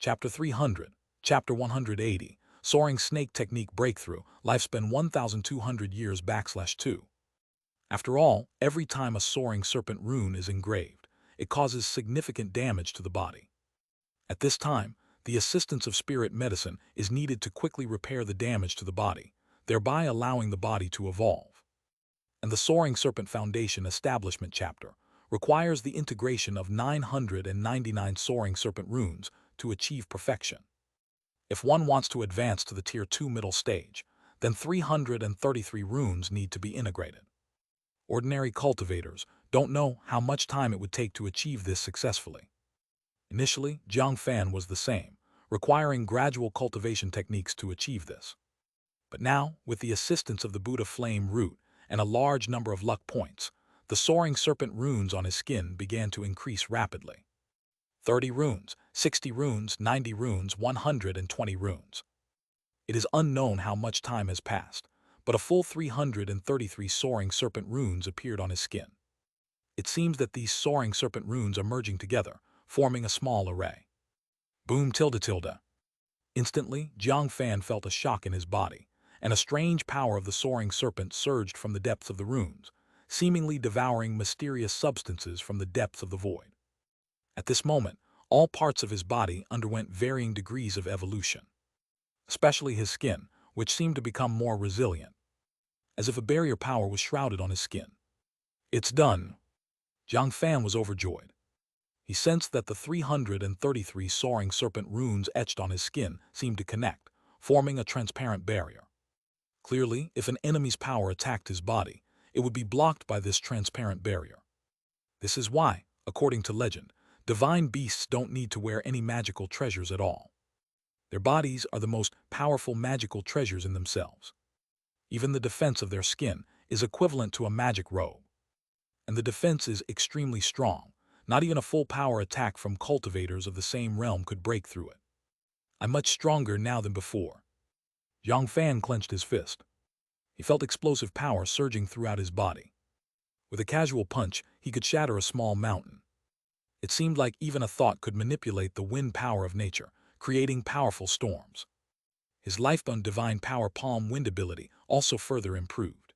Chapter 300, Chapter 180, Soaring Snake Technique Breakthrough, Lifespan 1,200 years /2. After all, every time a soaring serpent rune is engraved, it causes significant damage to the body. At this time, the assistance of spirit medicine is needed to quickly repair the damage to the body, thereby allowing the body to evolve. And the Soaring Serpent Foundation Establishment Chapter requires the integration of 999 Soaring Serpent runes to achieve perfection. If one wants to advance to the Tier 2 middle stage, then 333 runes need to be integrated. Ordinary cultivators don't know how much time it would take to achieve this successfully. Initially, Jiang Fan was the same, requiring gradual cultivation techniques to achieve this. But now, with the assistance of the Buddha Flame Root and a large number of luck points, the soaring serpent runes on his skin began to increase rapidly. 30 runes, 60 runes, 90 runes, 120 runes. It is unknown how much time has passed, but a full 333 soaring serpent runes appeared on his skin. It seems that these soaring serpent runes are merging together, forming a small array. Boom tilde tilde. Instantly, Jiang Fan felt a shock in his body, and a strange power of the soaring serpent surged from the depths of the runes, seemingly devouring mysterious substances from the depths of the void. At this moment, all parts of his body underwent varying degrees of evolution, especially his skin, which seemed to become more resilient, as if a barrier power was shrouded on his skin. It's done. Jiang Fan was overjoyed. He sensed that the 333 soaring serpent runes etched on his skin seemed to connect, forming a transparent barrier. Clearly, if an enemy's power attacked his body, it would be blocked by this transparent barrier. This is why, according to legend, divine beasts don't need to wear any magical treasures at all. Their bodies are the most powerful magical treasures in themselves. Even the defense of their skin is equivalent to a magic robe. And the defense is extremely strong. Not even a full power attack from cultivators of the same realm could break through it. I'm much stronger now than before. Jiang Fan clenched his fist. He felt explosive power surging throughout his body. With a casual punch, he could shatter a small mountain. It seemed like even a thought could manipulate the wind power of nature, creating powerful storms. His lifebound divine power palm wind ability also further improved.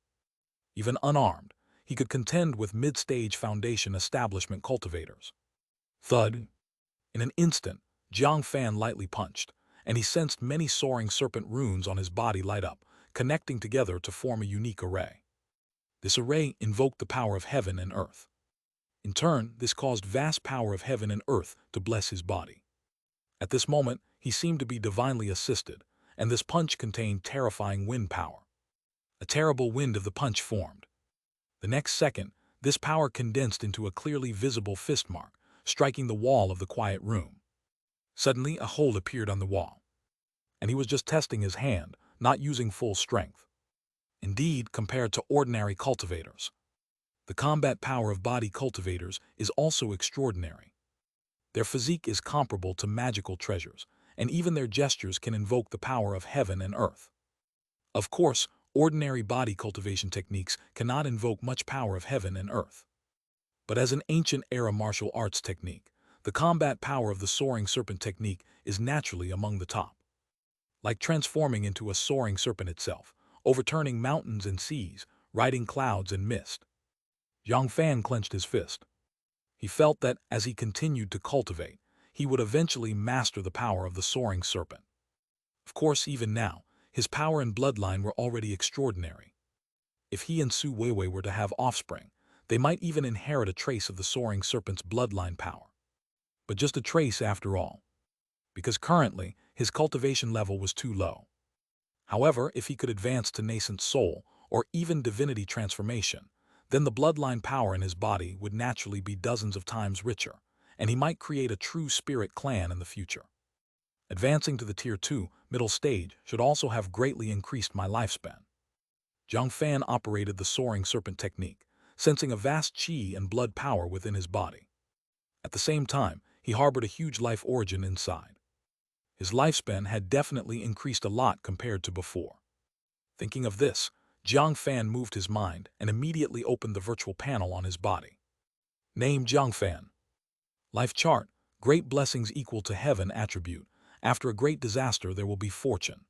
Even unarmed, he could contend with mid-stage foundation establishment cultivators. Thud! In an instant, Jiang Fan lightly punched, and he sensed many soaring serpent runes on his body light up, connecting together to form a unique array. This array invoked the power of heaven and earth. In turn, this caused vast power of heaven and earth to bless his body. At this moment, he seemed to be divinely assisted, and this punch contained terrifying wind power. A terrible wind of the punch formed. The next second, this power condensed into a clearly visible fist mark, striking the wall of the quiet room. Suddenly, a hole appeared on the wall. And he was just testing his hand, not using full strength. Indeed, compared to ordinary cultivators, the combat power of body cultivators is also extraordinary. Their physique is comparable to magical treasures, and even their gestures can invoke the power of heaven and earth. Of course, ordinary body cultivation techniques cannot invoke much power of heaven and earth. But as an ancient-era martial arts technique, the combat power of the soaring serpent technique is naturally among the top. Like transforming into a soaring serpent itself, overturning mountains and seas, riding clouds and mist. Jiang Fan clenched his fist. He felt that, as he continued to cultivate, he would eventually master the power of the soaring serpent. Of course, even now, his power and bloodline were already extraordinary. If he and Su Weiwei were to have offspring, they might even inherit a trace of the soaring serpent's bloodline power. But just a trace after all, because currently his cultivation level was too low. However, if he could advance to nascent soul or even divinity transformation, then the bloodline power in his body would naturally be dozens of times richer, and he might create a true spirit clan in the future. Advancing to the Tier 2 middle stage should also have greatly increased my lifespan. Jiang Fan operated the soaring serpent technique, sensing a vast qi and blood power within his body. At the same time, he harbored a huge life origin inside. His lifespan had definitely increased a lot compared to before. Thinking of this, Jiang Fan moved his mind and immediately opened the virtual panel on his body. Name Jiang Fan. Life chart, great blessings equal to heaven attribute, After a great disaster there will be fortune.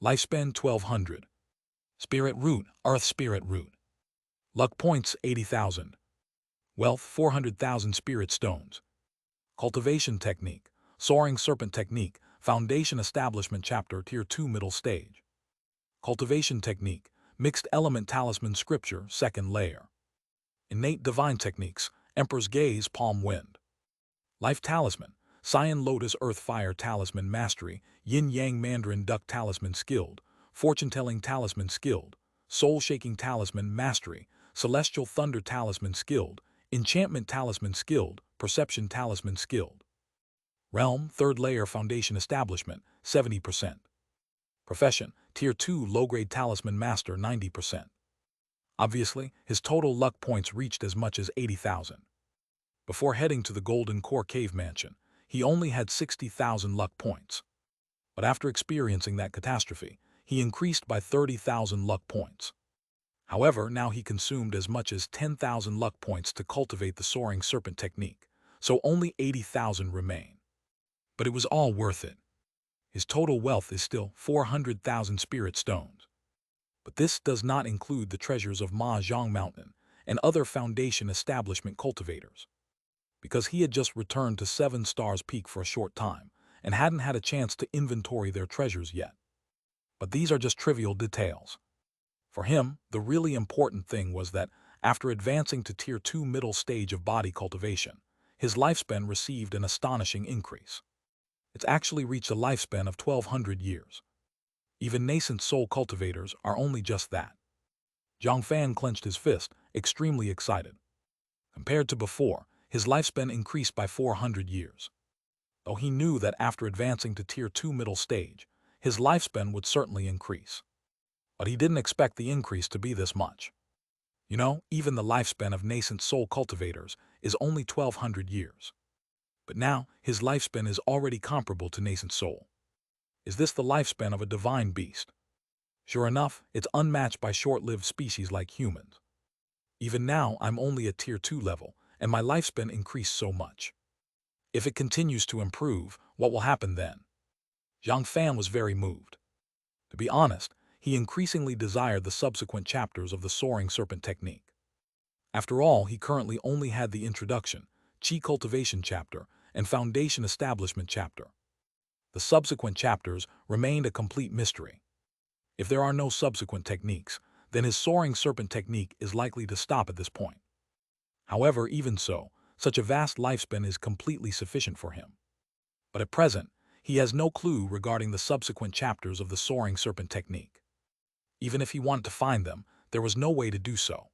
Lifespan 1200. Spirit root, earth spirit root. Luck points 80,000. Wealth 400,000 spirit stones. Cultivation technique, soaring serpent technique, foundation establishment chapter tier 2 middle stage. Cultivation technique, mixed element talisman scripture second layer. Innate divine techniques, emperor's gaze palm wind. Life talisman, cyan lotus earth fire talisman mastery, yin yang mandarin duck talisman skilled, fortune telling talisman skilled, soul shaking talisman mastery, celestial thunder talisman skilled, enchantment talisman skilled, perception talisman skilled. Realm, third layer foundation establishment, 70%. Profession, tier 2 low-grade talisman master, 90%. Obviously, his total luck points reached as much as 80,000. Before heading to the Golden Core Cave Mansion, he only had 60,000 luck points. But after experiencing that catastrophe, he increased by 30,000 luck points. However, now he consumed as much as 10,000 luck points to cultivate the soaring serpent technique, so only 80,000 remain. But it was all worth it. His total wealth is still 400,000 spirit stones. But this does not include the treasures of Ma Zhang Mountain and other foundation establishment cultivators. Because he had just returned to 7 Stars Peak for a short time and hadn't had a chance to inventory their treasures yet. But these are just trivial details. For him, the really important thing was that, after advancing to Tier 2 middle stage of body cultivation, his lifespan received an astonishing increase. It's actually reached a lifespan of 1,200 years. Even nascent soul cultivators are only just that. Jiang Fan clenched his fist, extremely excited. Compared to before, his lifespan increased by 400 years. Though he knew that after advancing to Tier 2 middle stage, his lifespan would certainly increase. But he didn't expect the increase to be this much. You know, even the lifespan of nascent soul cultivators is only 1,200 years. But now, his lifespan is already comparable to nascent soul. Is this the lifespan of a divine beast? Sure enough, it's unmatched by short-lived species like humans. Even now, I'm only at Tier 2 level, and my lifespan increased so much. If it continues to improve, what will happen then? Jiang Fan was very moved. To be honest, he increasingly desired the subsequent chapters of the soaring serpent technique. After all, he currently only had the introduction, Qi cultivation chapter, and foundation establishment chapter. The subsequent chapters remained a complete mystery. If there are no subsequent techniques, then his soaring serpent technique is likely to stop at this point. However, even so, such a vast lifespan is completely sufficient for him. But at present, he has no clue regarding the subsequent chapters of the soaring serpent technique. Even if he wanted to find them, there was no way to do so.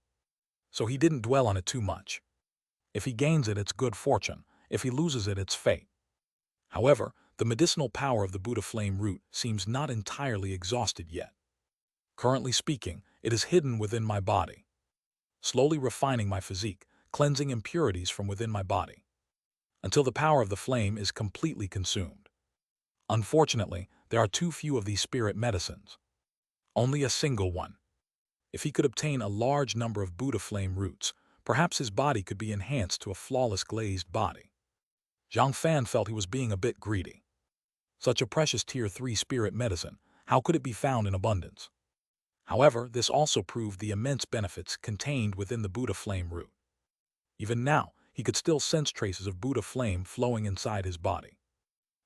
So he didn't dwell on it too much. If he gains it, it's good fortune. If he loses it, it's fate. However, the medicinal power of the Buddha flame root seems not entirely exhausted yet. Currently speaking, it is hidden within my body, slowly refining my physique, cleansing impurities from within my body, until the power of the flame is completely consumed. Unfortunately, there are too few of these spirit medicines. Only a single one. If he could obtain a large number of Buddha flame roots, perhaps his body could be enhanced to a flawless glazed body. Jiang Fan felt he was being a bit greedy. Such a precious Tier 3 spirit medicine, how could it be found in abundance? However, this also proved the immense benefits contained within the Buddha flame root. Even now, he could still sense traces of Buddha flame flowing inside his body.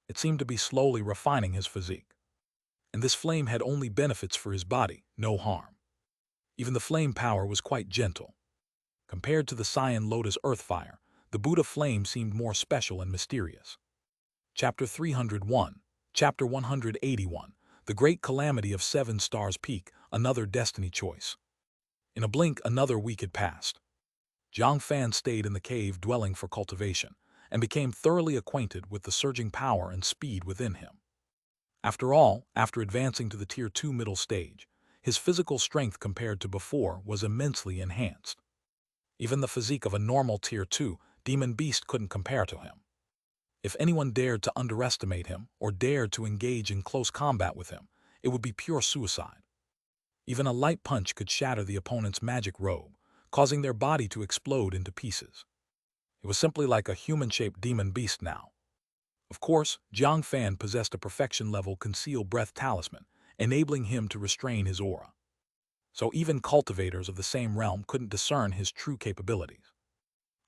It seemed to be slowly refining his physique. And this flame had only benefits for his body, no harm. Even the flame power was quite gentle. Compared to the cyan lotus earth fire, the Buddha flame seemed more special and mysterious. Chapter 301, Chapter 181, The Great Calamity of 7 Stars Peak, Another Destiny Choice. In a blink, another week had passed. Jiang Fan stayed in the cave dwelling for cultivation, and became thoroughly acquainted with the surging power and speed within him. After all, after advancing to the Tier 2 middle stage, his physical strength compared to before was immensely enhanced. Even the physique of a normal Tier 2 demon beast couldn't compare to him. If anyone dared to underestimate him or dared to engage in close combat with him, it would be pure suicide. Even a light punch could shatter the opponent's magic robe, causing their body to explode into pieces. It was simply like a human-shaped demon beast now. Of course, Jiang Fan possessed a perfection-level conceal breath talisman, enabling him to restrain his aura. So even cultivators of the same realm couldn't discern his true capabilities.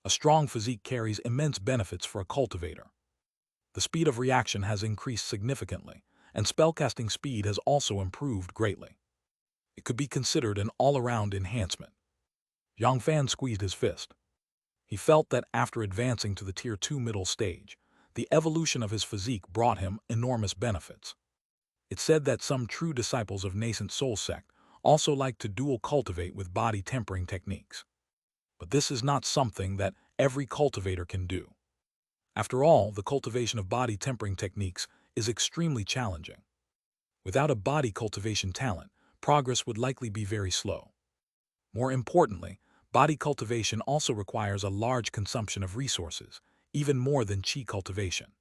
A strong physique carries immense benefits for a cultivator. The speed of reaction has increased significantly, and spellcasting speed has also improved greatly. It could be considered an all-around enhancement. Jiang Fan squeezed his fist. He felt that after advancing to the Tier 2 middle stage, the evolution of his physique brought him enormous benefits. It's said that some true disciples of nascent soul sect also like to dual cultivate with body tempering techniques. But this is not something that every cultivator can do. After all, the cultivation of body tempering techniques is extremely challenging. Without a body cultivation talent, progress would likely be very slow. More importantly, body cultivation also requires a large consumption of resources, even more than chi cultivation.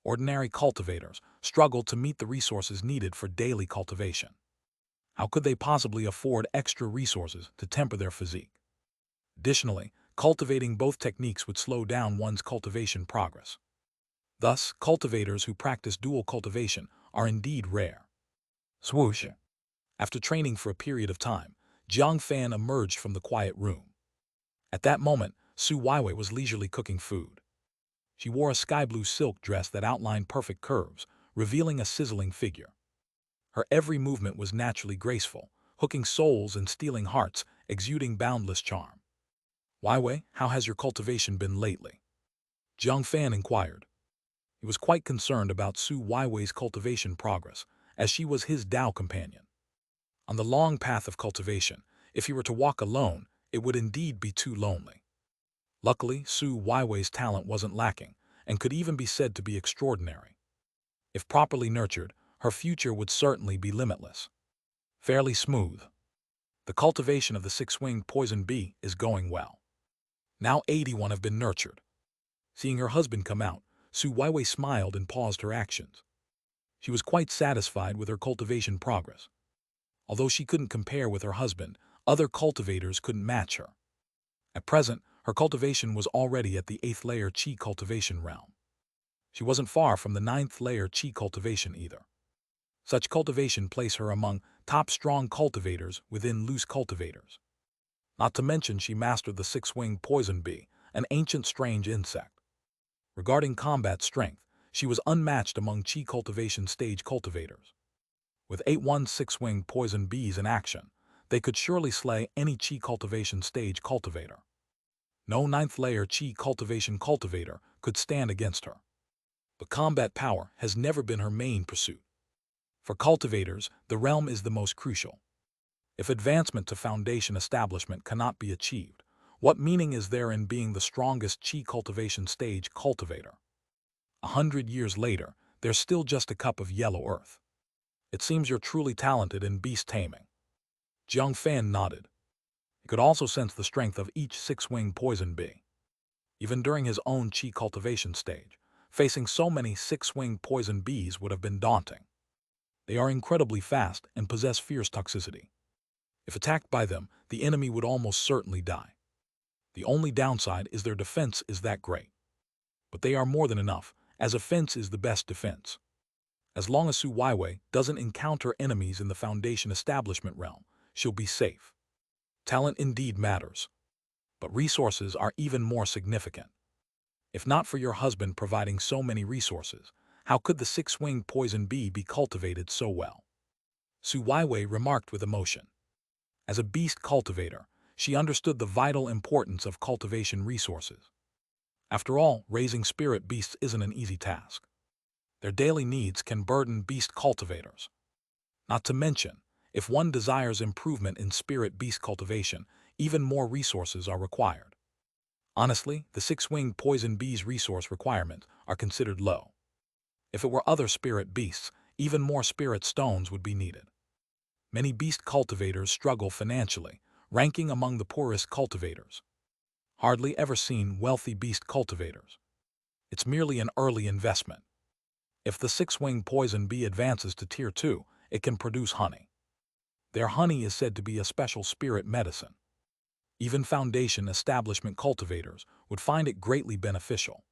Ordinary cultivators struggle to meet the resources needed for daily cultivation. How could they possibly afford extra resources to temper their physique? Additionally, cultivating both techniques would slow down one's cultivation progress. Thus, cultivators who practice dual cultivation are indeed rare. Swoosh! After training for a period of time, Jiang Fan emerged from the quiet room. At that moment, Su Weiwei was leisurely cooking food. She wore a sky-blue silk dress that outlined perfect curves, revealing a sizzling figure. Her every movement was naturally graceful, hooking souls and stealing hearts, exuding boundless charm. Weiwei, how has your cultivation been lately? Jiang Fan inquired. He was quite concerned about Su Weiwei's cultivation progress, as she was his Tao companion. On the long path of cultivation, if he were to walk alone, it would indeed be too lonely. Luckily, Su Weiwei's talent wasn't lacking, and could even be said to be extraordinary. If properly nurtured, her future would certainly be limitless. Fairly smooth. The cultivation of the six-winged poison bee is going well. Now 81 have been nurtured. Seeing her husband come out, Su Weiwei smiled and paused her actions. She was quite satisfied with her cultivation progress. Although she couldn't compare with her husband, other cultivators couldn't match her. At present, her cultivation was already at the 8th layer Qi cultivation realm. She wasn't far from the 9th layer Qi cultivation either. Such cultivation placed her among top strong cultivators within loose cultivators. Not to mention she mastered the six-winged poison bee, an ancient strange insect. Regarding combat strength, she was unmatched among Qi cultivation stage cultivators. With 8-1 six-winged poison bees in action, they could surely slay any Qi cultivation stage cultivator. No 9th layer Qi cultivation cultivator could stand against her. But combat power has never been her main pursuit. For cultivators, the realm is the most crucial. If advancement to foundation establishment cannot be achieved, what meaning is there in being the strongest Qi cultivation stage cultivator? 100 years later, there's still just a cup of yellow earth. It seems you're truly talented in beast taming. Jiang Fan nodded. He could also sense the strength of each six-winged poison bee. Even during his own Qi cultivation stage, facing so many six-winged poison bees would have been daunting. They are incredibly fast and possess fierce toxicity. If attacked by them, the enemy would almost certainly die. The only downside is their defense is that great. But they are more than enough, as offense is the best defense. As long as Su Weiwei doesn't encounter enemies in the foundation establishment realm, she'll be safe. Talent indeed matters. But resources are even more significant. If not for your husband providing so many resources, how could the six-winged poison bee be cultivated so well? Su Weiwei remarked with emotion. As a beast cultivator, she understood the vital importance of cultivation resources. After all, raising spirit beasts isn't an easy task. Their daily needs can burden beast cultivators. Not to mention, if one desires improvement in spirit beast cultivation, even more resources are required. Honestly, the six-winged poison bee's resource requirements are considered low. If it were other spirit beasts, even more spirit stones would be needed. Many beast cultivators struggle financially, ranking among the poorest cultivators. Hardly ever seen wealthy beast cultivators. It's merely an early investment. If the six-winged poison bee advances to Tier 2, it can produce honey. Their honey is said to be a special spirit medicine. Even foundation establishment cultivators would find it greatly beneficial.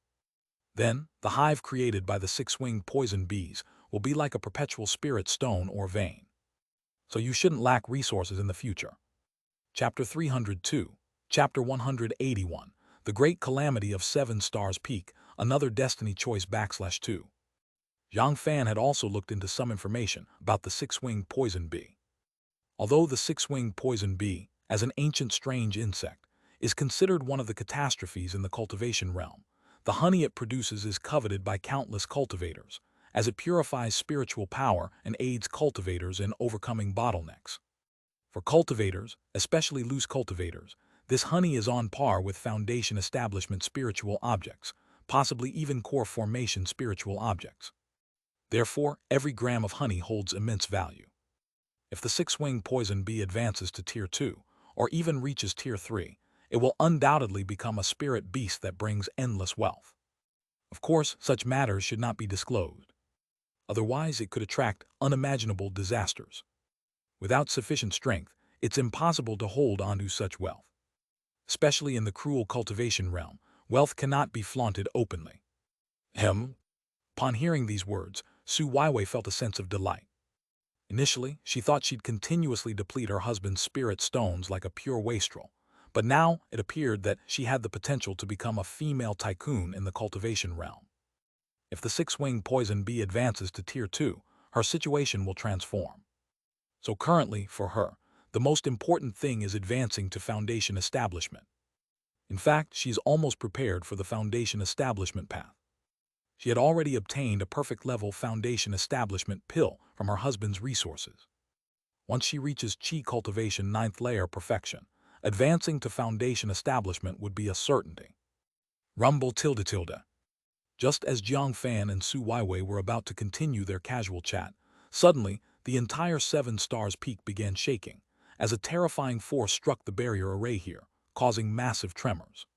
Then, the hive created by the six-winged poison bees will be like a perpetual spirit stone or vein. So you shouldn't lack resources in the future. Chapter 302. Chapter 181. The Great Calamity of 7 Stars Peak, Another Destiny Choice /2. Jiang Fan had also looked into some information about the six-winged poison bee. Although the six-winged poison bee, as an ancient strange insect, is considered one of the catastrophes in the cultivation realm, the honey it produces is coveted by countless cultivators, as it purifies spiritual power and aids cultivators in overcoming bottlenecks. For cultivators, especially loose cultivators, this honey is on par with foundation establishment spiritual objects, possibly even core formation spiritual objects. Therefore, every gram of honey holds immense value. If the six-winged poison bee advances to Tier 2, or even reaches Tier 3, it will undoubtedly become a spirit beast that brings endless wealth. Of course, such matters should not be disclosed. Otherwise, it could attract unimaginable disasters. Without sufficient strength, it's impossible to hold onto such wealth. Especially in the cruel cultivation realm, wealth cannot be flaunted openly. Upon hearing these words, Su Weiwei felt a sense of delight. Initially, she thought she'd continuously deplete her husband's spirit stones like a pure wastrel, but now it appeared that she had the potential to become a female tycoon in the cultivation realm. If the six-winged poison bee advances to Tier 2, her situation will transform. So currently, for her, the most important thing is advancing to foundation establishment. In fact, she is almost prepared for the foundation establishment path. She had already obtained a perfect level foundation establishment pill from her husband's resources. Once she reaches Qi cultivation 9th layer perfection, advancing to foundation establishment would be a certainty. Rumble tilde tilde. Just as Jiang Fan and Su Weiwei were about to continue their casual chat, suddenly the entire 7 Stars Peak began shaking, as a terrifying force struck the barrier array here, causing massive tremors.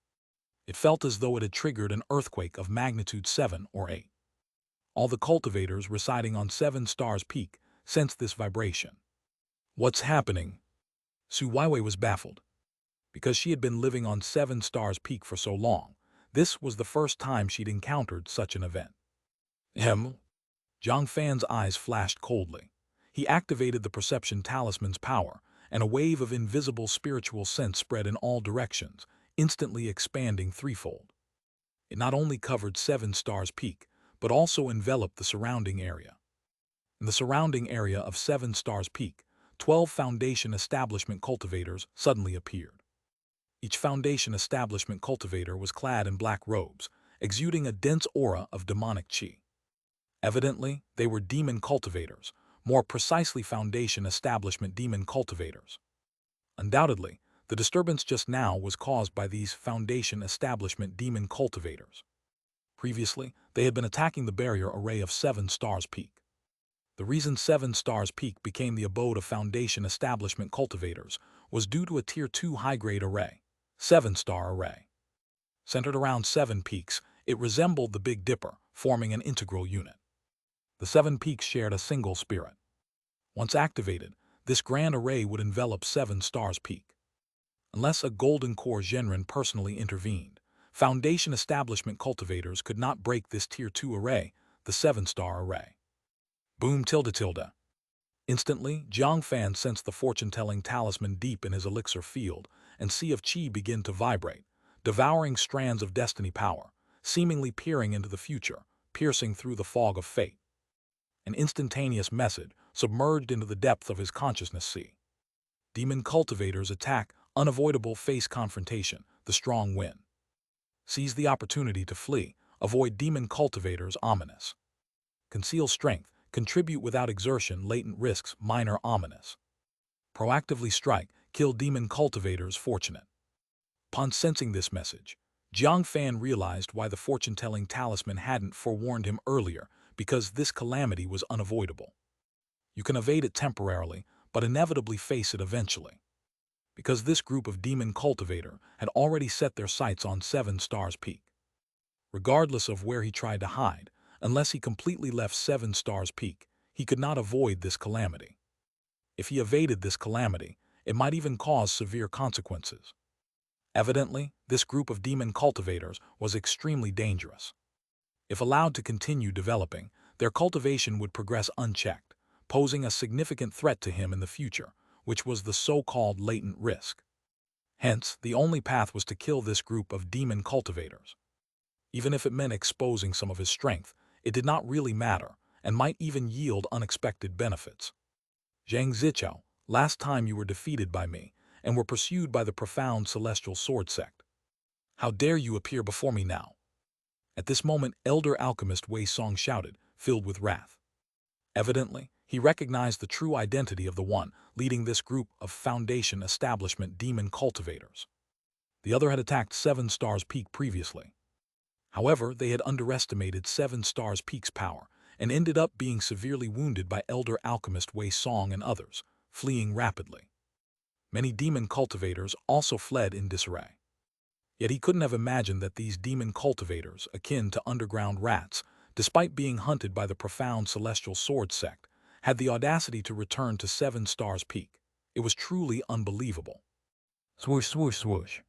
It felt as though it had triggered an earthquake of magnitude 7 or 8. All the cultivators residing on 7 Stars Peak sensed this vibration. What's happening? Su Weiwei was baffled. Because she had been living on 7 Stars Peak for so long, this was the first time she'd encountered such an event. Jiang Fan's eyes flashed coldly. He activated the perception talisman's power, and a wave of invisible spiritual sense spread in all directions, instantly expanding threefold. It not only covered 7 Stars Peak, but also enveloped the surrounding area. In the surrounding area of 7 Stars Peak, 12 foundation establishment cultivators suddenly appeared. Each foundation establishment cultivator was clad in black robes, exuding a dense aura of demonic qi. Evidently, they were demon cultivators, more precisely foundation establishment demon cultivators. Undoubtedly, the disturbance just now was caused by these foundation establishment demon cultivators. Previously, they had been attacking the barrier array of 7 Stars Peak. The reason 7 Stars Peak became the abode of foundation establishment cultivators was due to a Tier 2 high-grade array, 7-star array. Centered around 7 peaks, it resembled the Big Dipper, forming an integral unit. The 7 peaks shared a single spirit. Once activated, this grand array would envelop 7 Stars Peak. Unless a golden core Zhenren personally intervened, foundation establishment cultivators could not break this Tier 2 array, the 7-star array. Boom tilde tilde. Instantly, Jiang Fan sensed the fortune-telling talisman deep in his elixir field, and sea of qi begin to vibrate, devouring strands of destiny power, seemingly peering into the future, piercing through the fog of fate. An instantaneous message submerged into the depth of his consciousness sea. Demon cultivators attack, unavoidable face confrontation, the strong win. Seize the opportunity to flee, avoid demon cultivators ominous. Conceal strength, contribute without exertion latent risks minor ominous. Proactively strike, kill demon cultivators fortunate. Upon sensing this message, Jiang Fan realized why the fortune-telling talisman hadn't forewarned him earlier, because this calamity was unavoidable. You can evade it temporarily, but inevitably face it eventually. Because this group of demon cultivator had already set their sights on 7 Stars Peak. Regardless of where he tried to hide, unless he completely left 7 Stars Peak, he could not avoid this calamity. If he evaded this calamity, it might even cause severe consequences. Evidently, this group of demon cultivators was extremely dangerous. If allowed to continue developing, their cultivation would progress unchecked, posing a significant threat to him in the future, which was the so-called latent risk. Hence, the only path was to kill this group of demon cultivators. Even if it meant exposing some of his strength, it did not really matter, and might even yield unexpected benefits. Xianxia, last time you were defeated by me, and were pursued by the profound celestial sword sect. How dare you appear before me now? At this moment, elder alchemist Wei Song shouted, filled with wrath. Evidently, he recognized the true identity of the one leading this group of Foundation establishment demon cultivators. The other had attacked 7 Stars Peak previously. However, they had underestimated 7 Stars Peak's power and ended up being severely wounded by elder alchemist Wei Song and others, fleeing rapidly. Many demon cultivators also fled in disarray. Yet he couldn't have imagined that these demon cultivators, akin to underground rats, despite being hunted by the profound celestial sword sect, had the audacity to return to 7 Stars Peak. It was truly unbelievable. Swoosh, swoosh, swoosh.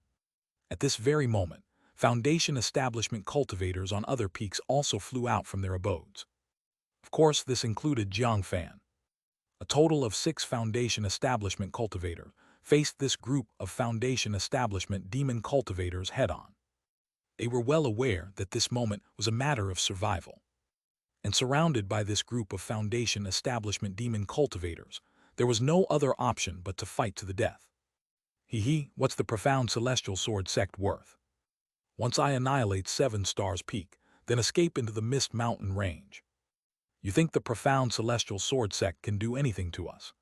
At this very moment, Foundation establishment cultivators on other peaks also flew out from their abodes. Of course, this included Jiang Fan. A total of 6 Foundation establishment cultivators faced this group of Foundation establishment demon cultivators head-on. They were well aware that this moment was a matter of survival. And surrounded by this group of Foundation establishment demon cultivators, there was no other option but to fight to the death. What's the profound celestial sword sect worth? Once I annihilate 7 Stars Peak, then escape into the Mist Mountain range. You think the profound celestial sword sect can do anything to us?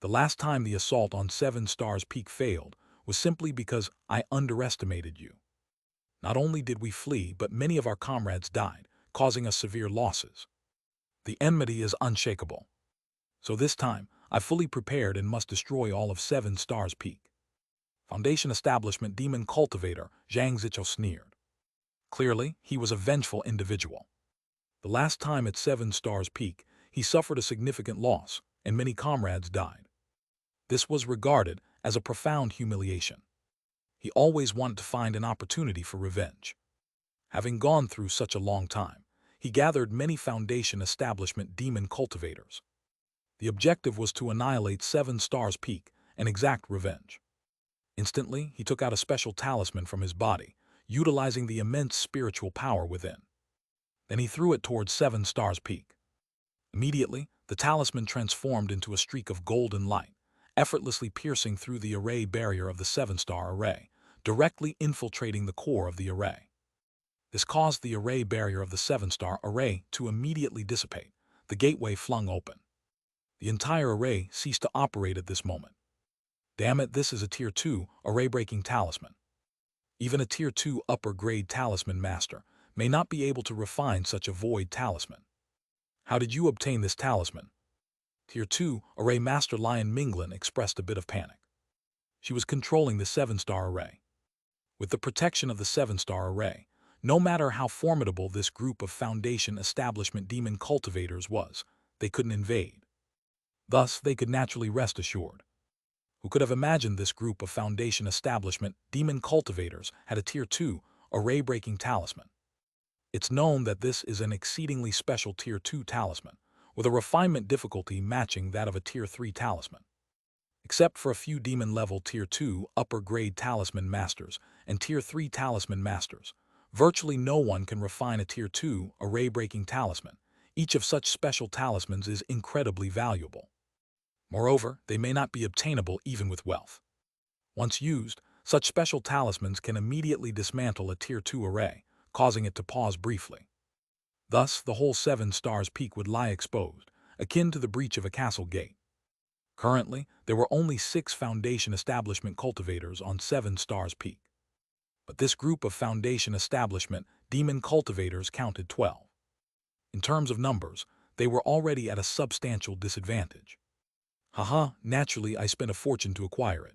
The last time the assault on 7 Stars Peak failed was simply because I underestimated you. Not only did we flee, but many of our comrades died, causing us severe losses. The enmity is unshakable. So this time, I fully prepared and must destroy all of 7 Stars Peak. Foundation establishment demon cultivator Xianxia sneered. Clearly, he was a vengeful individual. The last time at 7 Stars Peak, he suffered a significant loss, and many comrades died. This was regarded as a profound humiliation. He always wanted to find an opportunity for revenge. Having gone through such a long time, he gathered many Foundation establishment demon cultivators. The objective was to annihilate 7 Stars Peak and exact revenge. Instantly, he took out a special talisman from his body, utilizing the immense spiritual power within. Then he threw it towards 7 Stars Peak. Immediately, the talisman transformed into a streak of golden light, effortlessly piercing through the array barrier of the 7-star array, directly infiltrating the core of the array. This caused the array barrier of the 7-star array to immediately dissipate, the gateway flung open. The entire array ceased to operate at this moment. Damn it, this is a Tier 2 array-breaking talisman. Even a Tier 2 upper-grade talisman master may not be able to refine such a void talisman. How did you obtain this talisman? Tier 2 Array Master Lion Minglin expressed a bit of panic. She was controlling the 7-star array. With the protection of the 7-star array, no matter how formidable this group of Foundation establishment demon cultivators was, they couldn't invade. Thus, they could naturally rest assured. Who could have imagined this group of Foundation establishment demon cultivators had a Tier 2 array-breaking talisman? It's known that this is an exceedingly special Tier 2 talisman, with a refinement difficulty matching that of a Tier 3 talisman. Except for a few demon-level Tier 2 upper-grade talisman masters and Tier 3 talisman masters, virtually no one can refine a Tier 2 array-breaking talisman. Each of such special talismans is incredibly valuable. Moreover, they may not be obtainable even with wealth. Once used, such special talismans can immediately dismantle a Tier 2 array, causing it to pause briefly. Thus, the whole 7 Stars Peak would lie exposed, akin to the breach of a castle gate. Currently, there were only 6 Foundation establishment cultivators on 7 Stars Peak. But this group of Foundation establishment demon cultivators counted 12. In terms of numbers, they were already at a substantial disadvantage. Naturally I spent a fortune to acquire it.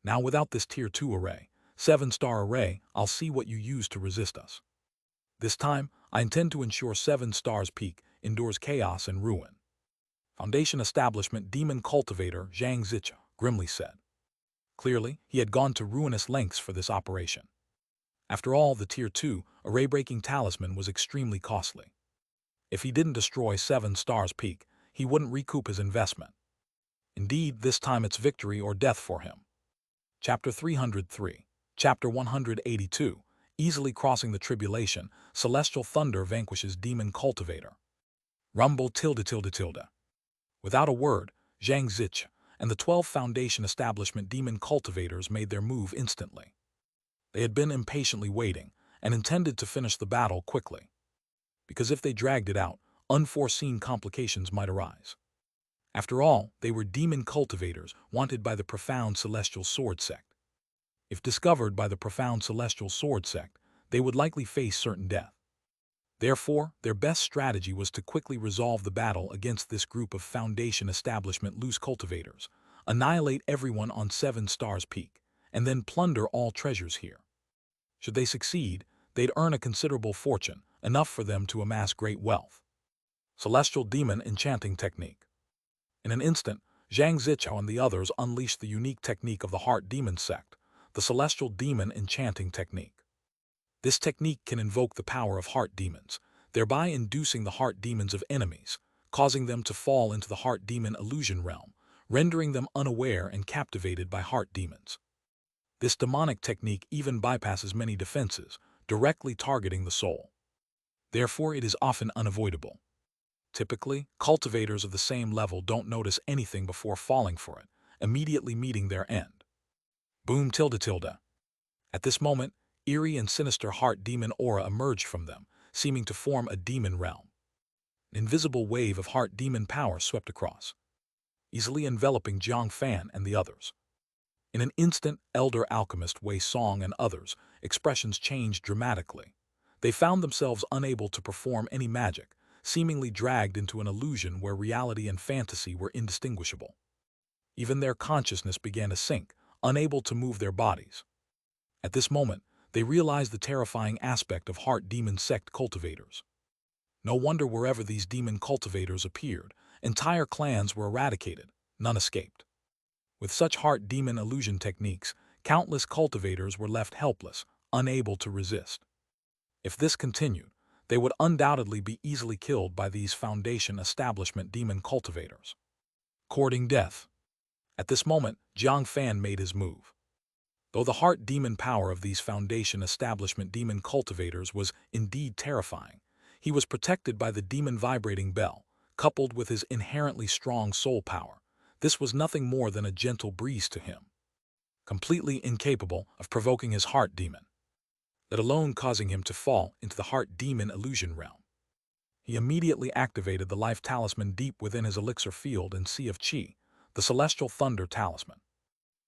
Now without this Tier 2 array, 7-star array, I'll see what you use to resist us. This time, I intend to ensure 7 Stars Peak endures chaos and ruin. Foundation establishment demon cultivator Xianxia grimly said. Clearly, he had gone to ruinous lengths for this operation. After all, the Tier 2 array-breaking talisman was extremely costly. If he didn't destroy 7 Stars Peak, he wouldn't recoup his investment. Indeed, this time it's victory or death for him. Chapter 303. Chapter 182. Easily crossing the tribulation, celestial thunder vanquishes demon cultivator. Rumble tilde tilde tilde. Without a word, Xianxia and the 12 Foundation Establishment demon cultivators made their move instantly. They had been impatiently waiting and intended to finish the battle quickly, because if they dragged it out, unforeseen complications might arise. After all, they were demon cultivators wanted by the profound celestial sword sect. If discovered by the profound celestial sword sect, they would likely face certain death. Therefore, their best strategy was to quickly resolve the battle against this group of Foundation Establishment loose cultivators, annihilate everyone on 7 Stars Peak, and then plunder all treasures here. Should they succeed, they'd earn a considerable fortune, enough for them to amass great wealth. Celestial Demon Enchanting Technique. In an instant, Zhang Zichao and the others unleashed the unique technique of the Heart Demon sect, the Celestial Demon Enchanting Technique. This technique can invoke the power of heart demons, thereby inducing the heart demons of enemies, causing them to fall into the heart demon illusion realm, rendering them unaware and captivated by heart demons. This demonic technique even bypasses many defenses, directly targeting the soul. Therefore, it is often unavoidable. Typically, cultivators of the same level don't notice anything before falling for it, immediately meeting their end. Boom tilde tilde. At this moment, eerie and sinister heart demon aura emerged from them, seeming to form a demon realm. An invisible wave of heart demon power swept across, easily enveloping Jiang Fan and the others. In an instant, Elder Alchemist Wei Song and others' expressions changed dramatically. They found themselves unable to perform any magic, seemingly dragged into an illusion where reality and fantasy were indistinguishable. Even their consciousness began to sink, unable to move their bodies. At this moment, they realized the terrifying aspect of heart demon sect cultivators. No wonder wherever these demon cultivators appeared, entire clans were eradicated, none escaped. With such heart demon illusion techniques, countless cultivators were left helpless, unable to resist. If this continued, they would undoubtedly be easily killed by these Foundation Establishment demon cultivators. Courting death. At this moment, Jiang Fan made his move. Though the heart demon power of these Foundation Establishment demon cultivators was indeed terrifying, he was protected by the demon vibrating bell, coupled with his inherently strong soul power. This was nothing more than a gentle breeze to him, completely incapable of provoking his heart demon, let alone causing him to fall into the heart demon illusion realm. He immediately activated the life talisman deep within his elixir field and sea of chi, the celestial thunder talisman.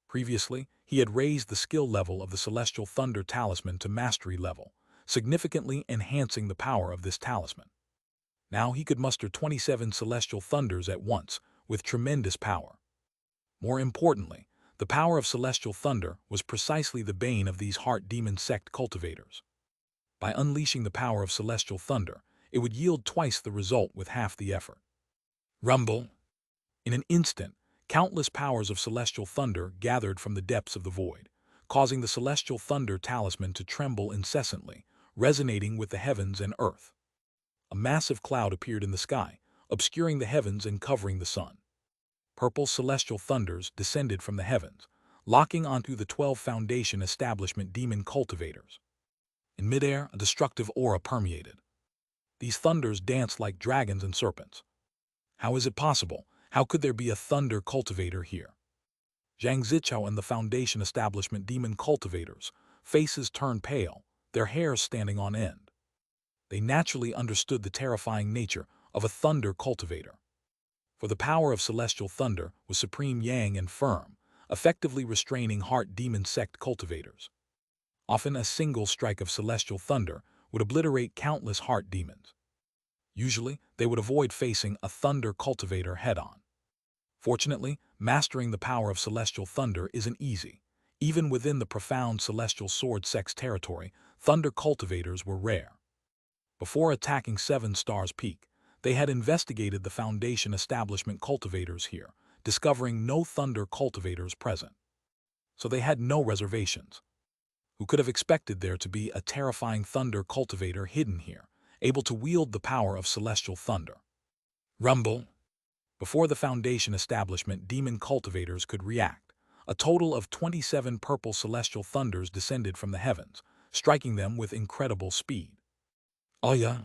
Previously, he had raised the skill level of the celestial thunder talisman to mastery level, significantly enhancing the power of this talisman. Now he could muster 27 celestial thunders at once, with tremendous power. More importantly, the power of celestial thunder was precisely the bane of these heart demon sect cultivators. By unleashing the power of celestial thunder, it would yield twice the result with half the effort. Rumble. In an instant, countless powers of celestial thunder gathered from the depths of the void, causing the celestial thunder talisman to tremble incessantly, resonating with the heavens and earth. A massive cloud appeared in the sky, obscuring the heavens and covering the sun. Purple celestial thunders descended from the heavens, locking onto the 12 Foundation Establishment demon cultivators. In midair, a destructive aura permeated. These thunders danced like dragons and serpents. How is it possible? How could there be a thunder cultivator here? Zhang Zichao and the Foundation Establishment demon cultivators' faces turned pale, their hair standing on end. They naturally understood the terrifying nature of a thunder cultivator. For the power of celestial thunder was supreme yang and firm, effectively restraining heart demon sect cultivators. Often a single strike of celestial thunder would obliterate countless heart demons. Usually, they would avoid facing a thunder cultivator head-on. Fortunately, mastering the power of celestial thunder isn't easy. Even within the profound celestial sword sect's territory, thunder cultivators were rare. Before attacking 7 Stars Peak, they had investigated the Foundation Establishment cultivators here, discovering no thunder cultivators present. So they had no reservations. Who could have expected there to be a terrifying thunder cultivator hidden here, able to wield the power of celestial thunder? Rumble. Before the Foundation establishment demon cultivators could react, a total of 27 purple celestial thunders descended from the heavens, striking them with incredible speed. Oh yeah.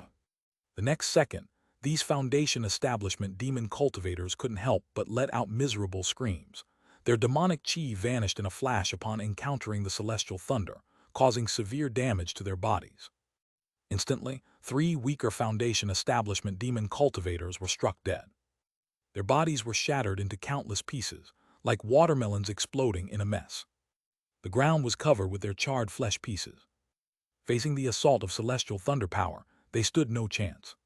The next second, these Foundation establishment demon cultivators couldn't help but let out miserable screams. Their demonic chi vanished in a flash upon encountering the celestial thunder, causing severe damage to their bodies. Instantly, 3 weaker Foundation establishment demon cultivators were struck dead. Their bodies were shattered into countless pieces, like watermelons exploding in a mess. The ground was covered with their charred flesh pieces. Facing the assault of celestial thunder power, they stood no chance.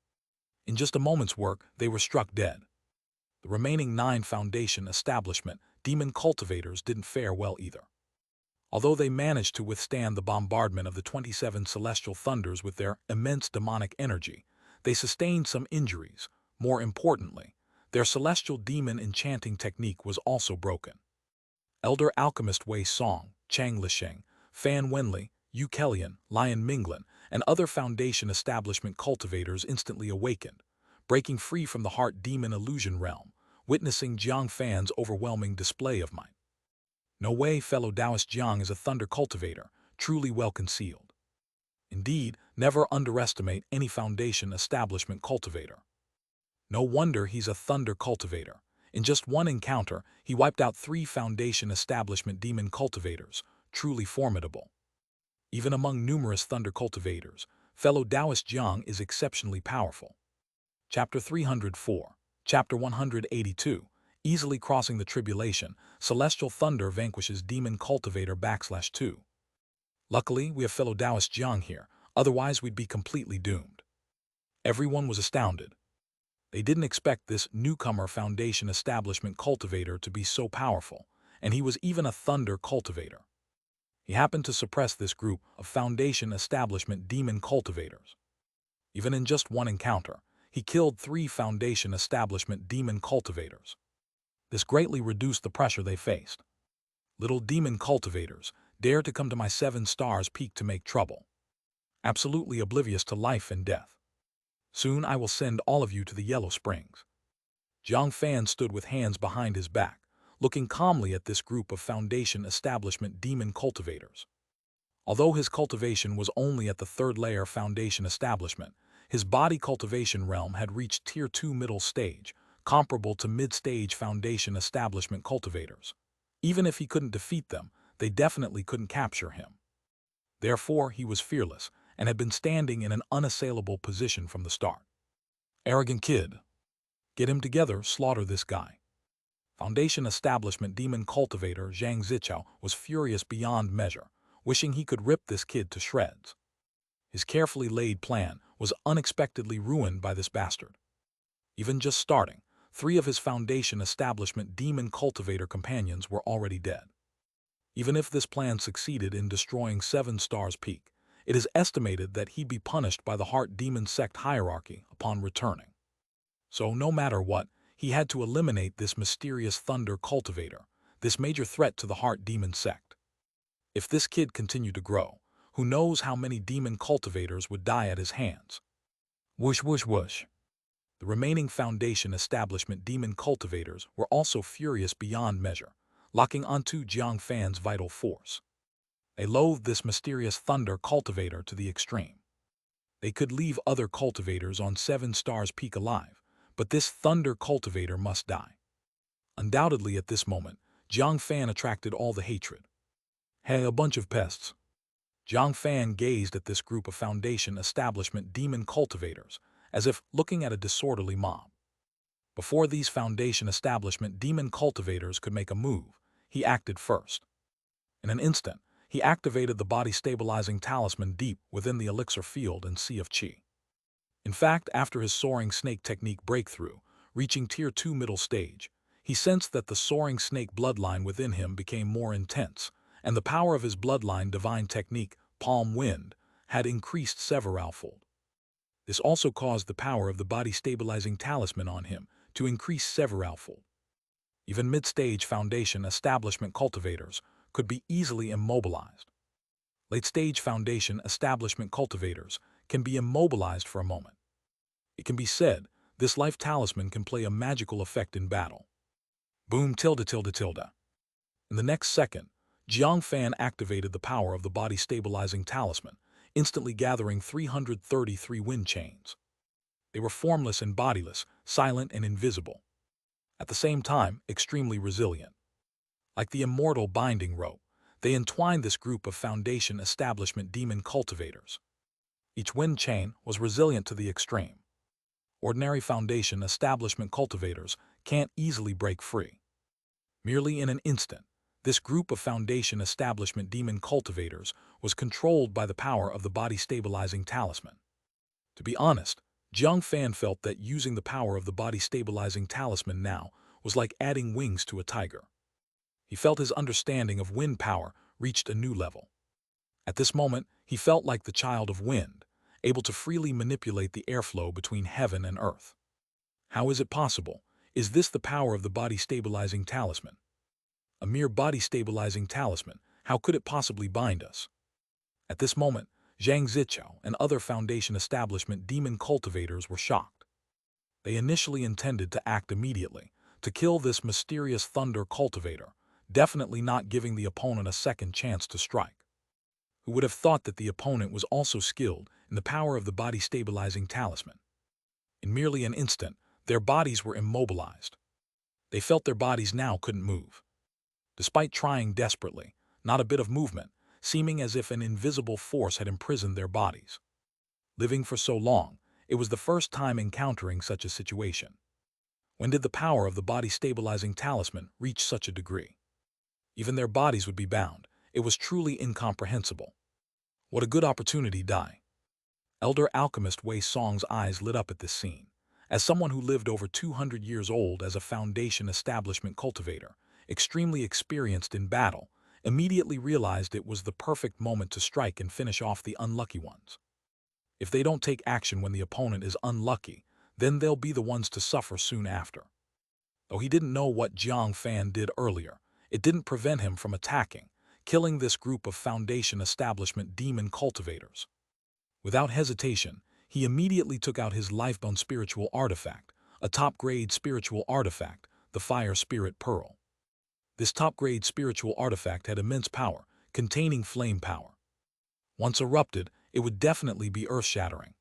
In just a moment's work, they were struck dead. The remaining 9 Foundation establishment demon cultivators didn't fare well either. Although they managed to withstand the bombardment of the 27 celestial thunders with their immense demonic energy, they sustained some injuries. More importantly, their celestial demon enchanting technique was also broken. Elder alchemist Wei Song, Chang Lisheng, Fan Wenli, Yu Kelian, Lion Minglan, and other Foundation establishment cultivators instantly awakened, breaking free from the heart demon illusion realm, witnessing Jiang Fan's overwhelming display of might. No way fellow Taoist Jiang is a thunder cultivator, truly well concealed. Indeed, never underestimate any Foundation establishment cultivator. No wonder he's a thunder cultivator. In just one encounter, he wiped out 3 Foundation establishment demon cultivators, truly formidable. Even among numerous thunder cultivators, fellow Taoist Jiang is exceptionally powerful. Chapter 304, Chapter 182, Easily Crossing the Tribulation, Celestial Thunder Vanquishes Demon Cultivator /2. Luckily, we have fellow Taoist Jiang here, otherwise we'd be completely doomed. Everyone was astounded. They didn't expect this newcomer Foundation establishment cultivator to be so powerful, and he was even a thunder cultivator. He happened to suppress this group of Foundation establishment demon cultivators. Even in just one encounter, he killed 3 Foundation establishment demon cultivators. This greatly reduced the pressure they faced. Little demon cultivators, dare to come to my 7 stars peak to make trouble. Absolutely oblivious to life and death. Soon I will send all of you to the Yellow Springs. Jiang Fan stood with hands behind his back, looking calmly at this group of Foundation establishment demon cultivators. Although his cultivation was only at the 3rd layer Foundation establishment, his body cultivation realm had reached Tier 2 middle stage, comparable to mid-stage Foundation establishment cultivators. Even if he couldn't defeat them, they definitely couldn't capture him. Therefore, he was fearless, and had been standing in an unassailable position from the start. Arrogant kid. Get him together, slaughter this guy. Foundation establishment demon cultivator Zhang Zichao was furious beyond measure, wishing he could rip this kid to shreds. His carefully laid plan was unexpectedly ruined by this bastard. Even just starting, 3 of his Foundation establishment demon cultivator companions were already dead. Even if this plan succeeded in destroying 7 stars peak, it is estimated that he'd be punished by the Heart Demon sect hierarchy upon returning. So no matter what, he had to eliminate this mysterious thunder cultivator, this major threat to the Heart Demon sect. If this kid continued to grow, who knows how many demon cultivators would die at his hands. Whoosh whoosh whoosh. The remaining Foundation establishment demon cultivators were also furious beyond measure, locking onto Jiang Fan's vital force. They loathed this mysterious thunder cultivator to the extreme. They could leave other cultivators on 7 stars peak alive, but this thunder cultivator must die. Undoubtedly at this moment, Jiang Fan attracted all the hatred. Hey, a bunch of pests. Jiang Fan gazed at this group of Foundation establishment demon cultivators, as if looking at a disorderly mob. Before these Foundation establishment demon cultivators could make a move, he acted first. In an instant, he activated the body-stabilizing talisman deep within the elixir field and sea of qi. In fact, after his soaring snake technique breakthrough, reaching Tier 2 middle stage, he sensed that the soaring snake bloodline within him became more intense, and the power of his bloodline divine technique, Palm Wind, had increased severalfold. This also caused the power of the body-stabilizing talisman on him to increase severalfold. Even mid-stage Foundation establishment cultivators could be easily immobilized. Late-stage Foundation establishment cultivators can be immobilized for a moment. It can be said, this life talisman can play a magical effect in battle. Boom tilde tilde tilde. In the next second, Jiang Fan activated the power of the body-stabilizing talisman, instantly gathering 333 wind chains. They were formless and bodiless, silent and invisible. At the same time, extremely resilient. Like the immortal binding rope, they entwined this group of Foundation establishment demon cultivators. Each wind chain was resilient to the extreme. Ordinary Foundation establishment cultivators can't easily break free. Merely in an instant, this group of Foundation establishment demon cultivators was controlled by the power of the body-stabilizing talisman. To be honest, Jiang Fan felt that using the power of the body-stabilizing talisman now was like adding wings to a tiger. He felt his understanding of wind power reached a new level. At this moment, he felt like the child of wind, able to freely manipulate the airflow between heaven and earth. How is it possible? Is this the power of the body-stabilizing talisman? A mere body-stabilizing talisman, how could it possibly bind us? At this moment, Xianxia and other Foundation establishment demon cultivators were shocked. They initially intended to act immediately, to kill this mysterious thunder cultivator, definitely not giving the opponent a second chance to strike. Who would have thought that the opponent was also skilled in the power of the body-stabilizing talisman? In merely an instant, their bodies were immobilized. They felt their bodies now couldn't move. Despite trying desperately, not a bit of movement, seeming as if an invisible force had imprisoned their bodies. Living for so long, it was the first time encountering such a situation. When did the power of the body-stabilizing talisman reach such a degree? Even their bodies would be bound. It was truly incomprehensible. What a good opportunity, Dai. Elder alchemist Wei Song's eyes lit up at this scene. As someone who lived over 200 years old as a Foundation establishment cultivator, extremely experienced in battle, immediately realized it was the perfect moment to strike and finish off the unlucky ones. If they don't take action when the opponent is unlucky, then they'll be the ones to suffer soon after. Though he didn't know what Jiang Fan did earlier, it didn't prevent him from attacking, killing this group of Foundation establishment demon cultivators. Without hesitation, he immediately took out his lifebound spiritual artifact, a top-grade spiritual artifact, the Fire Spirit Pearl. This top-grade spiritual artifact had immense power, containing flame power. Once erupted, it would definitely be earth-shattering.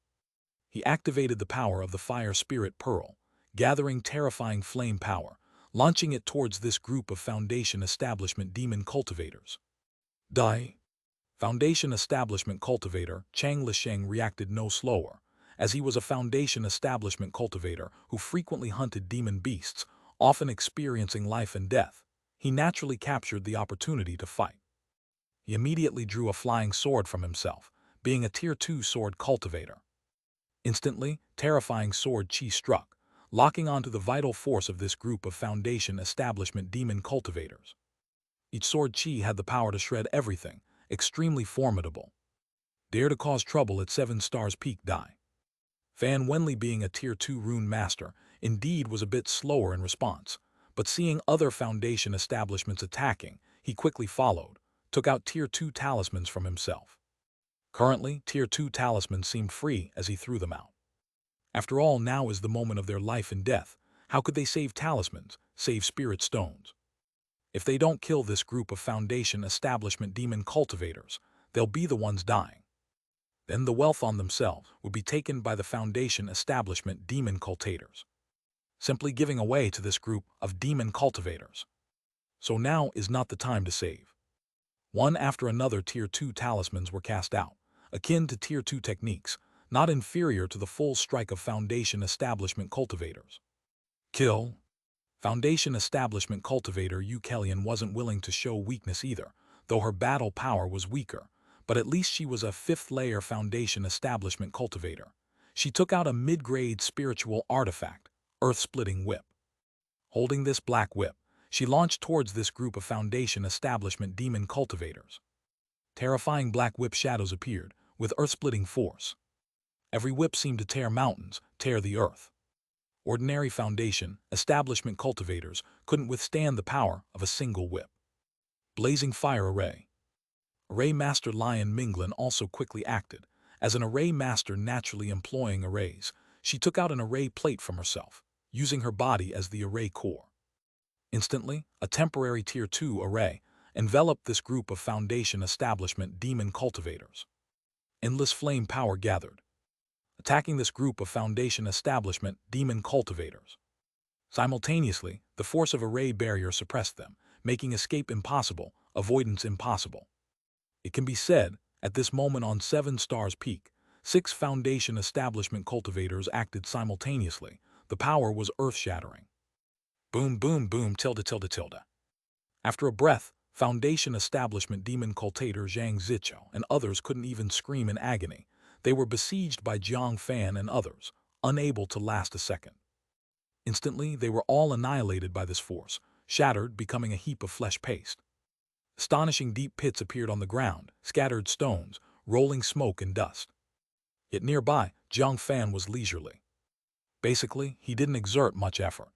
He activated the power of the Fire Spirit Pearl, gathering terrifying flame power, launching it towards this group of Foundation establishment demon cultivators. Dai. Foundation establishment cultivator Chang Lisheng reacted no slower, as he was a Foundation establishment cultivator who frequently hunted demon beasts, often experiencing life and death. He naturally captured the opportunity to fight. He immediately drew a flying sword from himself, being a Tier 2 sword cultivator. Instantly, terrifying sword chi struck, locking onto the vital force of this group of Foundation establishment demon cultivators. Each sword chi had the power to shred everything, extremely formidable. Dare to cause trouble at 7 stars peak Dai. Fan Wenli, being a Tier 2 rune master, indeed was a bit slower in response, but seeing other Foundation establishments attacking, he quickly followed, took out Tier 2 talismans from himself. Currently, Tier 2 talismans seemed free as he threw them out. After all, now is the moment of their life and death. How could they save talismans, save spirit stones? If they don't kill this group of Foundation establishment demon cultivators, they'll be the ones dying. Then the wealth on themselves would be taken by the Foundation establishment demon cultivators, simply giving away to this group of demon cultivators. So now is not the time to save. One after another Tier 2 talismans were cast out, akin to Tier 2 techniques, not inferior to the full strike of Foundation establishment cultivators. Kill. Foundation establishment cultivator Yu Kellyan wasn't willing to show weakness either, though her battle power was weaker, but at least she was a 5th-layer Foundation establishment cultivator. She took out a mid-grade spiritual artifact, Earth-Splitting Whip. Holding this black whip, she launched towards this group of Foundation establishment demon cultivators. Terrifying black whip shadows appeared, with earth-splitting force. Every whip seemed to tear mountains, tear the earth. Ordinary Foundation establishment cultivators couldn't withstand the power of a single whip. Blazing fire array. Array Master Lion Minglin also quickly acted. As an array master naturally employing arrays, she took out an array plate from herself, using her body as the array core. Instantly, a temporary Tier 2 array enveloped this group of Foundation Establishment demon cultivators. Endless flame power gathered, attacking this group of Foundation Establishment demon cultivators. Simultaneously, the force of array barrier suppressed them, making escape impossible, avoidance impossible. It can be said, at this moment on 7 Stars Peak, 6 Foundation Establishment cultivators acted simultaneously. The power was earth-shattering. Boom, boom, boom, tilde, tilde, tilde. After a breath, Foundation Establishment demon cultivator Xianxia and others couldn't even scream in agony. They were besieged by Jiang Fan and others, unable to last a second. Instantly, they were all annihilated by this force, shattered, becoming a heap of flesh paste. Astonishing deep pits appeared on the ground, scattered stones, rolling smoke and dust. Yet nearby, Jiang Fan was leisurely. Basically, he didn't exert much effort.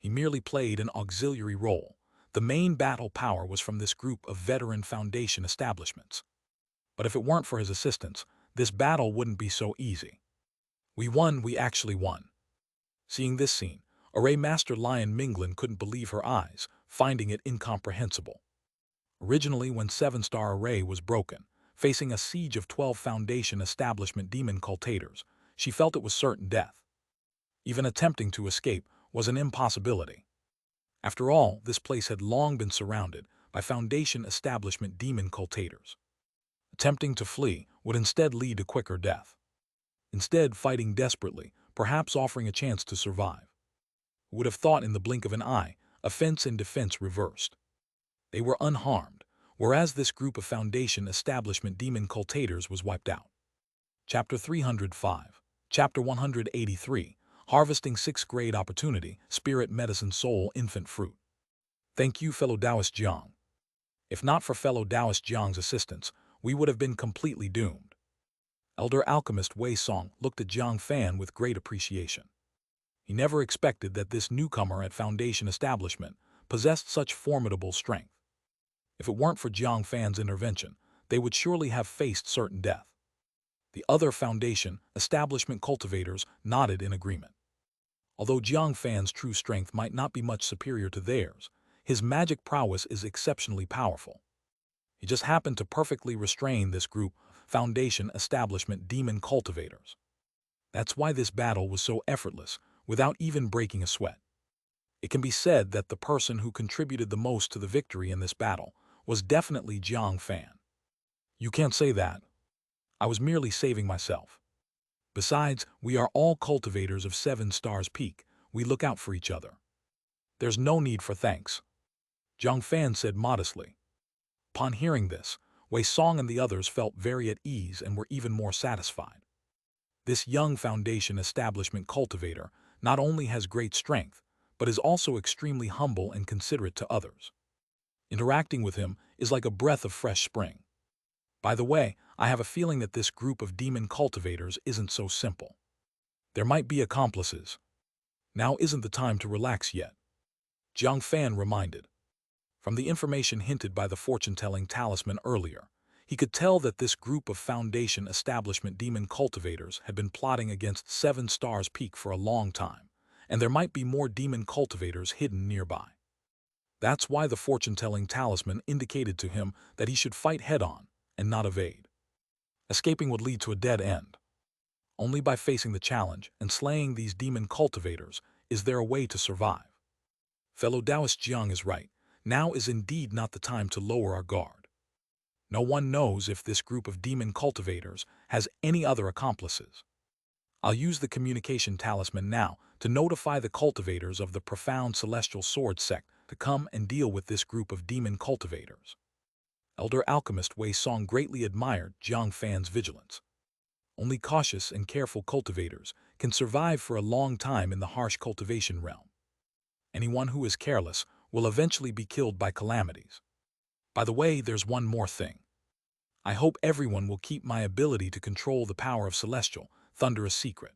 He merely played an auxiliary role. The main battle power was from this group of veteran Foundation establishments. But if it weren't for his assistance, this battle wouldn't be so easy. We won, we actually won. Seeing this scene, Array Master Lion Minglin couldn't believe her eyes, finding it incomprehensible. Originally, when 7-Star Array was broken, facing a siege of 12 Foundation Establishment demon cultivators, she felt it was certain death. Even attempting to escape was an impossibility. After all, this place had long been surrounded by Foundation Establishment demon cultivators. Attempting to flee would instead lead to quicker death. Instead, fighting desperately, perhaps offering a chance to survive. Who would have thought in the blink of an eye, offense and defense reversed. They were unharmed, whereas this group of Foundation Establishment demon cultivators was wiped out. Chapter 305, Chapter 183, Harvesting 6th Grade Opportunity, Spirit Medicine Soul Infant Fruit. Thank you, fellow Taoist Jiang. If not for fellow Taoist Jiang's assistance, we would have been completely doomed. Elder Alchemist Wei Song looked at Jiang Fan with great appreciation. He never expected that this newcomer at Foundation Establishment possessed such formidable strength. If it weren't for Jiang Fan's intervention, they would surely have faced certain death. The other Foundation Establishment cultivators nodded in agreement. Although Jiang Fan's true strength might not be much superior to theirs, his magic prowess is exceptionally powerful. He just happened to perfectly restrain this group Foundation Establishment demon cultivators. That's why this battle was so effortless, without even breaking a sweat. It can be said that the person who contributed the most to the victory in this battle was definitely Jiang Fan. You can't say that. I was merely saving myself. Besides, we are all cultivators of 7 Stars Peak. We look out for each other. There's no need for thanks, Jiang Fan said modestly. Upon hearing this, Wei Song and the others felt very at ease and were even more satisfied. This young Foundation Establishment cultivator not only has great strength, but is also extremely humble and considerate to others. Interacting with him is like a breath of fresh spring. By the way, I have a feeling that this group of demon cultivators isn't so simple. There might be accomplices. Now isn't the time to relax yet, Jiang Fan reminded. From the information hinted by the fortune-telling talisman earlier, he could tell that this group of Foundation Establishment demon cultivators had been plotting against 7 Stars Peak for a long time, and there might be more demon cultivators hidden nearby. That's why the fortune-telling talisman indicated to him that he should fight head-on and not evade. Escaping would lead to a dead end. Only by facing the challenge and slaying these demon cultivators is there a way to survive. Fellow Taoist Jiang is right. Now is indeed not the time to lower our guard. No one knows if this group of demon cultivators has any other accomplices. I'll use the communication talisman now to notify the cultivators of the profound celestial sword sect to come and deal with this group of demon cultivators. Elder Alchemist Wei Song greatly admired Jiang Fan's vigilance. Only cautious and careful cultivators can survive for a long time in the harsh cultivation realm. Anyone who is careless will eventually be killed by calamities. By the way, there's one more thing. I hope everyone will keep my ability to control the power of Celestial Thunder a secret.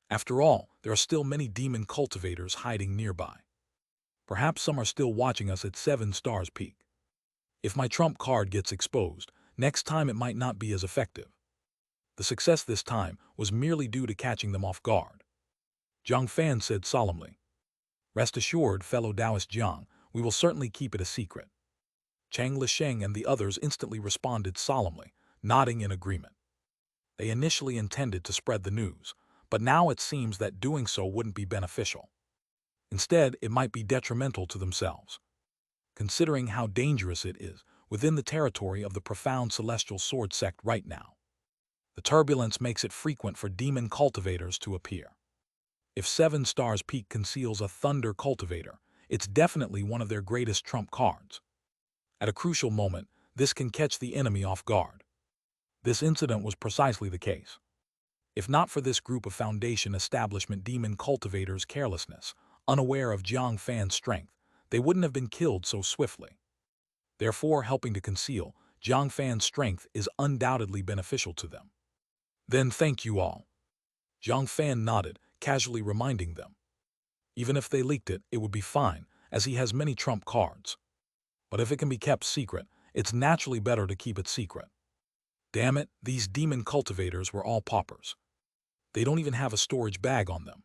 After all, there are still many demon cultivators hiding nearby. Perhaps some are still watching us at 7 Stars Peak. If my trump card gets exposed, next time it might not be as effective. The success this time was merely due to catching them off guard. Jiang Fan said solemnly. Rest assured, fellow Taoist Jiang, we will certainly keep it a secret. Chang Lisheng and the others instantly responded solemnly, nodding in agreement. They initially intended to spread the news, but now it seems that doing so wouldn't be beneficial. Instead, it might be detrimental to themselves. Considering how dangerous it is within the territory of the profound celestial sword sect right now. The turbulence makes it frequent for demon cultivators to appear. If 7 Stars Peak conceals a thunder cultivator, it's definitely one of their greatest trump cards. At a crucial moment, this can catch the enemy off guard. This incident was precisely the case. If not for this group of Foundation establishment demon cultivators' carelessness, unaware of Jiang Fan's strength, they wouldn't have been killed so swiftly. Therefore, helping to conceal Jiang Fan's strength is undoubtedly beneficial to them. Then thank you all. Jiang Fan nodded, casually reminding them. Even if they leaked it, it would be fine, as he has many trump cards. But if it can be kept secret, it's naturally better to keep it secret. Damn it, these demon cultivators were all paupers. They don't even have a storage bag on them.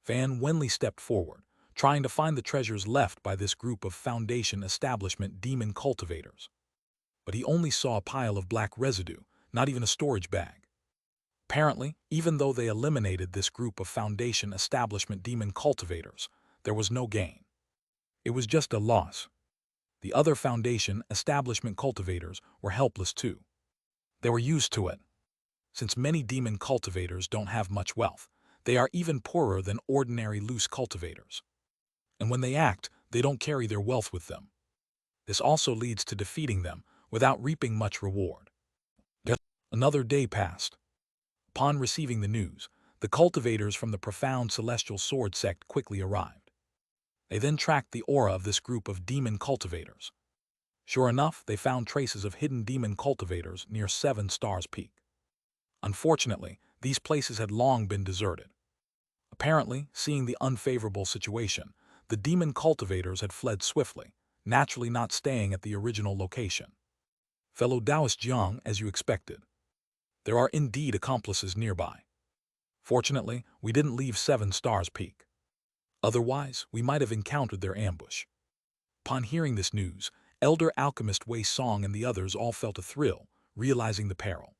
Fan Wenli stepped forward, trying to find the treasures left by this group of Foundation establishment demon cultivators. But he only saw a pile of black residue, not even a storage bag. Apparently, even though they eliminated this group of Foundation establishment demon cultivators, there was no gain. It was just a loss. The other Foundation establishment cultivators were helpless too. They were used to it. Since many demon cultivators don't have much wealth, they are even poorer than ordinary loose cultivators. And when they act, they don't carry their wealth with them. This also leads to defeating them without reaping much reward. Another day passed. Upon receiving the news, the cultivators from the profound celestial sword sect quickly arrived. They then tracked the aura of this group of demon cultivators. Sure enough, they found traces of hidden demon cultivators near 7 Stars Peak. Unfortunately, these places had long been deserted. Apparently, seeing the unfavorable situation, the demon cultivators had fled swiftly, naturally not staying at the original location. Fellow Taoist Jiang, as you expected. There are indeed accomplices nearby. Fortunately, we didn't leave 7 Stars Peak. Otherwise, we might have encountered their ambush. Upon hearing this news, Elder Alchemist Wei Song and the others all felt a thrill, realizing the peril.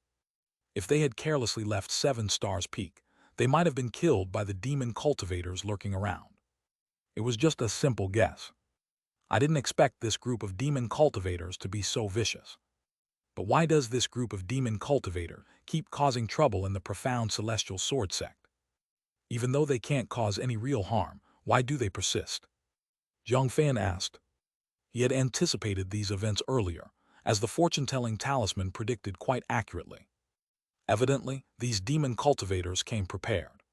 If they had carelessly left 7 Stars Peak, they might have been killed by the demon cultivators lurking around. It was just a simple guess. I didn't expect this group of demon cultivators to be so vicious. But why does this group of demon cultivator keep causing trouble in the profound celestial sword sect? Even though they can't cause any real harm, why do they persist? Jiang Fan asked. He had anticipated these events earlier, as the fortune-telling talisman predicted quite accurately. Evidently, these demon cultivators came prepared.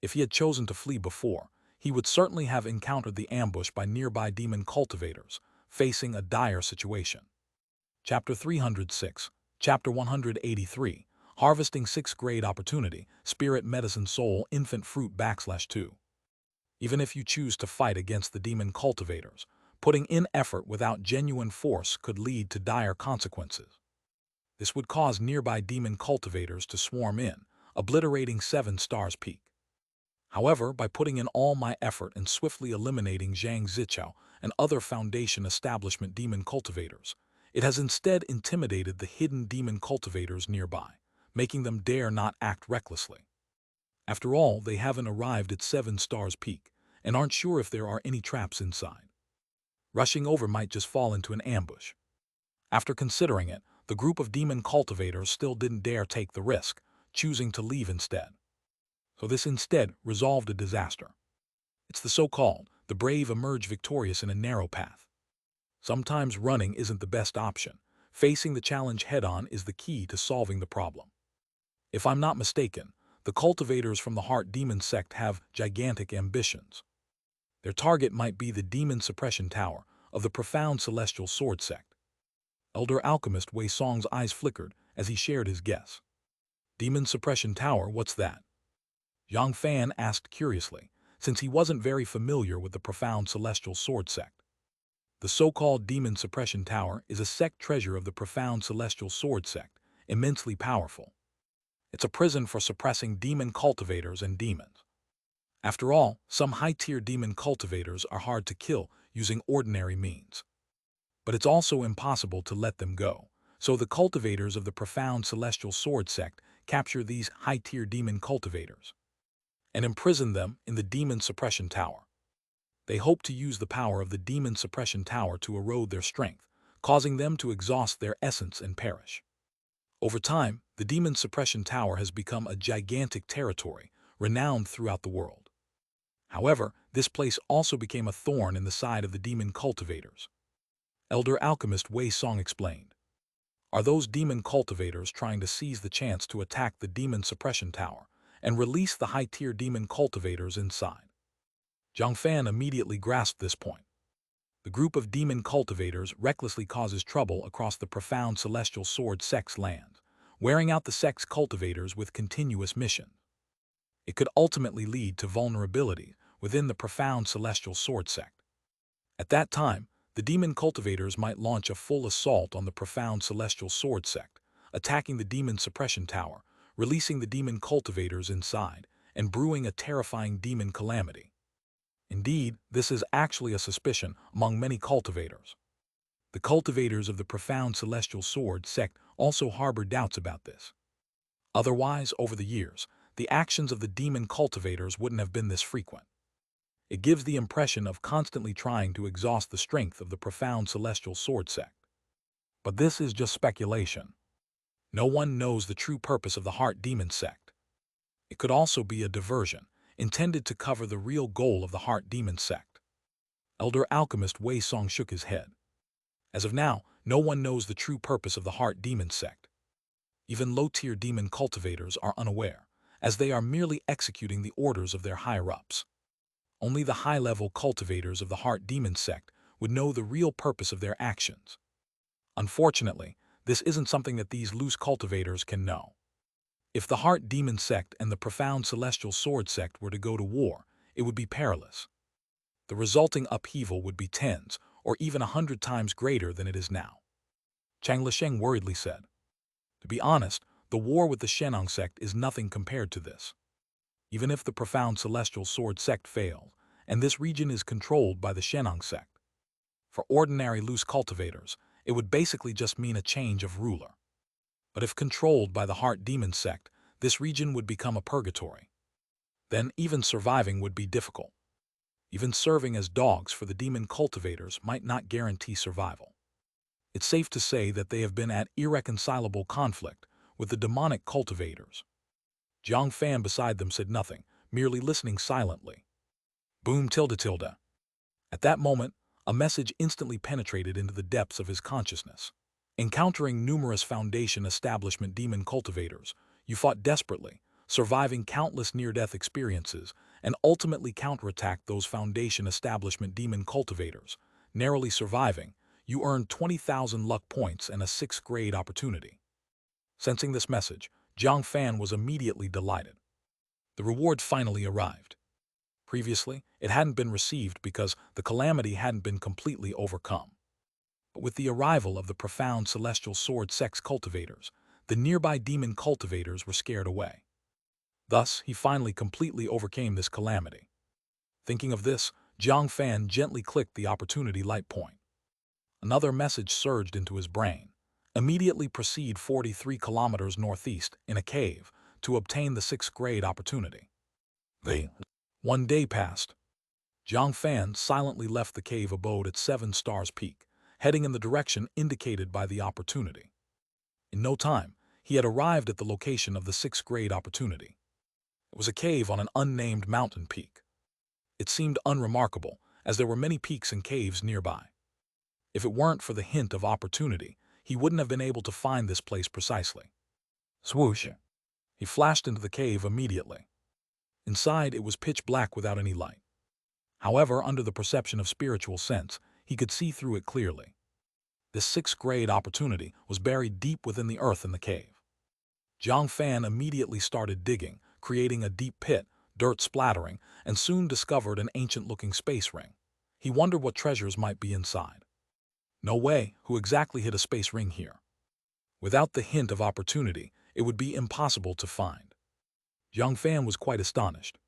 If he had chosen to flee before, he would certainly have encountered the ambush by nearby demon cultivators, facing a dire situation. Chapter 306, Chapter 183, Harvesting 6th Grade Opportunity, Spirit Medicine Soul Infant Fruit /2. Even if you choose to fight against the demon cultivators, putting in effort without genuine force could lead to dire consequences. This would cause nearby demon cultivators to swarm in, obliterating 7 Stars Peak. However, by putting in all my effort and swiftly eliminating Zhang Zichao and other Foundation establishment demon cultivators, it has instead intimidated the hidden demon cultivators nearby, making them dare not act recklessly. After all, they haven't arrived at 7 Stars Peak and aren't sure if there are any traps inside. Rushing over might just fall into an ambush. After considering it, the group of demon cultivators still didn't dare take the risk, choosing to leave instead. So this instead resolved a disaster. It's the brave emerge victorious in a narrow path. Sometimes running isn't the best option. Facing the challenge head-on is the key to solving the problem. If I'm not mistaken, the cultivators from the Heart Demon sect have gigantic ambitions. Their target might be the Demon Suppression Tower of the profound Celestial Sword sect. Elder Alchemist Wei Song's eyes flickered as he shared his guess. Demon Suppression Tower, what's that? Jiang Fan asked curiously, since he wasn't very familiar with the profound Celestial Sword sect. The so-called Demon Suppression Tower is a sect treasure of the profound celestial sword sect, immensely powerful. It's a prison for suppressing demon cultivators and demons. After all, some high-tier demon cultivators are hard to kill using ordinary means. But it's also impossible to let them go, so the cultivators of the profound celestial sword sect capture these high-tier demon cultivators and imprison them in the Demon Suppression Tower. They hope to use the power of the Demon Suppression Tower to erode their strength, causing them to exhaust their essence and perish. Over time, the Demon Suppression Tower has become a gigantic territory, renowned throughout the world. However, this place also became a thorn in the side of the demon cultivators. Elder alchemist Wei Song explained. Are those demon cultivators trying to seize the chance to attack the Demon Suppression Tower and release the high-tier demon cultivators inside? Jiang Fan immediately grasped this point. The group of demon cultivators recklessly causes trouble across the profound celestial sword sect's lands, wearing out the sect's cultivators with continuous missions. It could ultimately lead to vulnerability within the profound celestial sword sect. At that time, the demon cultivators might launch a full assault on the profound celestial sword sect, attacking the Demon Suppression Tower, releasing the demon cultivators inside, and brewing a terrifying demon calamity. Indeed, this is actually a suspicion among many cultivators. The cultivators of the profound celestial sword sect also harbor doubts about this. Otherwise, over the years, the actions of the demon cultivators wouldn't have been this frequent. It gives the impression of constantly trying to exhaust the strength of the profound celestial sword sect. But this is just speculation. No one knows the true purpose of the heart demon sect. It could also be a diversion, intended to cover the real goal of the heart demon sect. Elder alchemist Wei Song shook his head. As of now, no one knows the true purpose of the heart demon sect. Even low-tier demon cultivators are unaware, as they are merely executing the orders of their higher-ups. Only the high-level cultivators of the heart demon sect would know the real purpose of their actions. Unfortunately, this isn't something that these loose cultivators can know. If the heart demon sect and the profound celestial sword sect were to go to war, it would be perilous. The resulting upheaval would be tens or even 100 times greater than it is now. Chang Lisheng worriedly said. To be honest, the war with the Xianxia sect is nothing compared to this. Even if the profound celestial sword sect failed, and this region is controlled by the Xianxia sect, for ordinary loose cultivators, it would basically just mean a change of ruler. But if controlled by the heart demon sect, this region would become a purgatory. Then even surviving would be difficult. Even serving as dogs for the demon cultivators might not guarantee survival. It's safe to say that they have been at irreconcilable conflict with the demonic cultivators. Jiang Fan beside them said nothing, merely listening silently. Boom tilde tilde. At that moment, a message instantly penetrated into the depths of his consciousness. Encountering numerous Foundation establishment demon cultivators, you fought desperately, surviving countless near-death experiences, and ultimately counterattacked those Foundation establishment demon cultivators. Narrowly surviving, you earned 20,000 luck points and a 6th grade opportunity. Sensing this message, Jiang Fan was immediately delighted. The reward finally arrived. Previously, it hadn't been received because the calamity hadn't been completely overcome. But with the arrival of the profound celestial sword sect's cultivators, the nearby demon cultivators were scared away. Thus, he finally completely overcame this calamity. Thinking of this, Jiang Fan gently clicked the opportunity light point. Another message surged into his brain. Immediately proceed 43 kilometers northeast in a cave to obtain the 6th grade opportunity. One day passed. Jiang Fan silently left the cave abode at 7 Stars Peak, heading in the direction indicated by the opportunity. In no time, he had arrived at the location of the 6th grade opportunity. It was a cave on an unnamed mountain peak. It seemed unremarkable, as there were many peaks and caves nearby. If it weren't for the hint of opportunity, he wouldn't have been able to find this place precisely. Swoosh! He flashed into the cave immediately. Inside, it was pitch black without any light. However, under the perception of spiritual sense, he could see through it clearly. This 6th grade opportunity was buried deep within the earth in the cave. Jiang Fan immediately started digging, creating a deep pit, dirt splattering, and soon discovered an ancient-looking space ring. He wondered what treasures might be inside. No way, who exactly hid a space ring here? Without the hint of opportunity, it would be impossible to find. Jiang Fan was quite astonished.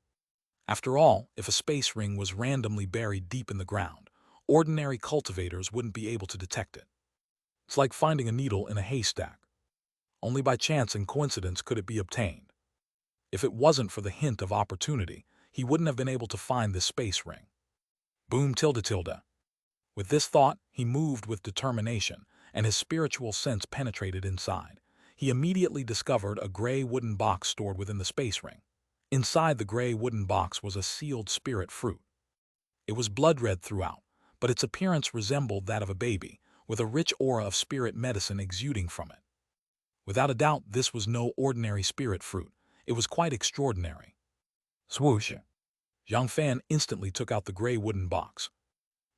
After all, if a space ring was randomly buried deep in the ground, ordinary cultivators wouldn't be able to detect it. It's like finding a needle in a haystack. Only by chance and coincidence could it be obtained. If it wasn't for the hint of opportunity, he wouldn't have been able to find this space ring. Boom tilde tilde. With this thought, he moved with determination, and his spiritual sense penetrated inside. He immediately discovered a gray wooden box stored within the space ring. Inside the gray wooden box was a sealed spirit fruit. It was blood red throughout, but its appearance resembled that of a baby, with a rich aura of spirit medicine exuding from it. Without a doubt, this was no ordinary spirit fruit. It was quite extraordinary. Swoosh! Jiang Fan instantly took out the gray wooden box.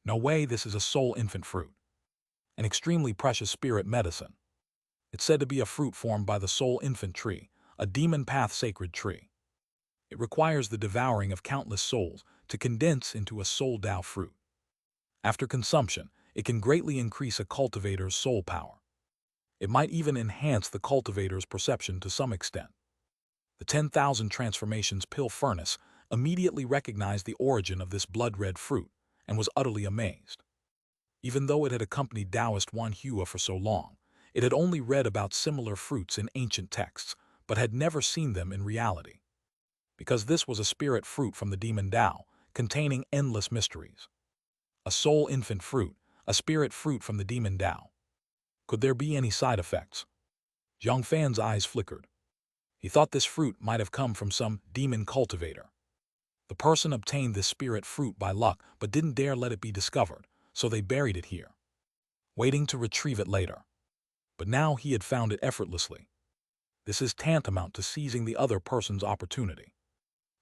No way, this is a soul infant fruit. An extremely precious spirit medicine. It's said to be a fruit formed by the soul infant tree, a demon path sacred tree. It requires the devouring of countless souls to condense into a soul Tao fruit. After consumption, it can greatly increase a cultivator's soul power. It might even enhance the cultivator's perception to some extent. The 10,000 transformations pill furnace immediately recognized the origin of this blood-red fruit and was utterly amazed. Even though it had accompanied Taoist Wan Hua for so long, it had only read about similar fruits in ancient texts, but had never seen them in reality. Because this was a spirit fruit from the demon Tao, containing endless mysteries. A soul infant fruit, a spirit fruit from the demon Tao. Could there be any side effects? Jiang Fan's eyes flickered. He thought this fruit might have come from some demon cultivator. The person obtained this spirit fruit by luck but didn't dare let it be discovered, so they buried it here, waiting to retrieve it later. But now he had found it effortlessly. This is tantamount to seizing the other person's opportunity.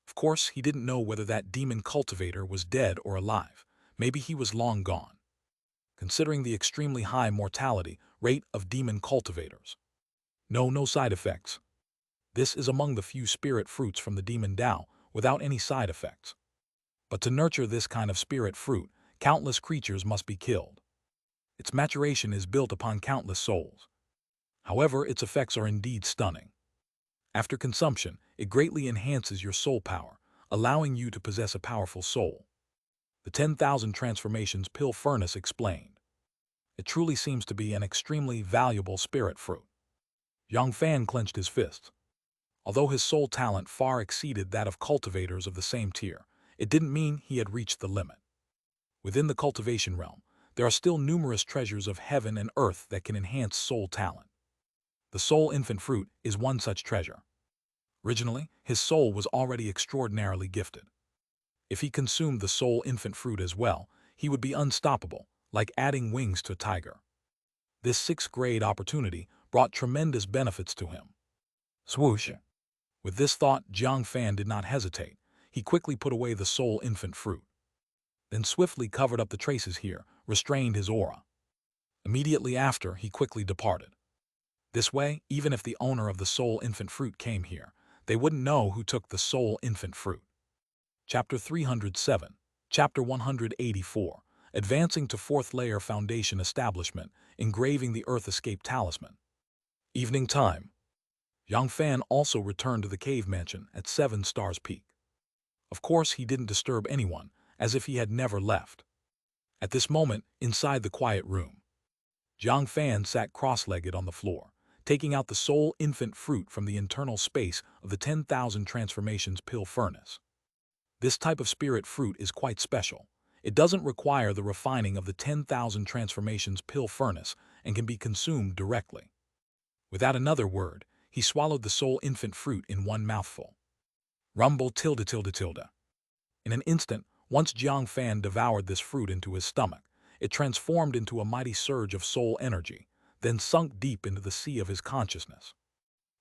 Of course, he didn't know whether that demon cultivator was dead or alive. Maybe he was long gone. Considering the extremely high mortality rate of demon cultivators. No side effects. This is among the few spirit fruits from the demon Tao without any side effects. But to nurture this kind of spirit fruit, countless creatures must be killed. Its maturation is built upon countless souls. However, its effects are indeed stunning. After consumption, it greatly enhances your soul power, allowing you to possess a powerful soul. The 10,000 transformations pill furnace explained. It truly seems to be an extremely valuable spirit fruit. Jiang Fan clenched his fists. Although his soul talent far exceeded that of cultivators of the same tier, it didn't mean he had reached the limit. Within the cultivation realm, there are still numerous treasures of heaven and earth that can enhance soul talent. The soul infant fruit is one such treasure. Originally, his soul was already extraordinarily gifted. If he consumed the soul infant fruit as well, he would be unstoppable, like adding wings to a tiger. This sixth-grade opportunity brought tremendous benefits to him. Swoosh! With this thought, Jiang Fan did not hesitate. He quickly put away the soul infant fruit. Then swiftly covered up the traces here, restrained his aura. Immediately after, he quickly departed. This way, even if the owner of the soul infant fruit came here, they wouldn't know who took the soul infant fruit. Chapter 307, Chapter 184, Advancing to Fourth Layer Foundation Establishment, Engraving the Earth Escape Talisman. Evening time. Jiang Fan also returned to the cave mansion at 7 Stars Peak. Of course, he didn't disturb anyone, as if he had never left. At this moment, inside the quiet room, Jiang Fan sat cross-legged on the floor, taking out the soul infant fruit from the internal space of the 10,000 transformations pill furnace. This type of spirit fruit is quite special. It doesn't require the refining of the 10,000 transformations pill furnace and can be consumed directly. Without another word, he swallowed the soul infant fruit in one mouthful. Rumble tilde tilde tilde. In an instant, once Jiang Fan devoured this fruit into his stomach, it transformed into a mighty surge of soul energy, then sunk deep into the sea of his consciousness.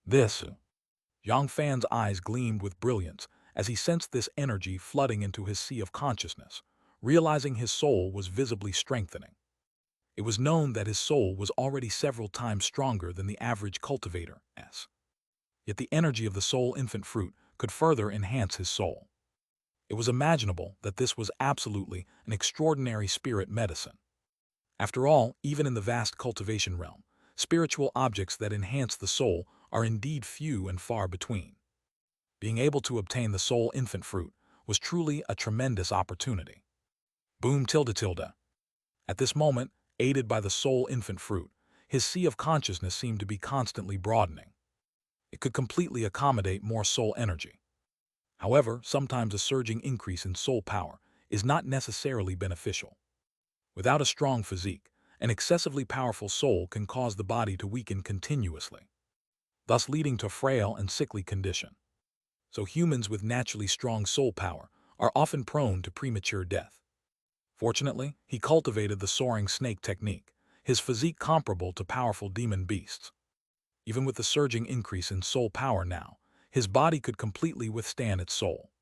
Jiang Fan's eyes gleamed with brilliance as he sensed this energy flooding into his sea of consciousness, realizing his soul was visibly strengthening. It was known that his soul was already several times stronger than the average cultivator's. Yet the energy of the soul infant fruit could further enhance his soul. It was imaginable that this was absolutely an extraordinary spirit medicine. After all, even in the vast cultivation realm, spiritual objects that enhance the soul are indeed few and far between. Being able to obtain the soul infant fruit was truly a tremendous opportunity. Boom tilde tilde. At this moment, aided by the soul infant fruit, his sea of consciousness seemed to be constantly broadening. It could completely accommodate more soul energy. However, sometimes a surging increase in soul power is not necessarily beneficial. Without a strong physique, an excessively powerful soul can cause the body to weaken continuously, thus leading to a frail and sickly condition. So humans with naturally strong soul power are often prone to premature death. Fortunately, he cultivated the soaring snake technique, his physique comparable to powerful demon beasts. Even with the surging increase in soul power now, his body could completely withstand its soul.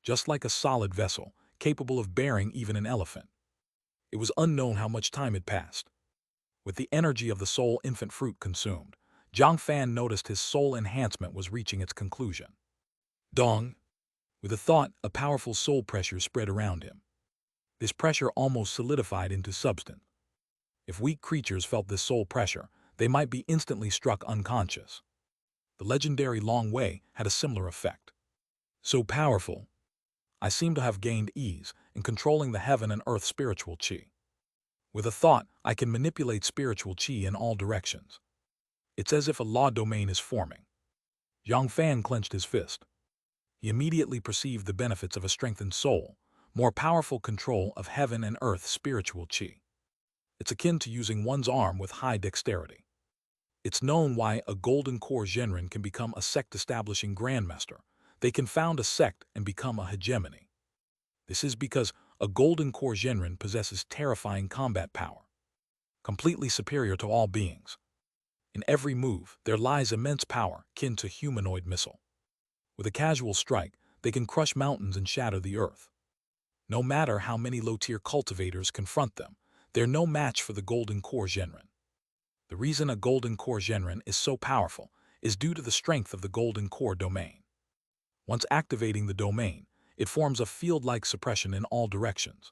Just like a solid vessel, capable of bearing even an elephant. It was unknown how much time had passed. With the energy of the soul infant fruit consumed, Jiang Fan noticed his soul enhancement was reaching its conclusion. Dong! With a thought, a powerful soul pressure spread around him. This pressure almost solidified into substance. If weak creatures felt this soul pressure, they might be instantly struck unconscious. The legendary Long Wei had a similar effect. So powerful, I seem to have gained ease in controlling the heaven and earth spiritual qi. With a thought, I can manipulate spiritual qi in all directions. It's as if a law domain is forming. Jiang Fan clenched his fist. He immediately perceived the benefits of a strengthened soul, more powerful control of heaven and earth spiritual qi. It's akin to using one's arm with high dexterity. It's known why a golden core Zhenren can become a sect-establishing grandmaster. They can found a sect and become a hegemony. This is because a golden core Zhenren possesses terrifying combat power, completely superior to all beings. In every move, there lies immense power, akin to humanoid missile. With a casual strike, they can crush mountains and shatter the earth. No matter how many low-tier cultivators confront them, they're no match for the golden core Zhenren. The reason a golden core Zhenren is so powerful is due to the strength of the golden core domain. Once activating the domain, it forms a field-like suppression in all directions.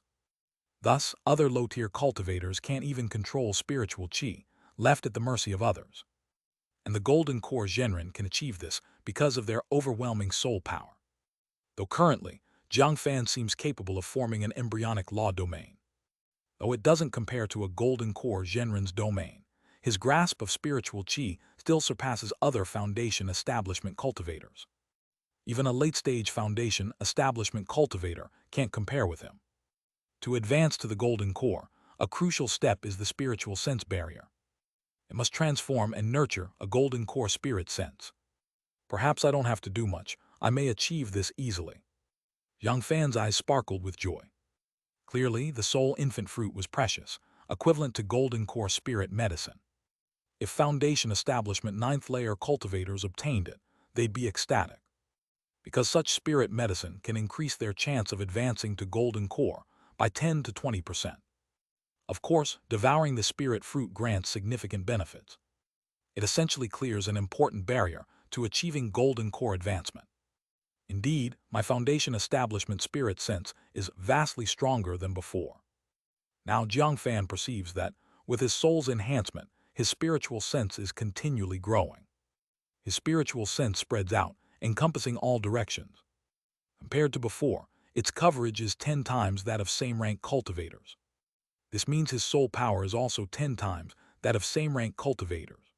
Thus, other low-tier cultivators can't even control spiritual qi, left at the mercy of others. And the golden core Zhenren can achieve this because of their overwhelming soul power. Though currently, Jiang Fan seems capable of forming an embryonic law domain. Though it doesn't compare to a golden core Zhenren's domain, his grasp of spiritual qi still surpasses other foundation establishment cultivators. Even a late-stage foundation establishment cultivator can't compare with him. To advance to the golden core, a crucial step is the spiritual sense barrier. It must transform and nurture a golden core spirit sense. Perhaps I don't have to do much. I may achieve this easily. Jiang Fan's eyes sparkled with joy. Clearly, the soul infant fruit was precious, equivalent to golden core spirit medicine. If foundation establishment 9th layer cultivators obtained it, they'd be ecstatic. Because such spirit medicine can increase their chance of advancing to golden core by 10 to 20%. Of course, devouring the spirit fruit grants significant benefits. It essentially clears an important barrier to achieving golden core advancement. Indeed, my foundation establishment spirit sense is vastly stronger than before. Now Jiang Fan perceives that, with his soul's enhancement, his spiritual sense is continually growing. His spiritual sense spreads out, encompassing all directions. Compared to before, its coverage is 10 times that of same-rank cultivators. This means his soul power is also 10 times that of same-rank cultivators.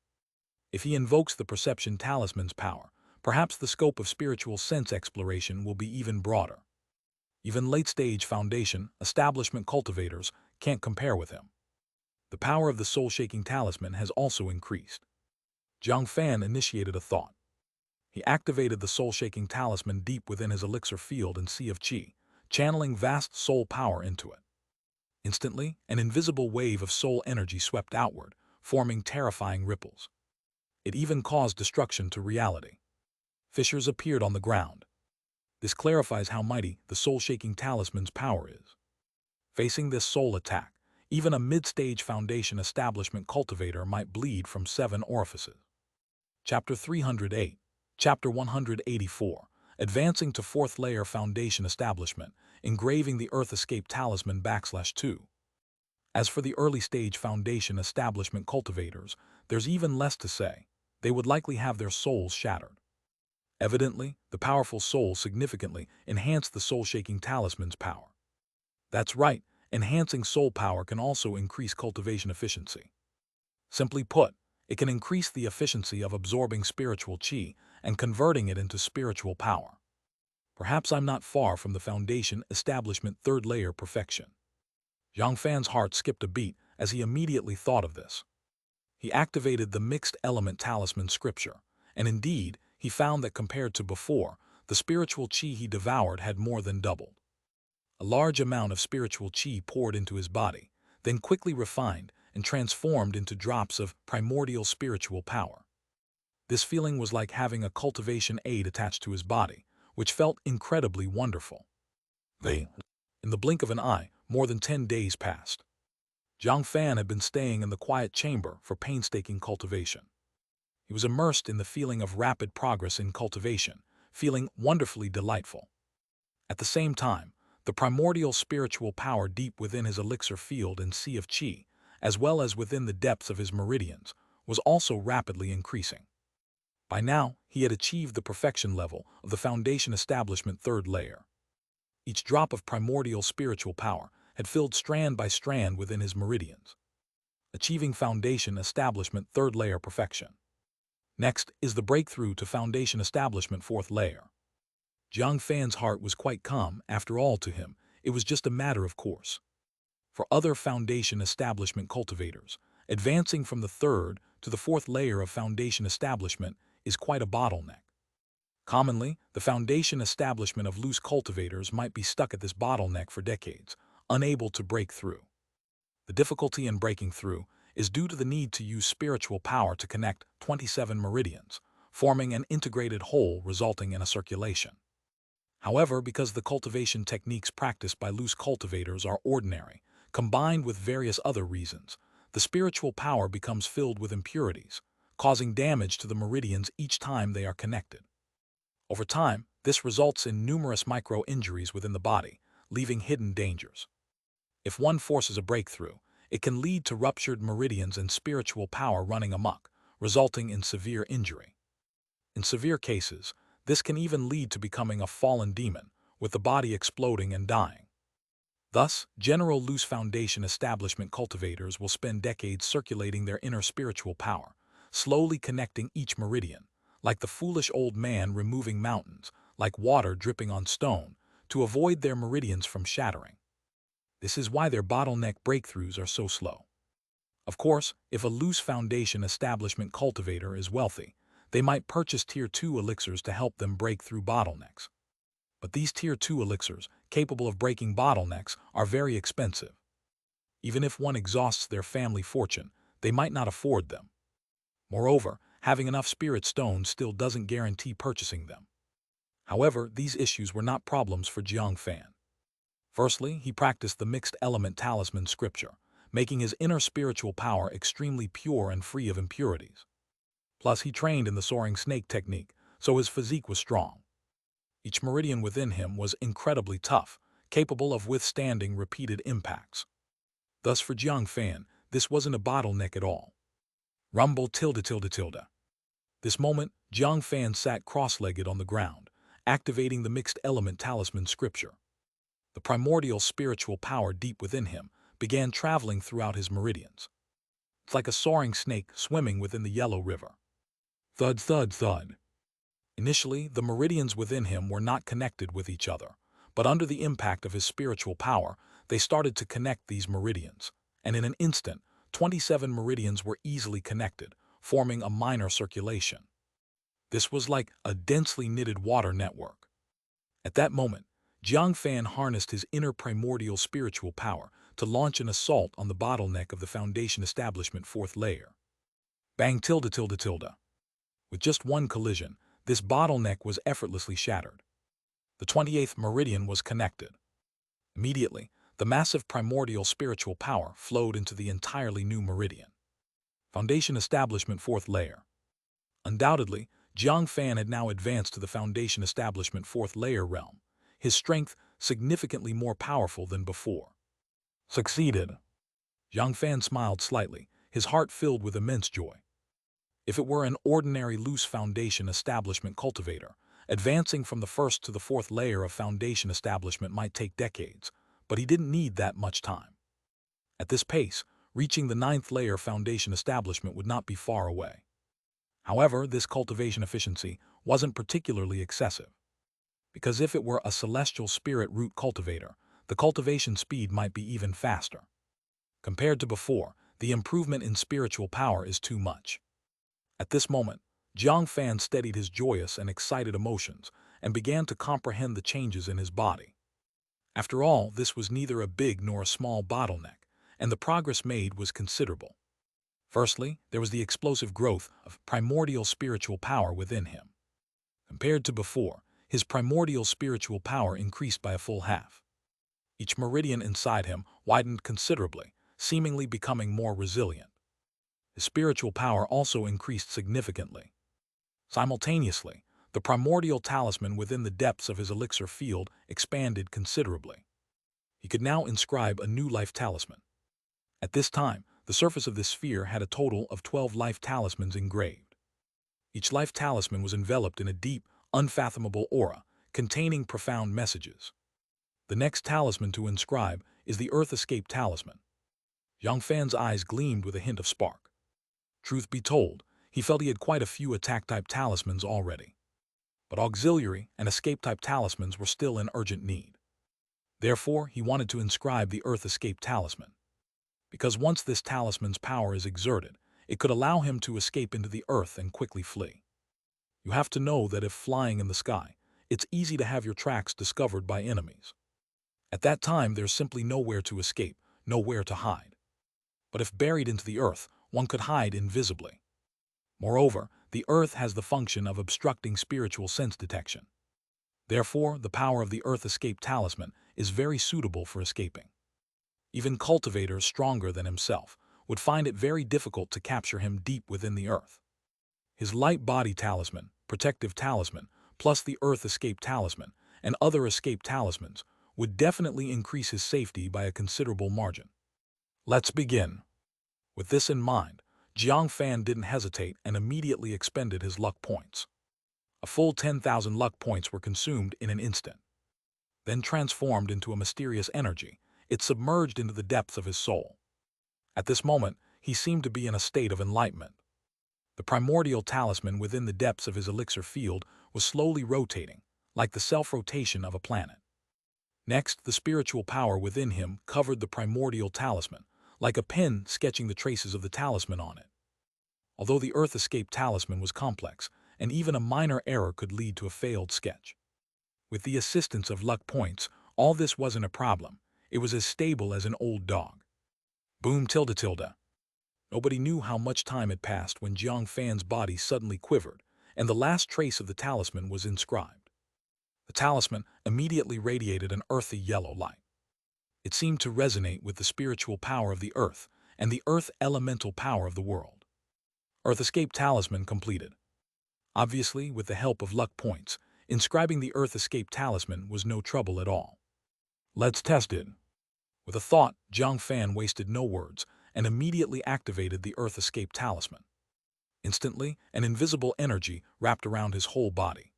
If he invokes the perception talisman's power, perhaps the scope of spiritual sense exploration will be even broader. Even late-stage foundation, establishment cultivators can't compare with him. The power of the soul-shaking talisman has also increased. Jiang Fan initiated a thought. He activated the soul-shaking talisman deep within his elixir field and sea of qi, channeling vast soul power into it. Instantly, an invisible wave of soul energy swept outward, forming terrifying ripples. It even caused destruction to reality. Fissures appeared on the ground. This clarifies how mighty the soul-shaking talisman's power is. Facing this soul attack, even a mid-stage foundation establishment cultivator might bleed from 7 orifices. Chapter 308, Chapter 184, Advancing to 4th Layer Foundation Establishment, Engraving the Earth Escape Talisman /2. As for the early-stage foundation establishment cultivators, there's even less to say. They would likely have their souls shattered. Evidently, the powerful soul significantly enhanced the soul-shaking talisman's power. That's right, enhancing soul power can also increase cultivation efficiency. Simply put, it can increase the efficiency of absorbing spiritual qi and converting it into spiritual power. Perhaps I'm not far from the foundation establishment third layer perfection. Jiang Fan's heart skipped a beat as he immediately thought of this. He activated the mixed element talisman scripture, and indeed, he found that compared to before, the spiritual qi he devoured had more than doubled. A large amount of spiritual qi poured into his body, then quickly refined and transformed into drops of primordial spiritual power. This feeling was like having a cultivation aid attached to his body, which felt incredibly wonderful. In the blink of an eye, more than 10 days passed. Jiang Fan had been staying in the quiet chamber for painstaking cultivation. He was immersed in the feeling of rapid progress in cultivation, feeling wonderfully delightful. At the same time, the primordial spiritual power deep within his elixir field and sea of qi, as well as within the depths of his meridians, was also rapidly increasing. By now, he had achieved the perfection level of the foundation establishment third layer. Each drop of primordial spiritual power had filled strand by strand within his meridians, achieving foundation establishment third layer perfection. Next is the breakthrough to foundation establishment fourth layer. Jiang Fan's heart was quite calm. After all, to him, it was just a matter of course. For other foundation establishment cultivators, advancing from the third to the fourth layer of foundation establishment is quite a bottleneck. Commonly, the foundation establishment of loose cultivators might be stuck at this bottleneck for decades, unable to break through. The difficulty in breaking through is due to the need to use spiritual power to connect 27 meridians, forming an integrated whole resulting in a circulation. However, because the cultivation techniques practiced by loose cultivators are ordinary, combined with various other reasons, the spiritual power becomes filled with impurities, causing damage to the meridians each time they are connected. Over time, this results in numerous micro-injuries within the body, leaving hidden dangers. If one forces a breakthrough, it can lead to ruptured meridians and spiritual power running amok, resulting in severe injury. In severe cases, this can even lead to becoming a fallen demon, with the body exploding and dying. Thus, general loose foundation establishment cultivators will spend decades circulating their inner spiritual power, slowly connecting each meridian, like the foolish old man removing mountains, like water dripping on stone, to avoid their meridians from shattering. This is why their bottleneck breakthroughs are so slow. Of course, if a loose foundation establishment cultivator is wealthy, they might purchase Tier 2 elixirs to help them break through bottlenecks. But these Tier 2 elixirs, capable of breaking bottlenecks, are very expensive. Even if one exhausts their family fortune, they might not afford them. Moreover, having enough spirit stones still doesn't guarantee purchasing them. However, these issues were not problems for Jiang Fan. Firstly, he practiced the mixed element talisman scripture, making his inner spiritual power extremely pure and free of impurities. Plus, he trained in the soaring snake technique, so his physique was strong. Each meridian within him was incredibly tough, capable of withstanding repeated impacts. Thus, for Jiang Fan, this wasn't a bottleneck at all. Rumble tilde tilde tilde. This moment, Jiang Fan sat cross-legged on the ground, activating the mixed element talisman scripture. The primordial spiritual power deep within him began traveling throughout his meridians. It's like a soaring snake swimming within the yellow river. Thud, thud, thud. Initially, the meridians within him were not connected with each other, but under the impact of his spiritual power, they started to connect these meridians, and in an instant, 27 meridians were easily connected, forming a minor circulation. This was like a densely knitted water network. At that moment, Jiang Fan harnessed his inner primordial spiritual power to launch an assault on the bottleneck of the foundation establishment fourth layer. Bang tilde tilde tilde. With just one collision, this bottleneck was effortlessly shattered. The 28th meridian was connected. Immediately, the massive primordial spiritual power flowed into the entirely new meridian. Foundation establishment fourth layer. Undoubtedly, Jiang Fan had now advanced to the foundation establishment fourth layer realm, his strength significantly more powerful than before. Succeeded. Jiang Fan smiled slightly, his heart filled with immense joy. If it were an ordinary loose foundation establishment cultivator, advancing from the first to the fourth layer of foundation establishment might take decades, but he didn't need that much time. At this pace, reaching the ninth layer foundation establishment would not be far away. However, this cultivation efficiency wasn't particularly excessive, because if it were a celestial spirit root cultivator, the cultivation speed might be even faster. Compared to before, the improvement in spiritual power is too much. At this moment, Jiang Fan steadied his joyous and excited emotions and began to comprehend the changes in his body. After all, this was neither a big nor a small bottleneck, and the progress made was considerable. Firstly, there was the explosive growth of primordial spiritual power within him. Compared to before, his primordial spiritual power increased by a full half. Each meridian inside him widened considerably, seemingly becoming more resilient. His spiritual power also increased significantly. Simultaneously, the primordial talisman within the depths of his elixir field expanded considerably. He could now inscribe a new life talisman. At this time, the surface of this sphere had a total of 12 life talismans engraved. Each life talisman was enveloped in a deep, unfathomable aura, containing profound messages. The next talisman to inscribe is the Earth Escape Talisman. Jiang Fan's eyes gleamed with a hint of spark. Truth be told, he felt he had quite a few attack-type talismans already. But auxiliary and escape-type talismans were still in urgent need. Therefore, he wanted to inscribe the Earth Escape Talisman. Because once this talisman's power is exerted, it could allow him to escape into the earth and quickly flee. You have to know that if flying in the sky, it's easy to have your tracks discovered by enemies. At that time, there's simply nowhere to escape, nowhere to hide. But if buried into the earth, one could hide invisibly. Moreover, the earth has the function of obstructing spiritual sense detection. Therefore, the power of the Earth Escape Talisman is very suitable for escaping. Even cultivators stronger than himself would find it very difficult to capture him deep within the earth. His light body talisman, protective talisman, plus the Earth Escape Talisman and other escape talismans would definitely increase his safety by a considerable margin. Let's begin. With this in mind, Jiang Fan didn't hesitate and immediately expended his luck points. A full 10,000 luck points were consumed in an instant. Then transformed into a mysterious energy, it submerged into the depths of his soul. At this moment, he seemed to be in a state of enlightenment. The primordial talisman within the depths of his elixir field was slowly rotating, like the self-rotation of a planet. Next, the spiritual power within him covered the primordial talisman, like a pen sketching the traces of the talisman on it. Although the Earth Escape Talisman was complex, and even a minor error could lead to a failed sketch. With the assistance of luck points, all this wasn't a problem. It was as stable as an old dog. Boom tilde tilde. Nobody knew how much time had passed when Jiang Fan's body suddenly quivered, and the last trace of the talisman was inscribed. The talisman immediately radiated an earthy yellow light. It seemed to resonate with the spiritual power of the earth and the earth elemental power of the world. Earth Escape Talisman completed. Obviously, with the help of luck points, inscribing the Earth Escape Talisman was no trouble at all. Let's test it. With a thought, Jiang Fan wasted no words and immediately activated the Earth Escape Talisman. Instantly, an invisible energy wrapped around his whole body.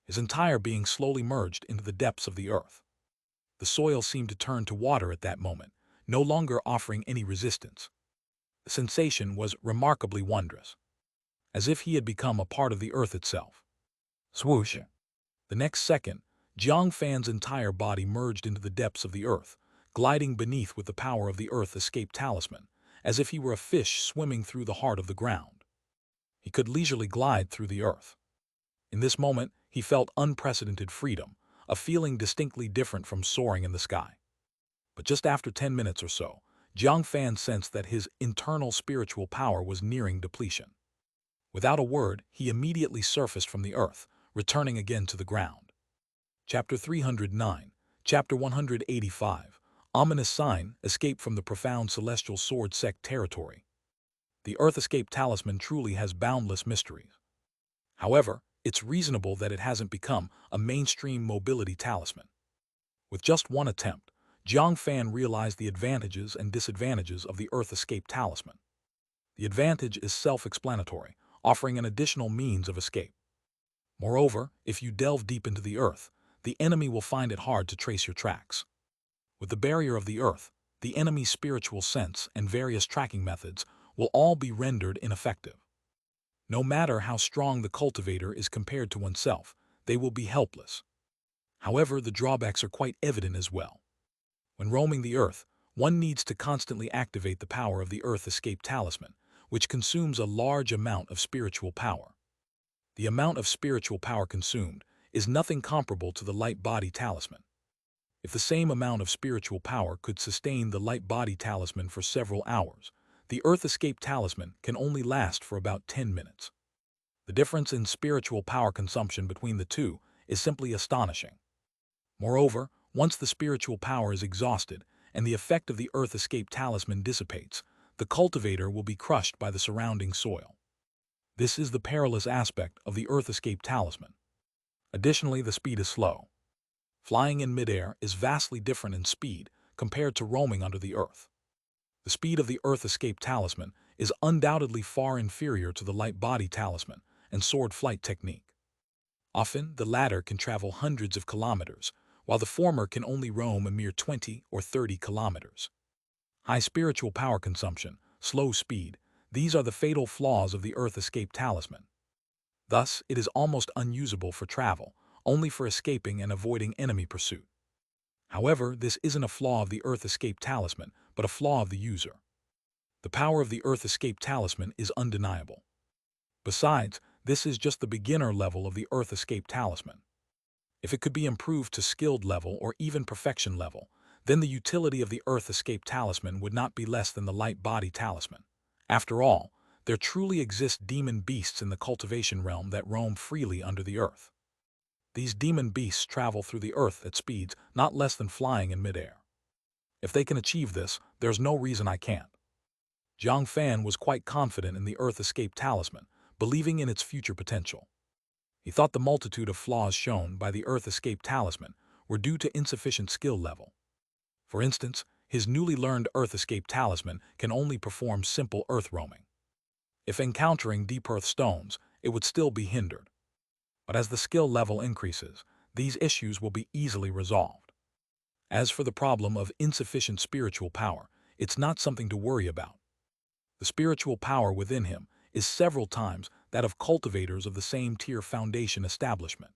His entire being slowly merged into the depths of the earth. The soil seemed to turn to water at that moment, no longer offering any resistance. The sensation was remarkably wondrous, as if he had become a part of the earth itself. Swoosh! The next second, Jiang Fan's entire body merged into the depths of the earth, gliding beneath with the power of the Earth Escape Talisman, as if he were a fish swimming through the heart of the ground. He could leisurely glide through the earth. In this moment, he felt unprecedented freedom, a feeling distinctly different from soaring in the sky. But just after 10 minutes or so, Jiang Fan sensed that his internal spiritual power was nearing depletion. Without a word, he immediately surfaced from the earth, returning again to the ground. Chapter 309, Chapter 185, Ominous Sign, Escape from the Profound Celestial Sword Sect Territory. The Earth Escape Talisman truly has boundless mysteries. However, it's reasonable that it hasn't become a mainstream mobility talisman. With just one attempt, Jiang Fan realized the advantages and disadvantages of the Earth Escape Talisman. The advantage is self-explanatory, offering an additional means of escape. Moreover, if you delve deep into the Earth, the enemy will find it hard to trace your tracks. With the barrier of the Earth, the enemy's spiritual sense and various tracking methods will all be rendered ineffective. No matter how strong the cultivator is compared to oneself, they will be helpless. However, the drawbacks are quite evident as well. When roaming the Earth, one needs to constantly activate the power of the Earth Escape Talisman, which consumes a large amount of spiritual power. The amount of spiritual power consumed is nothing comparable to the light body talisman. If the same amount of spiritual power could sustain the light body talisman for several hours, the Earth Escape Talisman can only last for about 10 minutes. The difference in spiritual power consumption between the two is simply astonishing. Moreover, once the spiritual power is exhausted and the effect of the Earth Escape Talisman dissipates, the cultivator will be crushed by the surrounding soil. This is the perilous aspect of the Earth Escape Talisman. Additionally, the speed is slow. Flying in midair is vastly different in speed compared to roaming under the Earth. The speed of the Earth Escape Talisman is undoubtedly far inferior to the light body talisman and sword flight technique. Often, the latter can travel hundreds of kilometers, while the former can only roam a mere 20 or 30 kilometers. High spiritual power consumption, slow speed, these are the fatal flaws of the Earth Escape Talisman. Thus, it is almost unusable for travel, only for escaping and avoiding enemy pursuit. However, this isn't a flaw of the Earth Escape Talisman, but a flaw of the user. The power of the Earth Escape Talisman is undeniable. Besides, this is just the beginner level of the Earth Escape Talisman. If it could be improved to skilled level or even perfection level, then the utility of the Earth Escape Talisman would not be less than the light body talisman. After all, there truly exist demon beasts in the cultivation realm that roam freely under the earth. These demon beasts travel through the earth at speeds not less than flying in midair. If they can achieve this, there's no reason I can't. Jiang Fan was quite confident in the Earth Escape Talisman, believing in its future potential. He thought the multitude of flaws shown by the Earth Escape Talisman were due to insufficient skill level. For instance, his newly learned Earth Escape Talisman can only perform simple earth roaming. If encountering deep earth stones, it would still be hindered. But as the skill level increases, these issues will be easily resolved. As for the problem of insufficient spiritual power, it's not something to worry about. The spiritual power within him is several times that of cultivators of the same tier foundation establishment.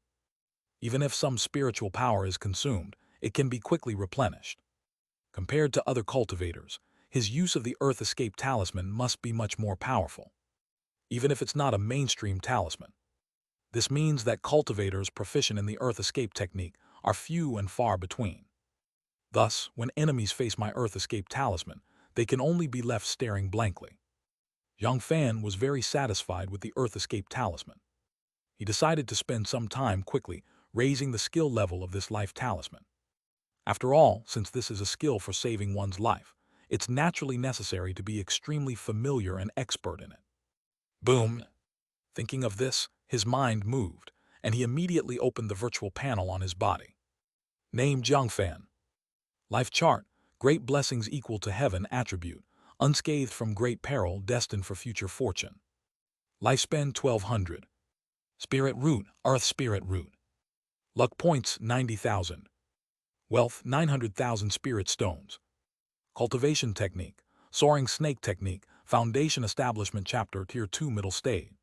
Even if some spiritual power is consumed, it can be quickly replenished. Compared to other cultivators, his use of the Earth Escape Talisman must be much more powerful, even if it's not a mainstream talisman. This means that cultivators proficient in the Earth Escape technique are few and far between. Thus, when enemies face my Earth Escape Talisman, they can only be left staring blankly. Jiang Fan was very satisfied with the Earth Escape Talisman. He decided to spend some time quickly raising the skill level of this life talisman. After all, since this is a skill for saving one's life, it's naturally necessary to be extremely familiar and expert in it. Boom! Thinking of this, his mind moved, and he immediately opened the virtual panel on his body. Name Jiang Fan. Life chart, great blessings equal to heaven attribute, unscathed from great peril destined for future fortune. Lifespan 1200. Spirit root, earth spirit root. Luck points 90,000. Wealth 900,000 spirit stones. Cultivation technique, soaring snake technique, foundation establishment chapter tier 2 middle stage.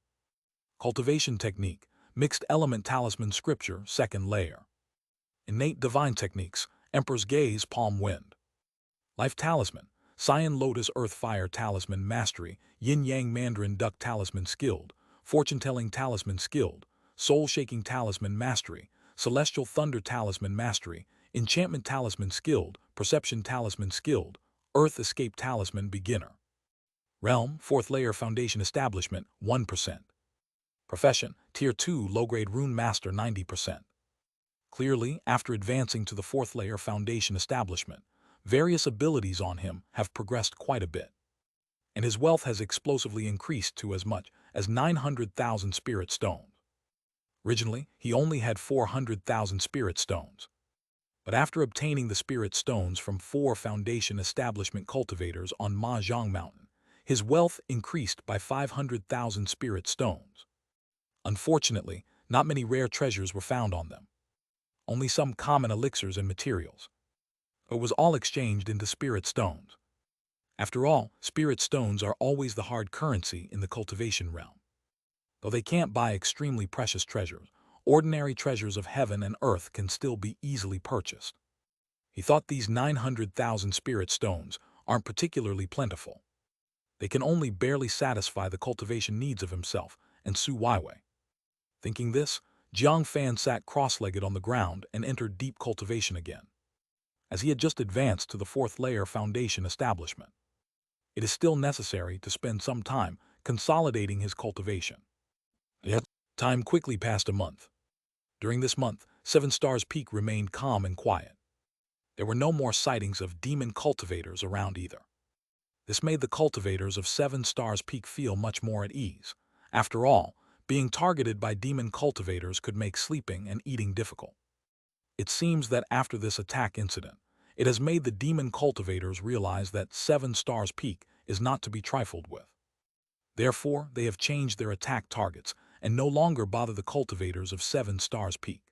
Cultivation technique, mixed element talisman scripture second layer. Innate divine techniques, emperor's gaze palm wind. Life talisman, cyan lotus earth fire talisman mastery, yin yang mandarin duck talisman skilled, fortune telling talisman skilled, soul shaking talisman mastery, celestial thunder talisman mastery, enchantment talisman skilled, perception talisman skilled, earth escape talisman beginner. Realm, 4th layer foundation establishment, 1%. Profession, tier 2 low-grade rune master 90%. Clearly, after advancing to the 4th layer foundation establishment, various abilities on him have progressed quite a bit, and his wealth has explosively increased to as much as 900,000 spirit stones. Originally, he only had 400,000 spirit stones. But after obtaining the spirit stones from 4 foundation establishment cultivators on Mahjong Mountain, his wealth increased by 500,000 spirit stones. Unfortunately, not many rare treasures were found on them. Only some common elixirs and materials. It was all exchanged into spirit stones. After all, spirit stones are always the hard currency in the cultivation realm. Though they can't buy extremely precious treasures, ordinary treasures of heaven and earth can still be easily purchased. He thought these 900,000 spirit stones aren't particularly plentiful. They can only barely satisfy the cultivation needs of himself and Su Weiwei. Thinking this, Jiang Fan sat cross-legged on the ground and entered deep cultivation again, as he had just advanced to the 4th layer foundation establishment. It is still necessary to spend some time consolidating his cultivation. Yet, time quickly passed a month. During this month, 7 Stars Peak remained calm and quiet. There were no more sightings of demon cultivators around either. This made the cultivators of 7 Stars Peak feel much more at ease. After all, being targeted by demon cultivators could make sleeping and eating difficult. It seems that after this attack incident, it has made the demon cultivators realize that 7 Stars Peak is not to be trifled with. Therefore, they have changed their attack targets and no longer bother the cultivators of 7 Stars Peak.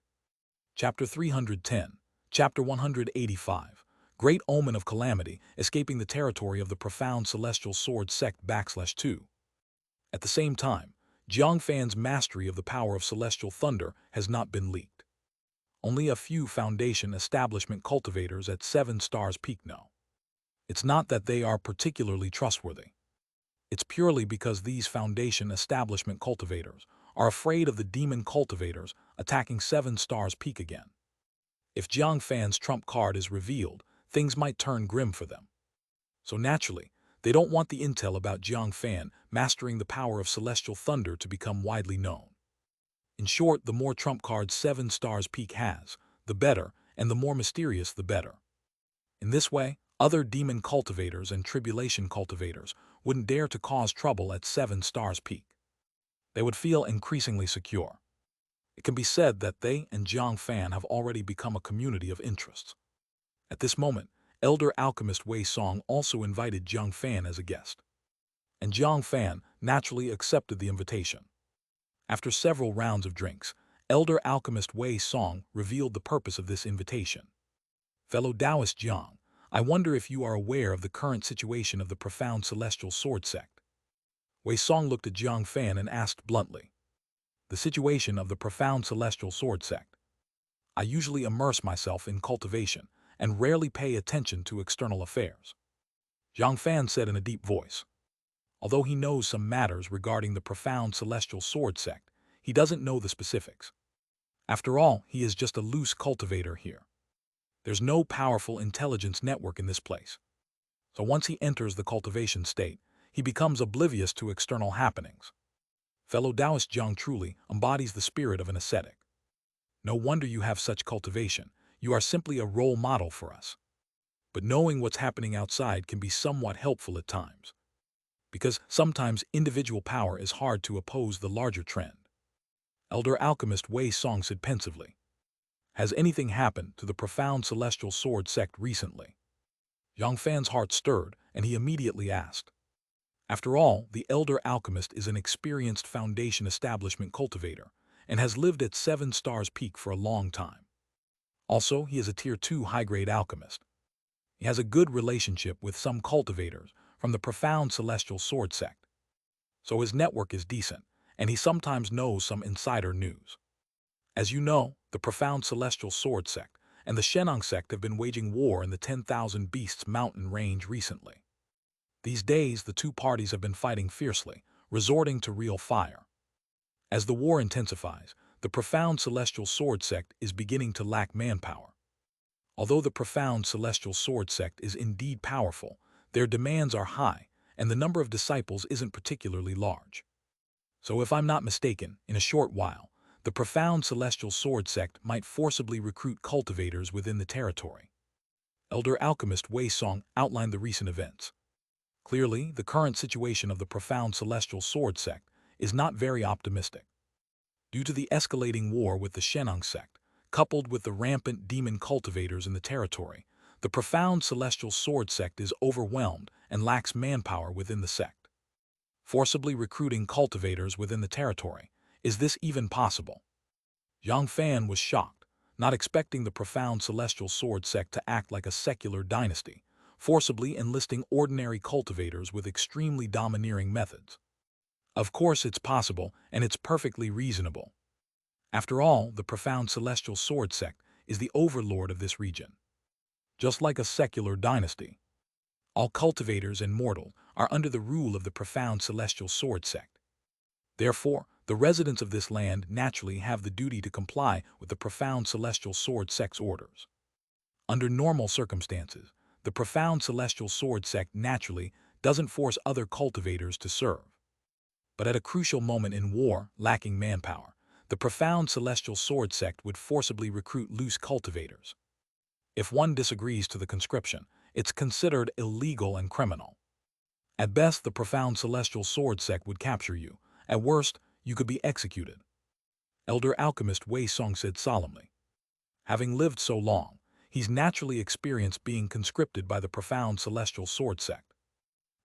Chapter 310, Chapter 185, Great Omen of Calamity, Escaping the Territory of the Profound Celestial Sword Sect /2. At the same time, Jiang Fan's mastery of the power of celestial thunder has not been leaked. Only a few foundation establishment cultivators at 7 Stars Peak know. It's not that they are particularly trustworthy. It's purely because these foundation establishment cultivators are afraid of the demon cultivators attacking 7 Stars Peak again. If Jiang Fan's trump card is revealed, things might turn grim for them. So naturally, they don't want the intel about Jiang Fan mastering the power of celestial thunder to become widely known. In short, the more trump cards 7 Stars Peak has, the better, and the more mysterious the better. In this way, other demon cultivators and tribulation cultivators wouldn't dare to cause trouble at 7 Stars Peak. They would feel increasingly secure. It can be said that they and Jiang Fan have already become a community of interests. At this moment, Elder Alchemist Wei Song also invited Jiang Fan as a guest. And Jiang Fan naturally accepted the invitation. After several rounds of drinks, Elder Alchemist Wei Song revealed the purpose of this invitation. Fellow Taoist Jiang, I wonder if you are aware of the current situation of the Profound Celestial Sword Sect. Wei Song looked at Jiang Fan and asked bluntly. The situation of the Profound Celestial Sword Sect. I usually immerse myself in cultivation and rarely pay attention to external affairs. Jiang Fan said in a deep voice. Although he knows some matters regarding the Profound Celestial Sword Sect, he doesn't know the specifics. After all, he is just a loose cultivator here. There's no powerful intelligence network in this place. So once he enters the cultivation state, he becomes oblivious to external happenings. Fellow Taoist Jiang truly embodies the spirit of an ascetic. No wonder you have such cultivation. You are simply a role model for us. But knowing what's happening outside can be somewhat helpful at times. Because sometimes individual power is hard to oppose the larger trend. Elder Alchemist Wei Song said pensively. Has anything happened to the Profound Celestial Sword Sect recently? Jiang Fan's heart stirred, and he immediately asked. After all, the Elder Alchemist is an experienced foundation establishment cultivator, and has lived at 7 Stars Peak for a long time. Also, he is a Tier 2 high-grade alchemist. He has a good relationship with some cultivators from the Profound Celestial Sword Sect. So his network is decent, and he sometimes knows some insider news. As you know, the Profound Celestial Sword Sect and the Xianxia sect have been waging war in the 10,000 Beasts mountain range recently. These days, the two parties have been fighting fiercely, resorting to real fire. As the war intensifies, the Profound Celestial Sword Sect is beginning to lack manpower. Although the Profound Celestial Sword Sect is indeed powerful, their demands are high, and the number of disciples isn't particularly large. So if I'm not mistaken, in a short while, the Profound Celestial Sword Sect might forcibly recruit cultivators within the territory. Elder Alchemist Wei Song outlined the recent events. Clearly, the current situation of the Profound Celestial Sword Sect is not very optimistic. Due to the escalating war with the Xianxia sect, coupled with the rampant demon cultivators in the territory, the profound celestial sword sect is overwhelmed and lacks manpower within the sect. Forcibly recruiting cultivators within the territory. Is this even possible? Jiang Fan was shocked, not expecting the profound celestial sword sect to act like a secular dynasty, forcibly enlisting ordinary cultivators with extremely domineering methods. Of course it's possible, and it's perfectly reasonable. After all, the profound celestial sword sect is the overlord of this region. Just like a secular dynasty, all cultivators and mortal are under the rule of the profound celestial sword sect. Therefore, the residents of this land naturally have the duty to comply with the profound celestial sword sect's orders. Under normal circumstances, the profound celestial sword sect naturally doesn't force other cultivators to serve. But at a crucial moment in war, lacking manpower, the profound celestial sword sect would forcibly recruit loose cultivators. If one disagrees to the conscription, it's considered illegal and criminal. At best, the profound celestial sword sect would capture you. At worst, you could be executed. Elder alchemist Wei Song said solemnly. Having lived so long, he's naturally experienced being conscripted by the profound celestial sword sect.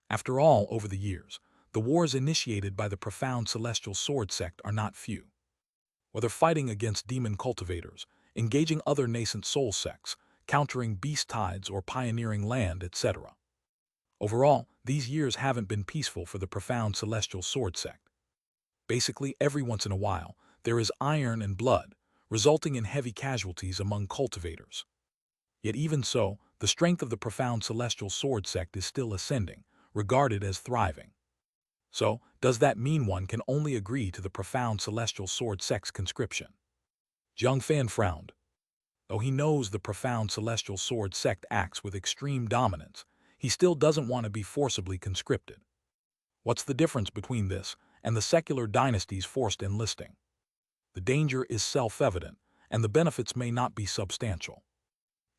After all, over the years, the wars initiated by the profound celestial sword sect are not few. Whether fighting against demon cultivators, engaging other nascent soul sects, countering beast tides, or pioneering land, etc. Overall, these years haven't been peaceful for the profound celestial sword sect. Basically, every once in a while, there is iron and blood, resulting in heavy casualties among cultivators. Yet even so, the strength of the profound celestial sword sect is still ascending, regarded as thriving. So, does that mean one can only agree to the profound celestial sword sect's conscription? Jiang Fan frowned. Though he knows the profound celestial sword sect acts with extreme dominance, he still doesn't want to be forcibly conscripted. What's the difference between this and the secular dynasty's forced enlisting? The danger is self-evident, and the benefits may not be substantial.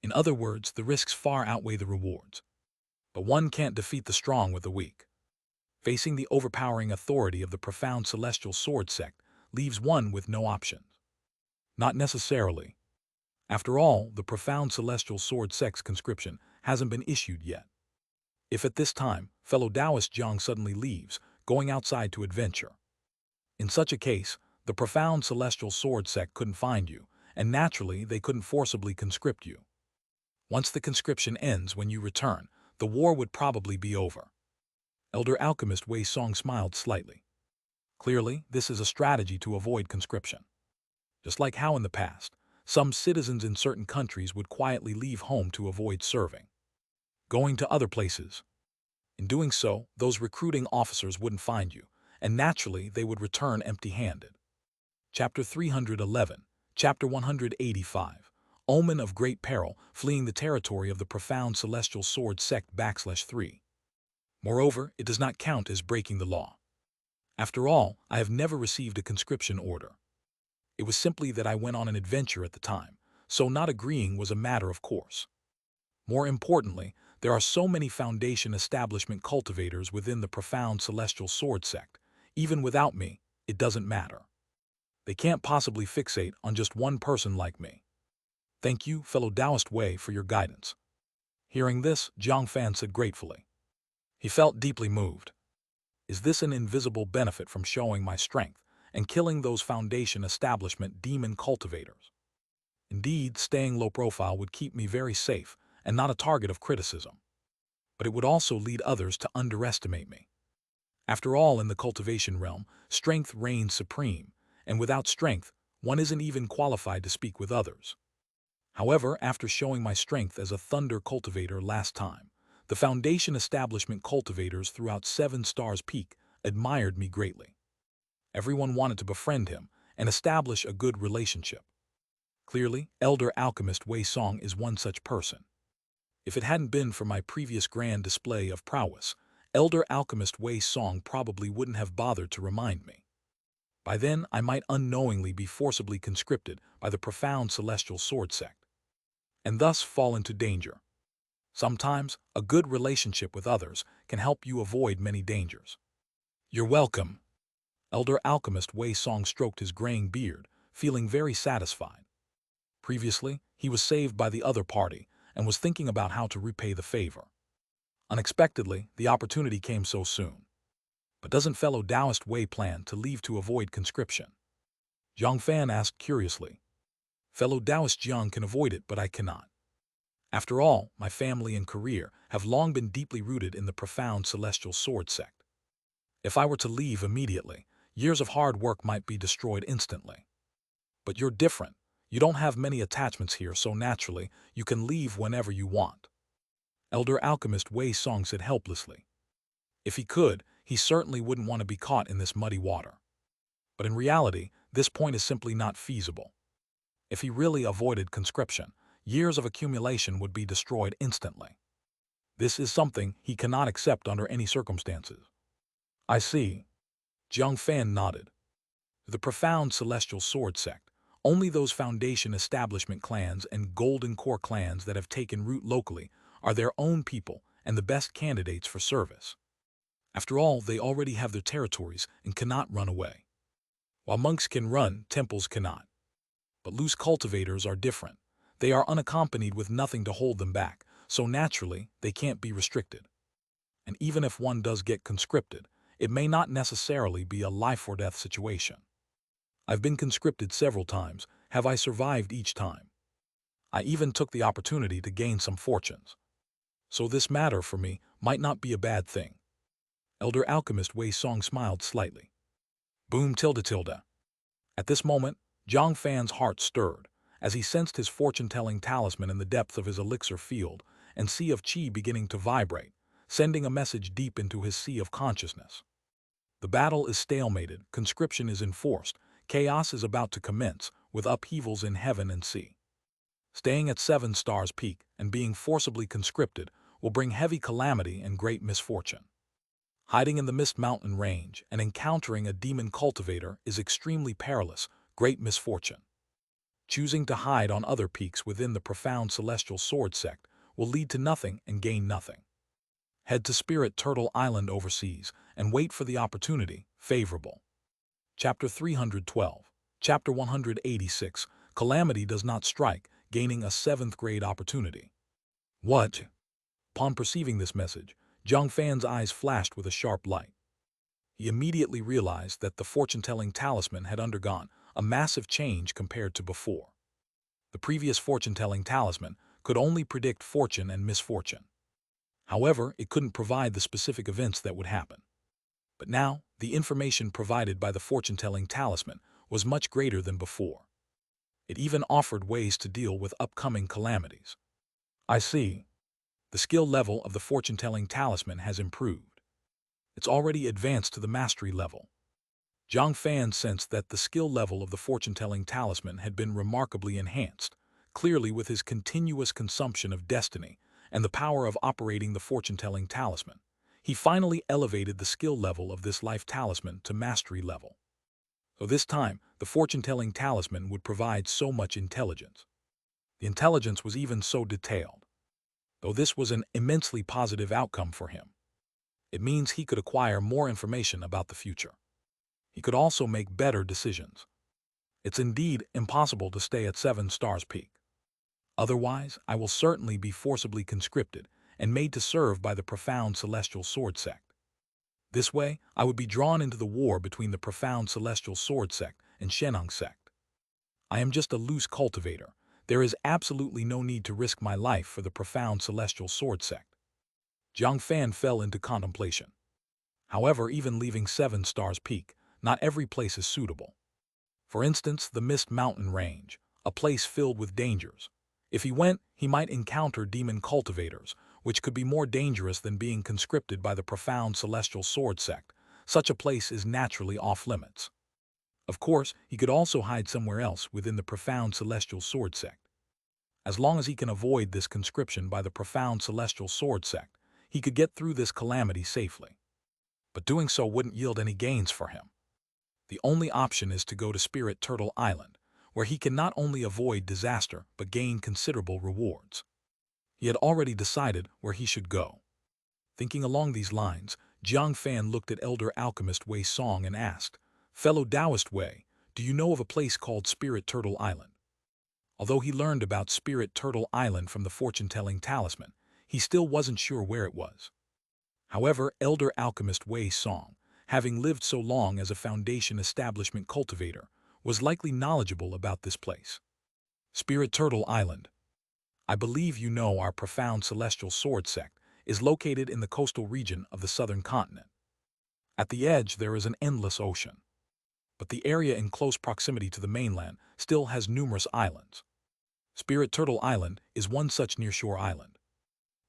In other words, the risks far outweigh the rewards. But one can't defeat the strong with the weak. Facing the overpowering authority of the profound celestial sword sect leaves one with no options. Not necessarily. After all, the profound celestial sword sect's conscription hasn't been issued yet. If at this time, fellow Taoist Jiang suddenly leaves, going outside to adventure. In such a case, the profound celestial sword sect couldn't find you, and naturally they couldn't forcibly conscript you. Once the conscription ends when you return, the war would probably be over. Elder alchemist Wei Song smiled slightly. Clearly, this is a strategy to avoid conscription. Just like how in the past, some citizens in certain countries would quietly leave home to avoid serving, going to other places. In doing so, those recruiting officers wouldn't find you, and naturally they would return empty-handed. Chapter 311, Chapter 185, Omen of Great Peril, Fleeing the Territory of the Profound Celestial Sword Sect /3. Moreover, it does not count as breaking the law. After all, I have never received a conscription order. It was simply that I went on an adventure at the time, so not agreeing was a matter of course. More importantly, there are so many foundation establishment cultivators within the profound celestial sword sect. Even without me, it doesn't matter. They can't possibly fixate on just one person like me. Thank you, fellow Taoist Wei, for your guidance. Hearing this, Jiang Fan said gratefully. He felt deeply moved. Is this an invisible benefit from showing my strength and killing those foundation establishment demon cultivators? Indeed, staying low profile would keep me very safe and not a target of criticism. But it would also lead others to underestimate me. After all, in the cultivation realm, strength reigns supreme, and without strength, one isn't even qualified to speak with others. However, after showing my strength as a thunder cultivator last time, the foundation establishment cultivators throughout 7 Stars Peak admired me greatly. Everyone wanted to befriend him and establish a good relationship. Clearly, Elder Alchemist Wei Song is one such person. If it hadn't been for my previous grand display of prowess, Elder Alchemist Wei Song probably wouldn't have bothered to remind me. By then, I might unknowingly be forcibly conscripted by the profound celestial sword sect, and thus fall into danger. Sometimes, a good relationship with others can help you avoid many dangers. You're welcome. Elder Alchemist Wei Song stroked his graying beard, feeling very satisfied. Previously, he was saved by the other party and was thinking about how to repay the favor. Unexpectedly, the opportunity came so soon. But doesn't fellow Taoist Wei plan to leave to avoid conscription? Jiang Fan asked curiously. Fellow Taoist Jiang can avoid it, but I cannot. After all, my family and career have long been deeply rooted in the profound celestial sword sect. If I were to leave immediately, years of hard work might be destroyed instantly. But you're different. You don't have many attachments here, so naturally, you can leave whenever you want. Elder alchemist Wei Song said helplessly. If he could, he certainly wouldn't want to be caught in this muddy water. But in reality, this point is simply not feasible. If he really avoided conscription, years of accumulation would be destroyed instantly. This is something he cannot accept under any circumstances. I see. Jiang Fan nodded. The profound celestial sword sect, only those foundation establishment clans and golden core clans that have taken root locally are their own people and the best candidates for service. After all, they already have their territories and cannot run away. While monks can run, temples cannot. But loose cultivators are different. They are unaccompanied with nothing to hold them back, so naturally, they can't be restricted. And even if one does get conscripted, it may not necessarily be a life-or-death situation. I've been conscripted several times. Have I survived each time? I even took the opportunity to gain some fortunes. So this matter for me might not be a bad thing. Elder alchemist Wei Song smiled slightly. Boom tilde tilde. At this moment, Jiang Fan's heart stirred, as he sensed his fortune-telling talisman in the depths of his elixir field and sea of qi beginning to vibrate, sending a message deep into his sea of consciousness. The battle is stalemated, conscription is enforced, chaos is about to commence, with upheavals in heaven and sea. Staying at 7 Stars Peak and being forcibly conscripted will bring heavy calamity and great misfortune. Hiding in the Mist Mountain range and encountering a demon cultivator is extremely perilous, great misfortune. Choosing to hide on other peaks within the profound celestial sword sect will lead to nothing and gain nothing. Head to Spirit Turtle Island overseas and wait for the opportunity, favorable. Chapter 312. Chapter 186. Calamity does not strike, gaining a 7th grade opportunity. What? Upon perceiving this message, Jiang Fan's eyes flashed with a sharp light. He immediately realized that the fortune-telling talisman had undergone a massive change compared to before. The previous fortune-telling talisman could only predict fortune and misfortune. However, it couldn't provide the specific events that would happen. But now, the information provided by the fortune-telling talisman was much greater than before. It even offered ways to deal with upcoming calamities. I see. The skill level of the fortune-telling talisman has improved. It's already advanced to the mastery level. Jiang Fan sensed that the skill level of the fortune-telling talisman had been remarkably enhanced, clearly with his continuous consumption of destiny and the power of operating the fortune-telling talisman. He finally elevated the skill level of this life talisman to mastery level. So this time, the fortune-telling talisman would provide so much intelligence. The intelligence was even so detailed. Though this was an immensely positive outcome for him. It means he could acquire more information about the future. He could also make better decisions. It's indeed impossible to stay at 7 Stars Peak. Otherwise, I will certainly be forcibly conscripted and made to serve by the profound celestial sword sect. This way, I would be drawn into the war between the profound celestial sword sect and Xianxia sect. I am just a loose cultivator. There is absolutely no need to risk my life for the profound celestial sword sect. Jiang Fan fell into contemplation. However, even leaving 7 Stars Peak, not every place is suitable. For instance, the Mist Mountain range, a place filled with dangers. If he went, he might encounter demon cultivators, which could be more dangerous than being conscripted by the profound celestial sword sect. Such a place is naturally off-limits. Of course, he could also hide somewhere else within the profound celestial sword sect. As long as he can avoid this conscription by the profound celestial sword sect, he could get through this calamity safely. But doing so wouldn't yield any gains for him. The only option is to go to Spirit Turtle Island, where he can not only avoid disaster but gain considerable rewards. He had already decided where he should go. Thinking along these lines, Jiang Fan looked at elder alchemist Wei Song and asked, "Fellow Taoist Wei, do you know of a place called Spirit Turtle Island?" Although he learned about Spirit Turtle Island from the fortune-telling talisman, he still wasn't sure where it was. However, elder alchemist Wei Song, having lived so long as a Foundation establishment cultivator, was likely knowledgeable about this place. Spirit Turtle Island. I believe you know our profound celestial sword sect is located in the coastal region of the southern continent. At the edge there is an endless ocean. But the area in close proximity to the mainland still has numerous islands. Spirit Turtle Island is one such nearshore island.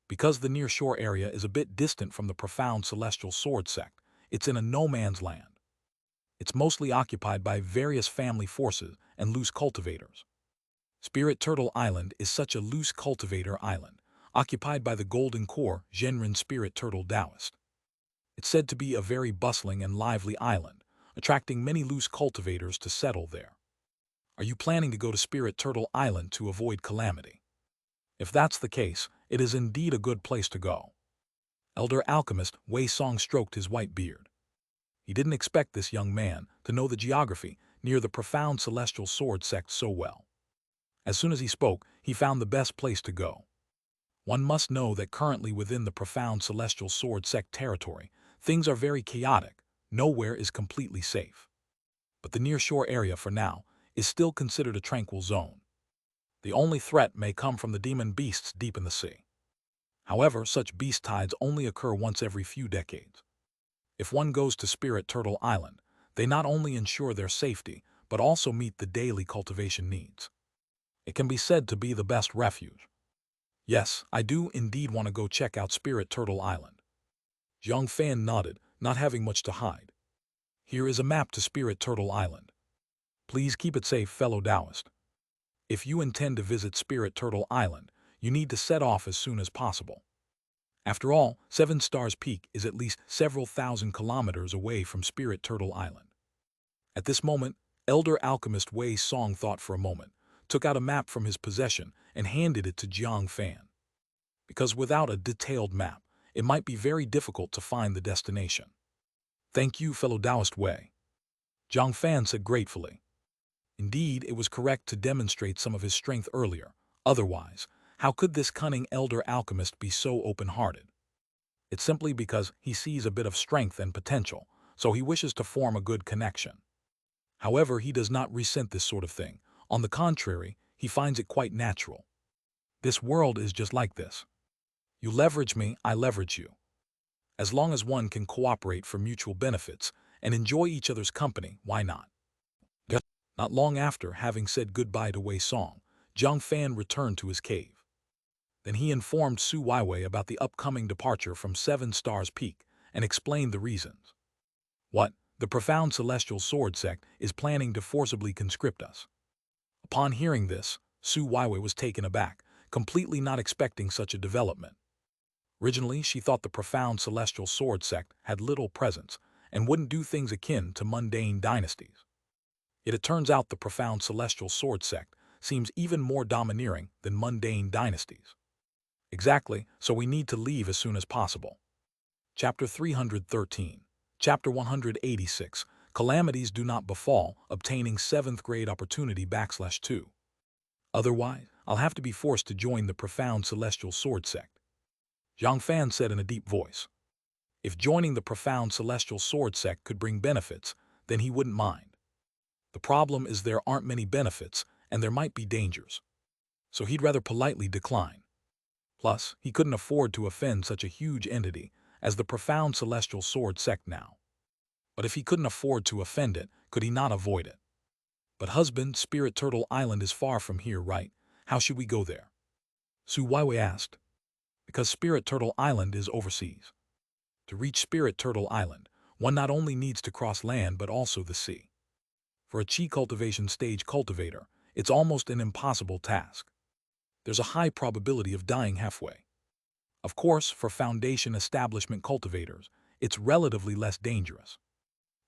Because the nearshore area is a bit distant from the profound celestial sword sect, it's in a no-man's land. It's mostly occupied by various family forces and loose cultivators. Spirit Turtle Island is such a loose cultivator island, occupied by the Golden Core Zhenren Spirit Turtle Taoist. It's said to be a very bustling and lively island, attracting many loose cultivators to settle there. Are you planning to go to Spirit Turtle Island to avoid calamity? If that's the case, it is indeed a good place to go. Elder alchemist Wei Song stroked his white beard. He didn't expect this young man to know the geography near the profound celestial sword sect so well. As soon as he spoke, he found the best place to go. One must know that currently within the profound celestial sword sect territory, things are very chaotic, nowhere is completely safe. But the nearshore area for now is still considered a tranquil zone. The only threat may come from the demon beasts deep in the sea. However, such beast tides only occur once every few decades. If one goes to Spirit Turtle Island, they not only ensure their safety, but also meet the daily cultivation needs. It can be said to be the best refuge. Yes, I do indeed want to go check out Spirit Turtle Island. Jiang Fan nodded, not having much to hide. Here is a map to Spirit Turtle Island. Please keep it safe, fellow Taoist. If you intend to visit Spirit Turtle Island, you need to set off as soon as possible. After all, 7 Stars Peak is at least several thousand kilometers away from Spirit Turtle Island. At this moment, elder alchemist Wei Song thought for a moment, took out a map from his possession and handed it to Jiang Fan. Because without a detailed map, it might be very difficult to find the destination. Thank you, fellow Taoist Wei. Jiang Fan said gratefully. Indeed, it was correct to demonstrate some of his strength earlier. Otherwise, how could this cunning elder alchemist be so open-hearted? It's simply because he sees a bit of strength and potential, so he wishes to form a good connection. However, he does not resent this sort of thing. On the contrary, he finds it quite natural. This world is just like this. You leverage me, I leverage you. As long as one can cooperate for mutual benefits and enjoy each other's company, why not? Not long after having said goodbye to Wei Song, Jiang Fan returned to his cave. Then he informed Su Weiwei about the upcoming departure from 7 Stars Peak and explained the reasons. What? The profound celestial sword sect is planning to forcibly conscript us. Upon hearing this, Su Weiwei was taken aback, completely not expecting such a development. Originally, she thought the profound celestial sword sect had little presence and wouldn't do things akin to mundane dynasties. Yet it turns out the profound celestial sword sect seems even more domineering than mundane dynasties. Exactly, so we need to leave as soon as possible. Chapter 313. Chapter 186. Calamities do not befall, obtaining 7th grade opportunity /2. Otherwise, I'll have to be forced to join the profound celestial sword sect. Jiang Fan said in a deep voice. If joining the profound celestial sword sect could bring benefits, then he wouldn't mind. The problem is there aren't many benefits, and there might be dangers. So he'd rather politely decline. Plus, he couldn't afford to offend such a huge entity as the profound celestial sword sect now. But if he couldn't afford to offend it, could he not avoid it? But husband, Spirit Turtle Island is far from here, right? How should we go there? Su Weiwei asked. Because Spirit Turtle Island is overseas. To reach Spirit Turtle Island, one not only needs to cross land but also the sea. For a Qi cultivation stage cultivator, it's almost an impossible task. There's a high probability of dying halfway. Of course, for Foundation establishment cultivators, it's relatively less dangerous.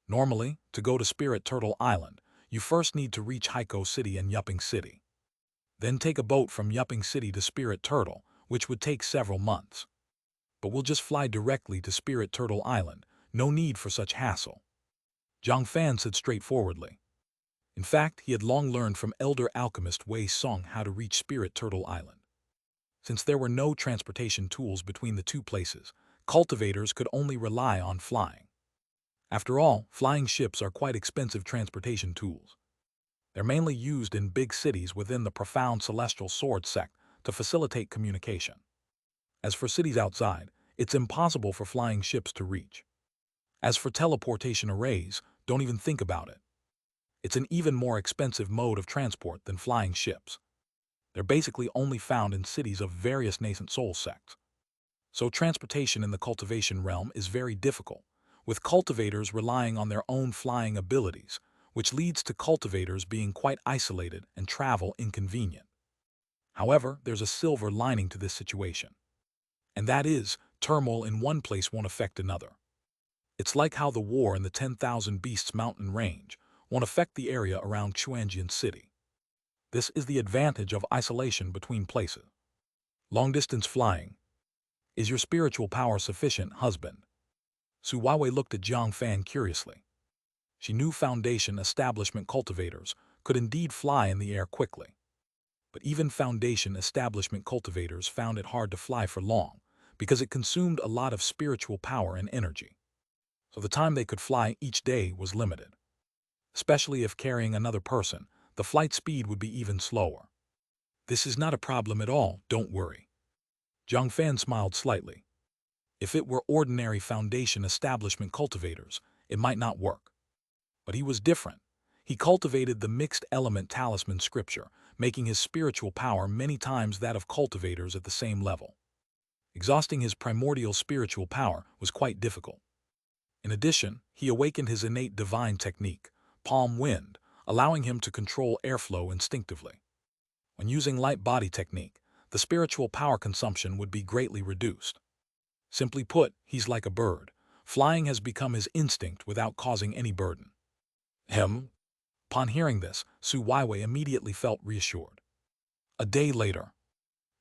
Normally, to go to Spirit Turtle Island, you first need to reach Haikou City and Yupping City. Then take a boat from Yupping City to Spirit Turtle, which would take several months. But we'll just fly directly to Spirit Turtle Island, no need for such hassle. Jiang Fan said straightforwardly. In fact, he had long learned from elder alchemist Wei Song how to reach Spirit Turtle Island. Since there were no transportation tools between the two places, cultivators could only rely on flying. After all, flying ships are quite expensive transportation tools. They're mainly used in big cities within the profound celestial sword sect to facilitate communication. As for cities outside, it's impossible for flying ships to reach. As for teleportation arrays, don't even think about it. It's an even more expensive mode of transport than flying ships. They're basically only found in cities of various nascent soul sects. So transportation in the cultivation realm is very difficult, with cultivators relying on their own flying abilities, which leads to cultivators being quite isolated and travel inconvenient. However, there's a silver lining to this situation. And that is, turmoil in one place won't affect another. It's like how the war in the 10,000 Beasts mountain range won't affect the area around Xianxia City. This is the advantage of isolation between places. Long-distance flying. Is your spiritual power sufficient, husband? Su Weiwei looked at Jiang Fan curiously. She knew Foundation establishment cultivators could indeed fly in the air quickly. But even Foundation establishment cultivators found it hard to fly for long because it consumed a lot of spiritual power and energy. So the time they could fly each day was limited. Especially if carrying another person, the flight speed would be even slower. This is not a problem at all, don't worry. Jiang Fan smiled slightly. If it were ordinary Foundation establishment cultivators, it might not work. But he was different. He cultivated the mixed element talisman scripture, making his spiritual power many times that of cultivators at the same level. Exhausting his primordial spiritual power was quite difficult. In addition, he awakened his innate divine technique, palm wind, allowing him to control airflow instinctively. When using light body technique, the spiritual power consumption would be greatly reduced. Simply put, he's like a bird. Flying has become his instinct without causing any burden. Upon hearing this, Su Weiwei immediately felt reassured. A day later,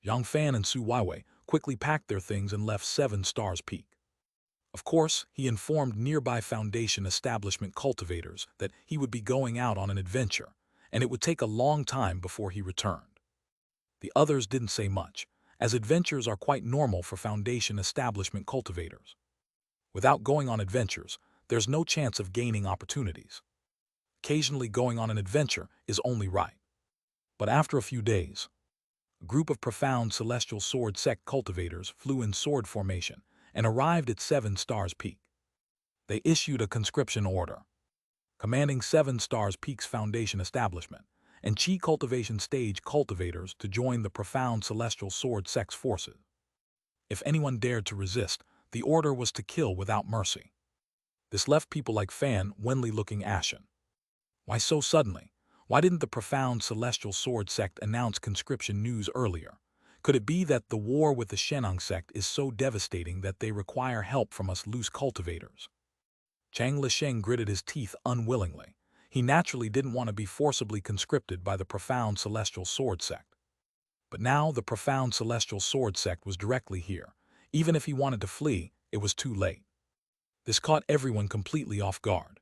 Jiang Fan and Su Weiwei quickly packed their things and left 7 Stars Peak. Of course, he informed nearby Foundation establishment cultivators that he would be going out on an adventure, and it would take a long time before he returned. The others didn't say much, as adventures are quite normal for Foundation establishment cultivators. Without going on adventures, there's no chance of gaining opportunities. Occasionally going on an adventure is only right. But after a few days, a group of profound celestial sword sect cultivators flew in sword formation and arrived at 7 Stars Peak. They issued a conscription order, commanding 7 Stars Peak's Foundation establishment and Chi Cultivation stage cultivators to join the profound celestial sword sect's forces. If anyone dared to resist, the order was to kill without mercy. This left people like Fan Wenli looking ashen. Why so suddenly? Why didn't the profound celestial sword sect announce conscription news earlier? Could it be that the war with the Shenang sect is so devastating that they require help from us loose cultivators? Chang Lisheng gritted his teeth unwillingly. He naturally didn't want to be forcibly conscripted by the profound celestial sword sect. But now the profound celestial sword sect was directly here. Even if he wanted to flee, it was too late. This caught everyone completely off guard.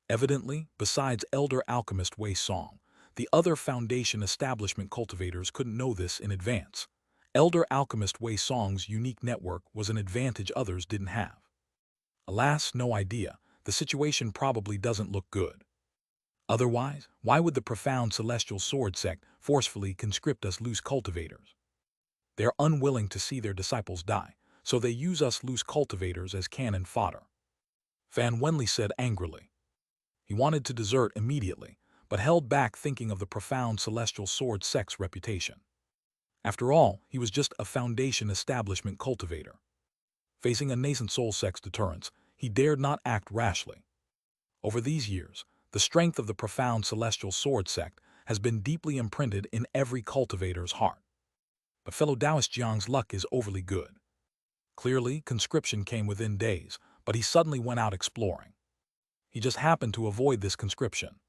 Evidently, besides elder alchemist Wei Song, the other Foundation establishment cultivators couldn't know this in advance. Elder alchemist Wei Song's unique network was an advantage others didn't have. Alas, no idea. The situation probably doesn't look good. Otherwise, why would the profound celestial sword sect forcefully conscript us loose cultivators? They're unwilling to see their disciples die, so they use us loose cultivators as cannon fodder. Fan Wenli said angrily. He wanted to desert immediately, but held back thinking of the profound celestial sword sect's reputation. After all, he was just a Foundation establishment cultivator. Facing a nascent soul sect's deterrence, he dared not act rashly. Over these years, the strength of the profound celestial sword sect has been deeply imprinted in every cultivator's heart. But fellow Taoist Jiang's luck is overly good. Clearly, conscription came within days, but he suddenly went out exploring. He just happened to avoid this conscription.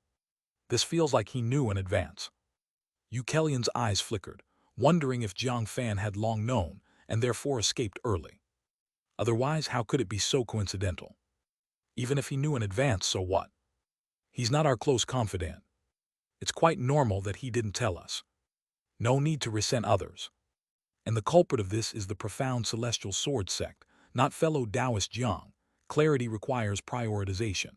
This feels like he knew in advance. Yu Kellion's eyes flickered, wondering if Jiang Fan had long known and therefore escaped early. Otherwise, how could it be so coincidental? Even if he knew in advance, so what? He's not our close confidant. It's quite normal that he didn't tell us. No need to resent others. And the culprit of this is the profound celestial sword sect, not fellow Taoist Jiang. Clarity requires prioritization.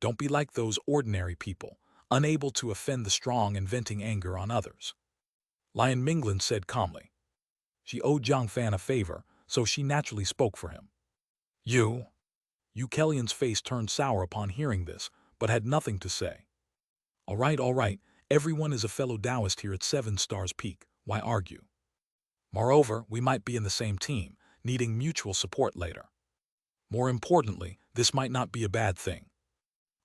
Don't be like those ordinary people, unable to offend the strong and venting anger on others. Lion Minglan said calmly. She owed Jiang Fan a favor, so she naturally spoke for him. You Kellion's face turned sour upon hearing this, but had nothing to say. All right, everyone is a fellow Taoist here at 7 Stars Peak, why argue? Moreover, we might be in the same team, needing mutual support later. More importantly, this might not be a bad thing.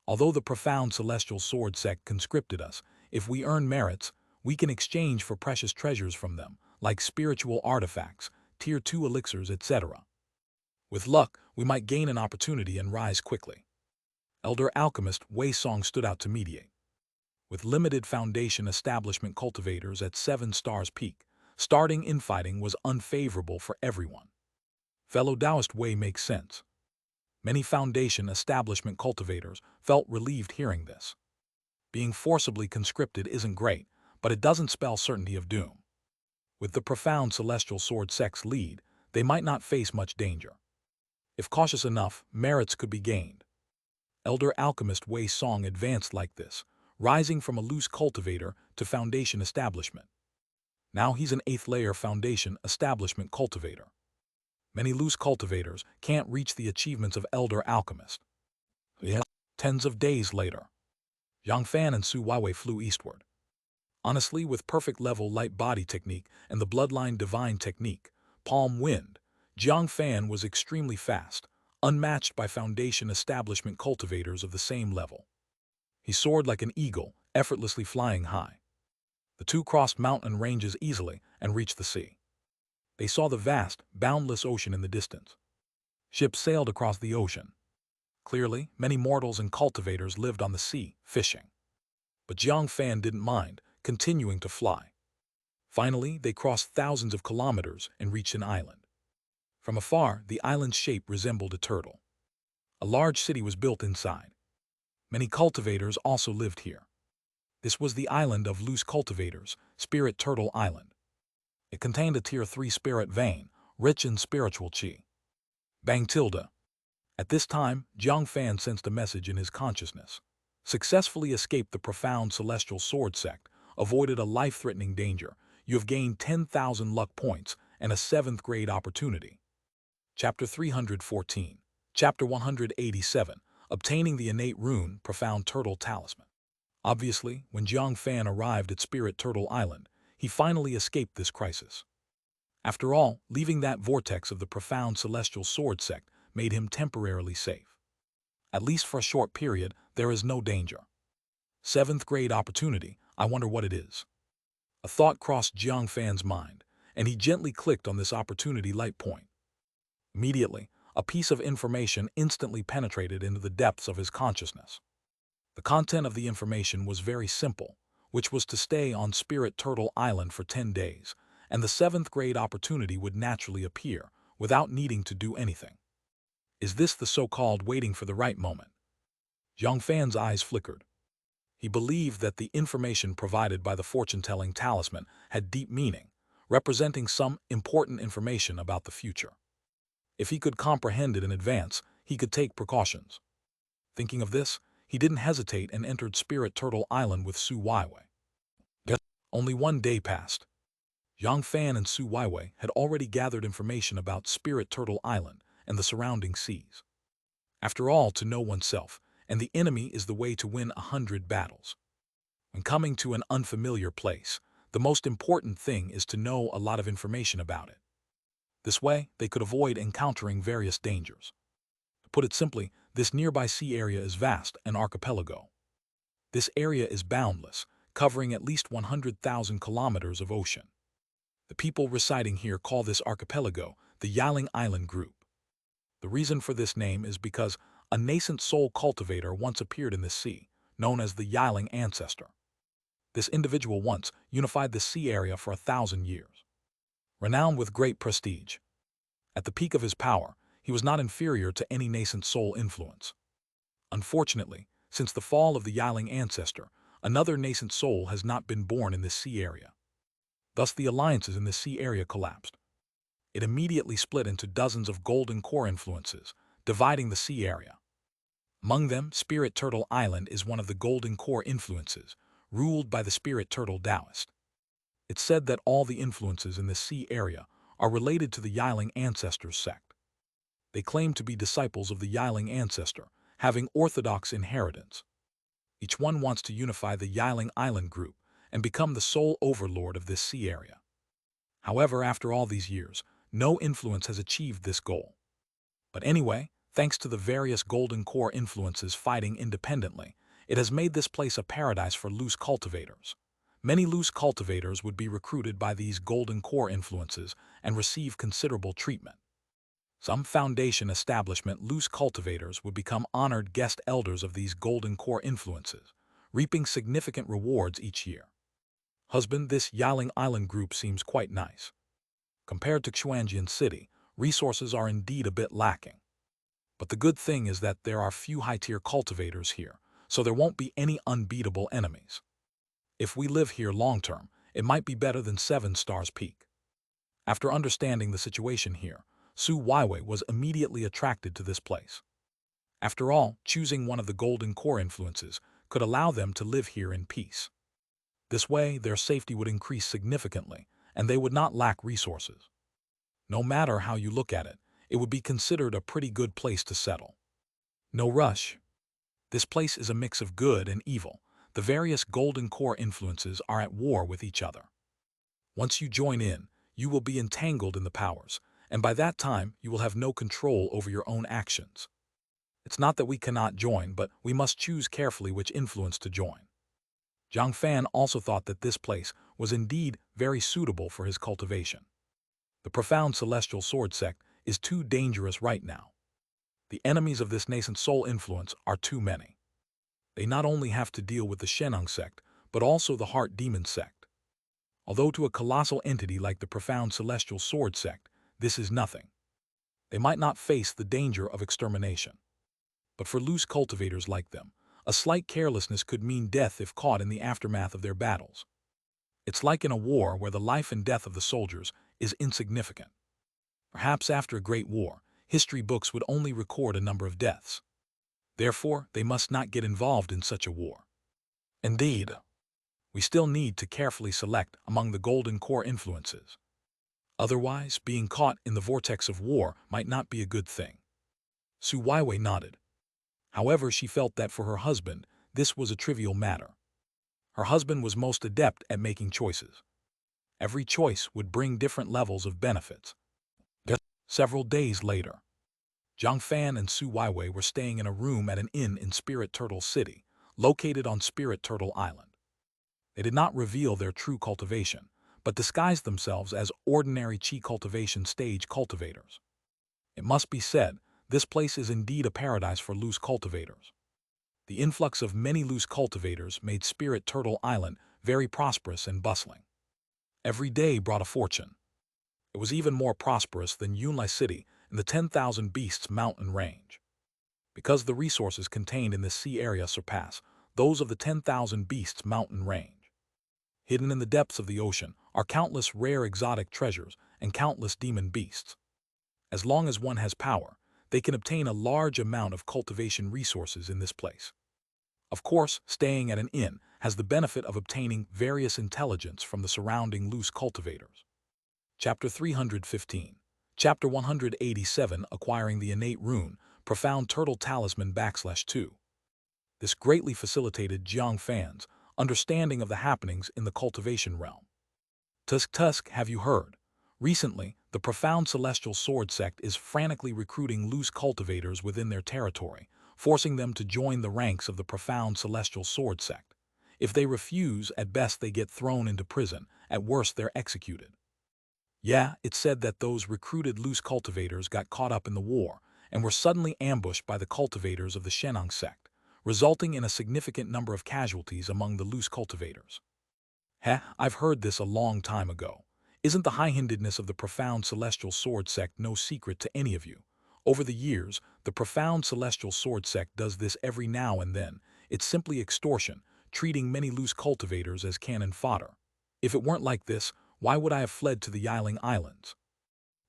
Although the profound celestial sword sect conscripted us, if we earn merits, we can exchange for precious treasures from them, like spiritual artifacts, tier 2 elixirs, etc. With luck, we might gain an opportunity and rise quickly. Elder alchemist Wei Song stood out to mediate. With limited foundation establishment cultivators at 7 Stars Peak, starting infighting was unfavorable for everyone. Fellow Taoist Wei makes sense. Many foundation establishment cultivators felt relieved hearing this. Being forcibly conscripted isn't great, but it doesn't spell certainty of doom. With the profound celestial sword sect's lead, they might not face much danger. If cautious enough, merits could be gained. Elder alchemist Wei Song advanced like this, rising from a loose cultivator to foundation establishment. Now he's an 8th layer foundation establishment cultivator. Many loose cultivators can't reach the achievements of Elder Alchemist. Yet, tens of days later, Jiang Fan and Su Weiwei flew eastward. Honestly, with perfect level light body technique and the bloodline divine technique, palm wind, Jiang Fan was extremely fast, unmatched by foundation establishment cultivators of the same level. He soared like an eagle, effortlessly flying high. The two crossed mountain ranges easily and reached the sea. They saw the vast, boundless ocean in the distance. Ships sailed across the ocean. Clearly, many mortals and cultivators lived on the sea, fishing. But Jiang Fan didn't mind, continuing to fly. Finally, they crossed thousands of kilometers and reached an island. From afar, the island's shape resembled a turtle. A large city was built inside. Many cultivators also lived here. This was the island of loose cultivators, Spirit Turtle Island. It contained a tier 3 spirit vein, rich in spiritual qi. Bang tilde. At this time, Jiang Fan sensed a message in his consciousness. Successfully escaped the profound celestial sword sect, avoided a life-threatening danger. You have gained 10,000 luck points and a 7th grade opportunity. Chapter 314. Chapter 187. Obtaining the innate rune, Profound Turtle Talisman. Obviously, when Jiang Fan arrived at Spirit Turtle Island, he finally escaped this crisis. After all, leaving that vortex of the profound celestial sword sect made him temporarily safe. At least for a short period, there is no danger. 7th grade opportunity, I wonder what it is. A thought crossed Jiang Fan's mind, and he gently clicked on this opportunity light point. Immediately, a piece of information instantly penetrated into the depths of his consciousness. The content of the information was very simple, which was to stay on Spirit Turtle Island for 10 days, and the 7th grade opportunity would naturally appear without needing to do anything. Is this the so-called waiting for the right moment? Jiang Fan's eyes flickered. He believed that the information provided by the fortune-telling talisman had deep meaning, representing some important information about the future. If he could comprehend it in advance, he could take precautions. Thinking of this, he didn't hesitate and entered Spirit Turtle Island with Su Weiwei. Yet, only 1 day passed. Jiang Fan and Su Weiwei had already gathered information about Spirit Turtle Island and the surrounding seas. After all, to know oneself and the enemy is the way to win 100 battles. When coming to an unfamiliar place, the most important thing is to know a lot of information about it. This way, they could avoid encountering various dangers. To put it simply, this nearby sea area is vast, an archipelago. This area is boundless, covering at least 100,000 kilometers of ocean. The people residing here call this archipelago the Yaling Island Group. The reason for this name is because a nascent soul cultivator once appeared in this sea, known as the Yaling Ancestor. This individual once unified the sea area for 1,000 years. Renowned with great prestige. At the peak of his power, he was not inferior to any nascent soul influence. Unfortunately, since the fall of the Yaling Ancestor, Another nascent soul has not been born in this sea area. Thus the alliances in this sea area collapsed. It immediately split into dozens of golden core influences, dividing the sea area. Among them, Spirit Turtle Island is one of the golden core influences, ruled by the Spirit Turtle Taoist. It's said that all the influences in this sea area are related to the Yiling Ancestors sect. They claim to be disciples of the Yiling ancestor, having orthodox inheritance. Each one wants to unify the Yiling Island group and become the sole overlord of this sea area. However, after all these years, no influence has achieved this goal. But anyway, thanks to the various golden core influences fighting independently, it has made this place a paradise for loose cultivators. Many loose cultivators would be recruited by these golden core influences and receive considerable treatment. Some foundation establishment loose cultivators would become honored guest elders of these golden core influences, reaping significant rewards each year. Husband, this Yiling Island group seems quite nice. Compared to Xianxia City, resources are indeed a bit lacking. But the good thing is that there are few high-tier cultivators here, so there won't be any unbeatable enemies. If we live here long-term, it might be better than 7 Stars Peak. After understanding the situation here, Su Weiwei was immediately attracted to this place. After all, choosing one of the golden core influences could allow them to live here in peace. This way, their safety would increase significantly, and they would not lack resources. No matter how you look at it, it would be considered a pretty good place to settle. No rush. This place is a mix of good and evil. The various golden core influences are at war with each other. Once you join in, you will be entangled in the powers, and by that time you will have no control over your own actions. It's not that we cannot join, but we must choose carefully which influence to join. Jiang Fan also thought that this place was indeed very suitable for his cultivation. The profound celestial sword sect is too dangerous right now. The enemies of this nascent soul influence are too many. They not only have to deal with the Xianxia sect, but also the heart demon sect. Although to a colossal entity like the profound celestial sword sect, this is nothing. They might not face the danger of extermination. But for loose cultivators like them, a slight carelessness could mean death if caught in the aftermath of their battles. It's like in a war where the life and death of the soldiers is insignificant. Perhaps after a great war, history books would only record a number of deaths. Therefore, they must not get involved in such a war. Indeed, we still need to carefully select among the golden core influences. Otherwise, being caught in the vortex of war might not be a good thing. Su Weiwei nodded. However, she felt that for her husband, this was a trivial matter. Her husband was most adept at making choices. Every choice would bring different levels of benefits. Several days later, Jiang Fan and Su Weiwei were staying in a room at an inn in Spirit Turtle City, located on Spirit Turtle Island. They did not reveal their true cultivation, but disguised themselves as ordinary Qi cultivation stage cultivators. It must be said, this place is indeed a paradise for loose cultivators. The influx of many loose cultivators made Spirit Turtle Island very prosperous and bustling. Every day brought a fortune. It was even more prosperous than Yunlai City in the 10,000 Beasts mountain range. Because the resources contained in this sea area surpass those of the 10,000 Beasts mountain range. Hidden in the depths of the ocean are countless rare exotic treasures and countless demon beasts. As long as one has power, they can obtain a large amount of cultivation resources in this place. Of course, staying at an inn has the benefit of obtaining various intelligence from the surrounding loose cultivators. Chapter 315. Chapter 187, Acquiring the Innate Rune, Profound Turtle Talisman /2. This greatly facilitated Jiang Fan's understanding of the happenings in the cultivation realm. Tusk, have you heard? Recently, the profound celestial sword sect is frantically recruiting loose cultivators within their territory, forcing them to join the ranks of the profound celestial sword sect. If they refuse, at best they get thrown into prison, at worst they're executed. Yeah, it's said that those recruited loose cultivators got caught up in the war and were suddenly ambushed by the cultivators of the Xianxia sect, resulting in a significant number of casualties among the loose cultivators. I've heard this a long time ago. Isn't the high-handedness of the profound celestial sword sect no secret to any of you? Over the years, the profound celestial sword sect does this every now and then. It's simply extortion, treating many loose cultivators as cannon fodder. If it weren't like this, why would I have fled to the Yiling Islands?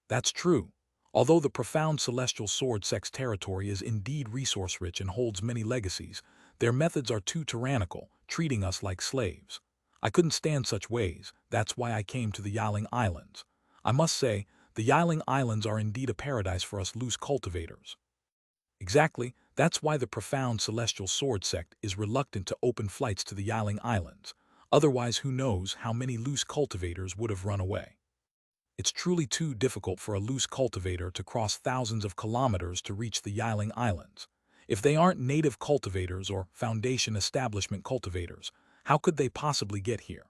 That's true. Although the profound celestial sword sect's territory is indeed resource-rich and holds many legacies, their methods are too tyrannical, treating us like slaves. I couldn't stand such ways, that's why I came to the Yiling Islands. I must say, the Yiling Islands are indeed a paradise for us loose cultivators. Exactly, that's why the profound celestial sword sect is reluctant to open flights to the Yiling Islands. Otherwise, who knows how many loose cultivators would have run away. It's truly too difficult for a loose cultivator to cross thousands of kilometers to reach the Yiling Islands. If they aren't native cultivators or foundation establishment cultivators, how could they possibly get here?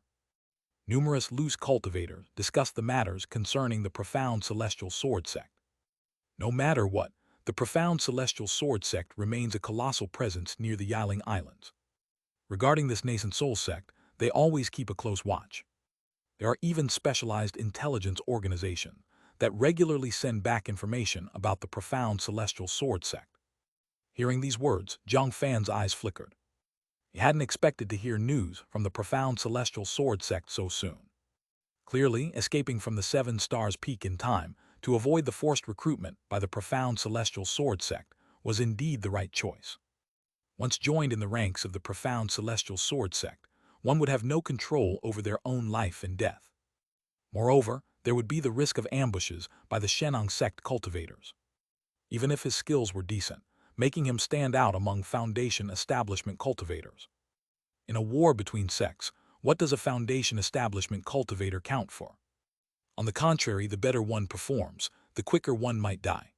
Numerous loose cultivators discuss the matters concerning the profound celestial sword sect. No matter what, the profound celestial sword sect remains a colossal presence near the Yiling Islands. Regarding this nascent soul sect, they always keep a close watch. There are even specialized intelligence organizations that regularly send back information about the profound celestial sword sect. Hearing these words, Jiang Fan's eyes flickered. He hadn't expected to hear news from the profound celestial sword sect so soon. Clearly, escaping from the Seven Stars Peak in time to avoid the forced recruitment by the profound celestial sword sect was indeed the right choice. Once joined in the ranks of the profound celestial sword sect, one would have no control over their own life and death. Moreover, there would be the risk of ambushes by the Xianxia sect cultivators. Even if his skills were decent, making him stand out among foundation establishment cultivators. In a war between sects, what does a foundation establishment cultivator count for? On the contrary, the better one performs, the quicker one might die.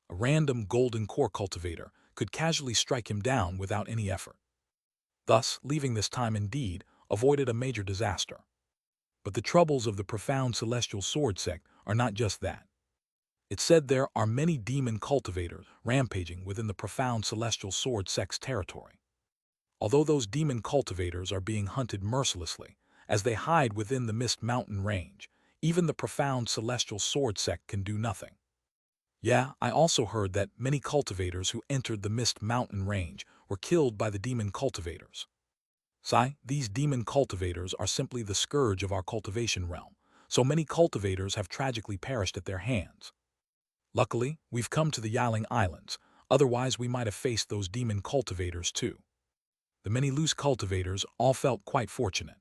A random golden core cultivator could casually strike him down without any effort. Thus, leaving this time indeed avoided a major disaster. But the troubles of the profound celestial sword sect are not just that. It's said there are many demon cultivators rampaging within the profound celestial sword sect's territory. Although those demon cultivators are being hunted mercilessly, as they hide within the Mist Mountain range, even the profound celestial sword sect can do nothing. Yeah, I also heard that many cultivators who entered the Mist Mountain range were killed by the demon cultivators. These demon cultivators are simply the scourge of our cultivation realm, so many cultivators have tragically perished at their hands. Luckily, we've come to the Yiling Islands, otherwise we might have faced those demon cultivators too. The many loose cultivators all felt quite fortunate.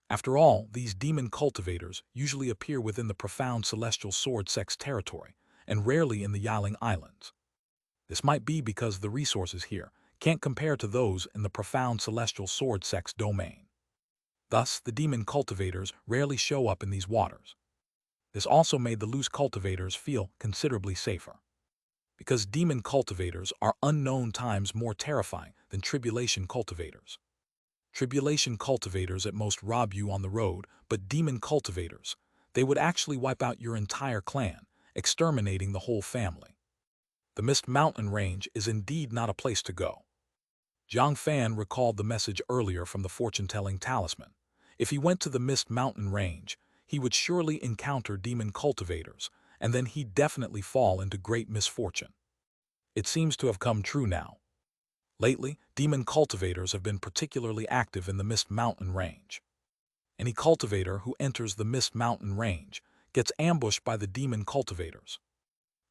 After all, these demon cultivators usually appear within the profound celestial sword sect's territory, and rarely in the Yiling Islands. This might be because the resources here can't compare to those in the profound celestial sword sect's domain. Thus, the demon cultivators rarely show up in these waters. This also made the loose cultivators feel considerably safer. Because demon cultivators are unknown times more terrifying than tribulation cultivators. Tribulation cultivators at most rob you on the road, but demon cultivators, they would actually wipe out your entire clan, exterminating the whole family. The Mist Mountain range is indeed not a place to go. Jiang Fan recalled the message earlier from the fortune-telling talisman. If he went to the Mist Mountain range, he would surely encounter demon cultivators, and then he'd definitely fall into great misfortune. It seems to have come true now. Lately, demon cultivators have been particularly active in the Mist Mountain range. Any cultivator who enters the Mist Mountain range gets ambushed by the demon cultivators.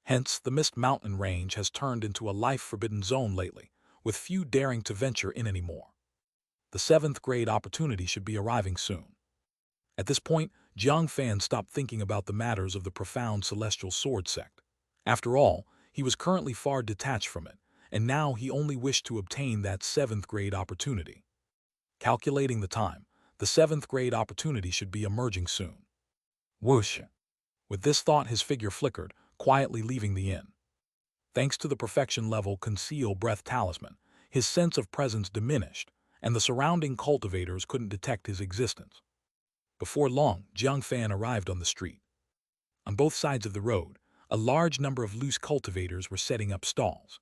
Hence, the Mist Mountain range has turned into a life-forbidden zone lately, with few daring to venture in anymore. The 7th grade opportunity should be arriving soon. At this point, Jiang Fan stopped thinking about the matters of the profound celestial sword sect. After all, he was currently far detached from it, and now he only wished to obtain that 7th grade opportunity. Calculating the time, the 7th grade opportunity should be emerging soon. Whoosh! With this thought, his figure flickered, quietly leaving the inn. Thanks to the perfection-level conceal breath talisman, his sense of presence diminished, and the surrounding cultivators couldn't detect his existence. Before long, Jiang Fan arrived on the street. On both sides of the road, a large number of loose cultivators were setting up stalls.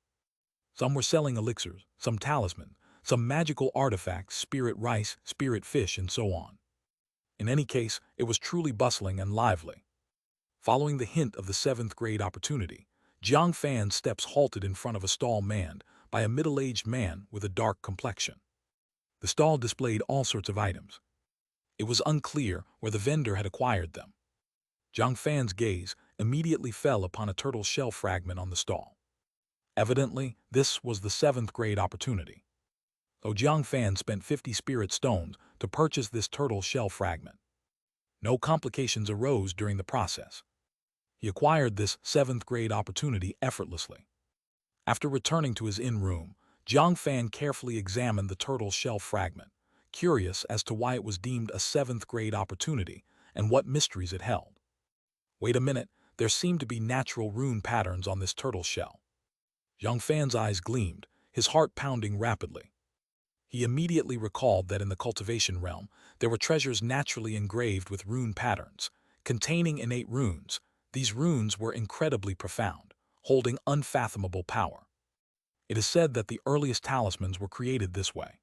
Some were selling elixirs, some talismans, some magical artifacts, spirit rice, spirit fish, and so on. In any case, it was truly bustling and lively. Following the hint of the 7th grade opportunity, Jiang Fan's steps halted in front of a stall manned by a middle-aged man with a dark complexion. The stall displayed all sorts of items. It was unclear where the vendor had acquired them. Jiang Fan's gaze immediately fell upon a turtle shell fragment on the stall. Evidently, this was the 7th grade opportunity. So Jiang Fan spent 50 spirit stones to purchase this turtle shell fragment. No complications arose during the process. He acquired this 7th grade opportunity effortlessly. After returning to his inn room, Jiang Fan carefully examined the turtle shell fragment, curious as to why it was deemed a 7th grade opportunity and what mysteries it held. Wait a minute, there seemed to be natural rune patterns on this turtle shell. Jiang Fan's eyes gleamed, his heart pounding rapidly. He immediately recalled that in the cultivation realm, there were treasures naturally engraved with rune patterns, containing innate runes. These runes were incredibly profound, holding unfathomable power. It is said that the earliest talismans were created this way.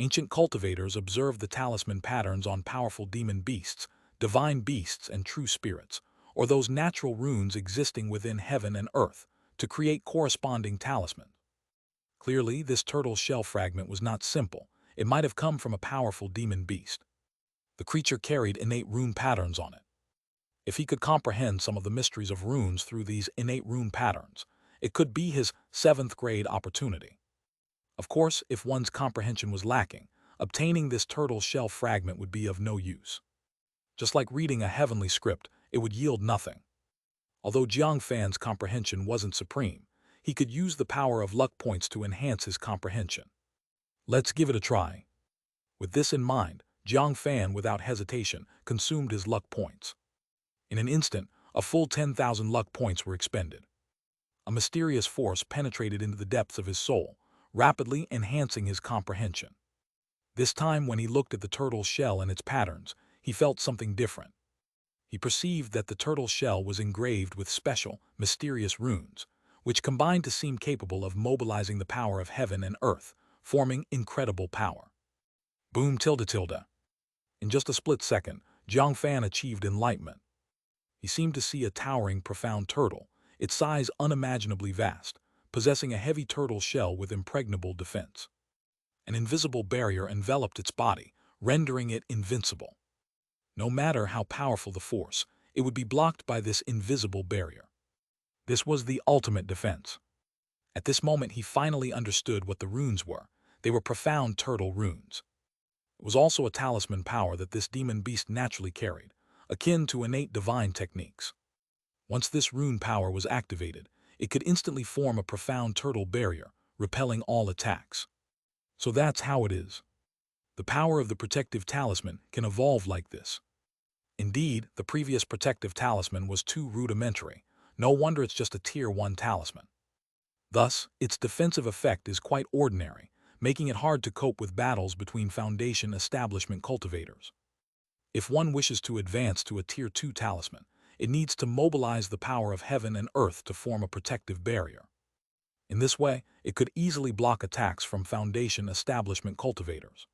Ancient cultivators observed the talisman patterns on powerful demon beasts, divine beasts, and true spirits, or those natural runes existing within heaven and earth, to create corresponding talismans. Clearly, this turtle shell fragment was not simple. It might have come from a powerful demon beast. The creature carried innate rune patterns on it. If he could comprehend some of the mysteries of runes through these innate rune patterns, it could be his 7th grade opportunity. Of course, if one's comprehension was lacking, obtaining this turtle shell fragment would be of no use. Just like reading a heavenly script, it would yield nothing. Although Jiang Fan's comprehension wasn't supreme, he could use the power of luck points to enhance his comprehension. Let's give it a try. With this in mind, Jiang Fan, without hesitation, consumed his luck points. In an instant, a full 10,000 luck points were expended. A mysterious force penetrated into the depths of his soul, rapidly enhancing his comprehension. This time, when he looked at the turtle shell and its patterns, he felt something different. He perceived that the turtle shell was engraved with special, mysterious runes, which combined to seem capable of mobilizing the power of heaven and earth, forming incredible power. Boom tilde tilde. In just a split second, Jiang Fan achieved enlightenment. He seemed to see a towering, profound turtle, its size unimaginably vast, possessing a heavy turtle shell with impregnable defense. An invisible barrier enveloped its body, rendering it invincible. No matter how powerful the force, it would be blocked by this invisible barrier. This was the ultimate defense. At this moment, he finally understood what the runes were. They were profound turtle runes. It was also a talisman power that this demon beast naturally carried, akin to innate divine techniques. Once this rune power was activated, it could instantly form a profound turtle barrier, repelling all attacks. So that's how it is. The power of the protective talisman can evolve like this. Indeed, the previous protective talisman was too rudimentary. No wonder it's just a Tier 1 talisman. Thus, its defensive effect is quite ordinary, making it hard to cope with battles between Foundation establishment cultivators. If one wishes to advance to a Tier 2 talisman, it needs to mobilize the power of heaven and earth to form a protective barrier. In this way, it could easily block attacks from Foundation establishment cultivators.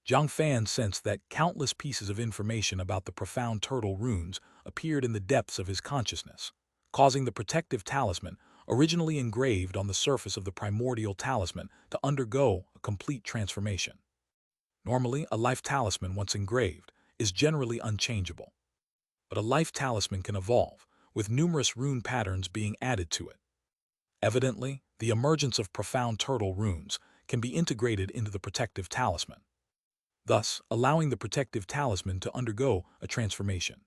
Jiang Fan sensed that countless pieces of information about the profound turtle runes appeared in the depths of his consciousness, causing the protective talisman, originally engraved on the surface of the primordial talisman, to undergo a complete transformation. Normally, a life talisman, once engraved, is generally unchangeable. But a life talisman can evolve, with numerous rune patterns being added to it. Evidently, the emergence of profound turtle runes can be integrated into the protective talisman, thus allowing the protective talisman to undergo a transformation.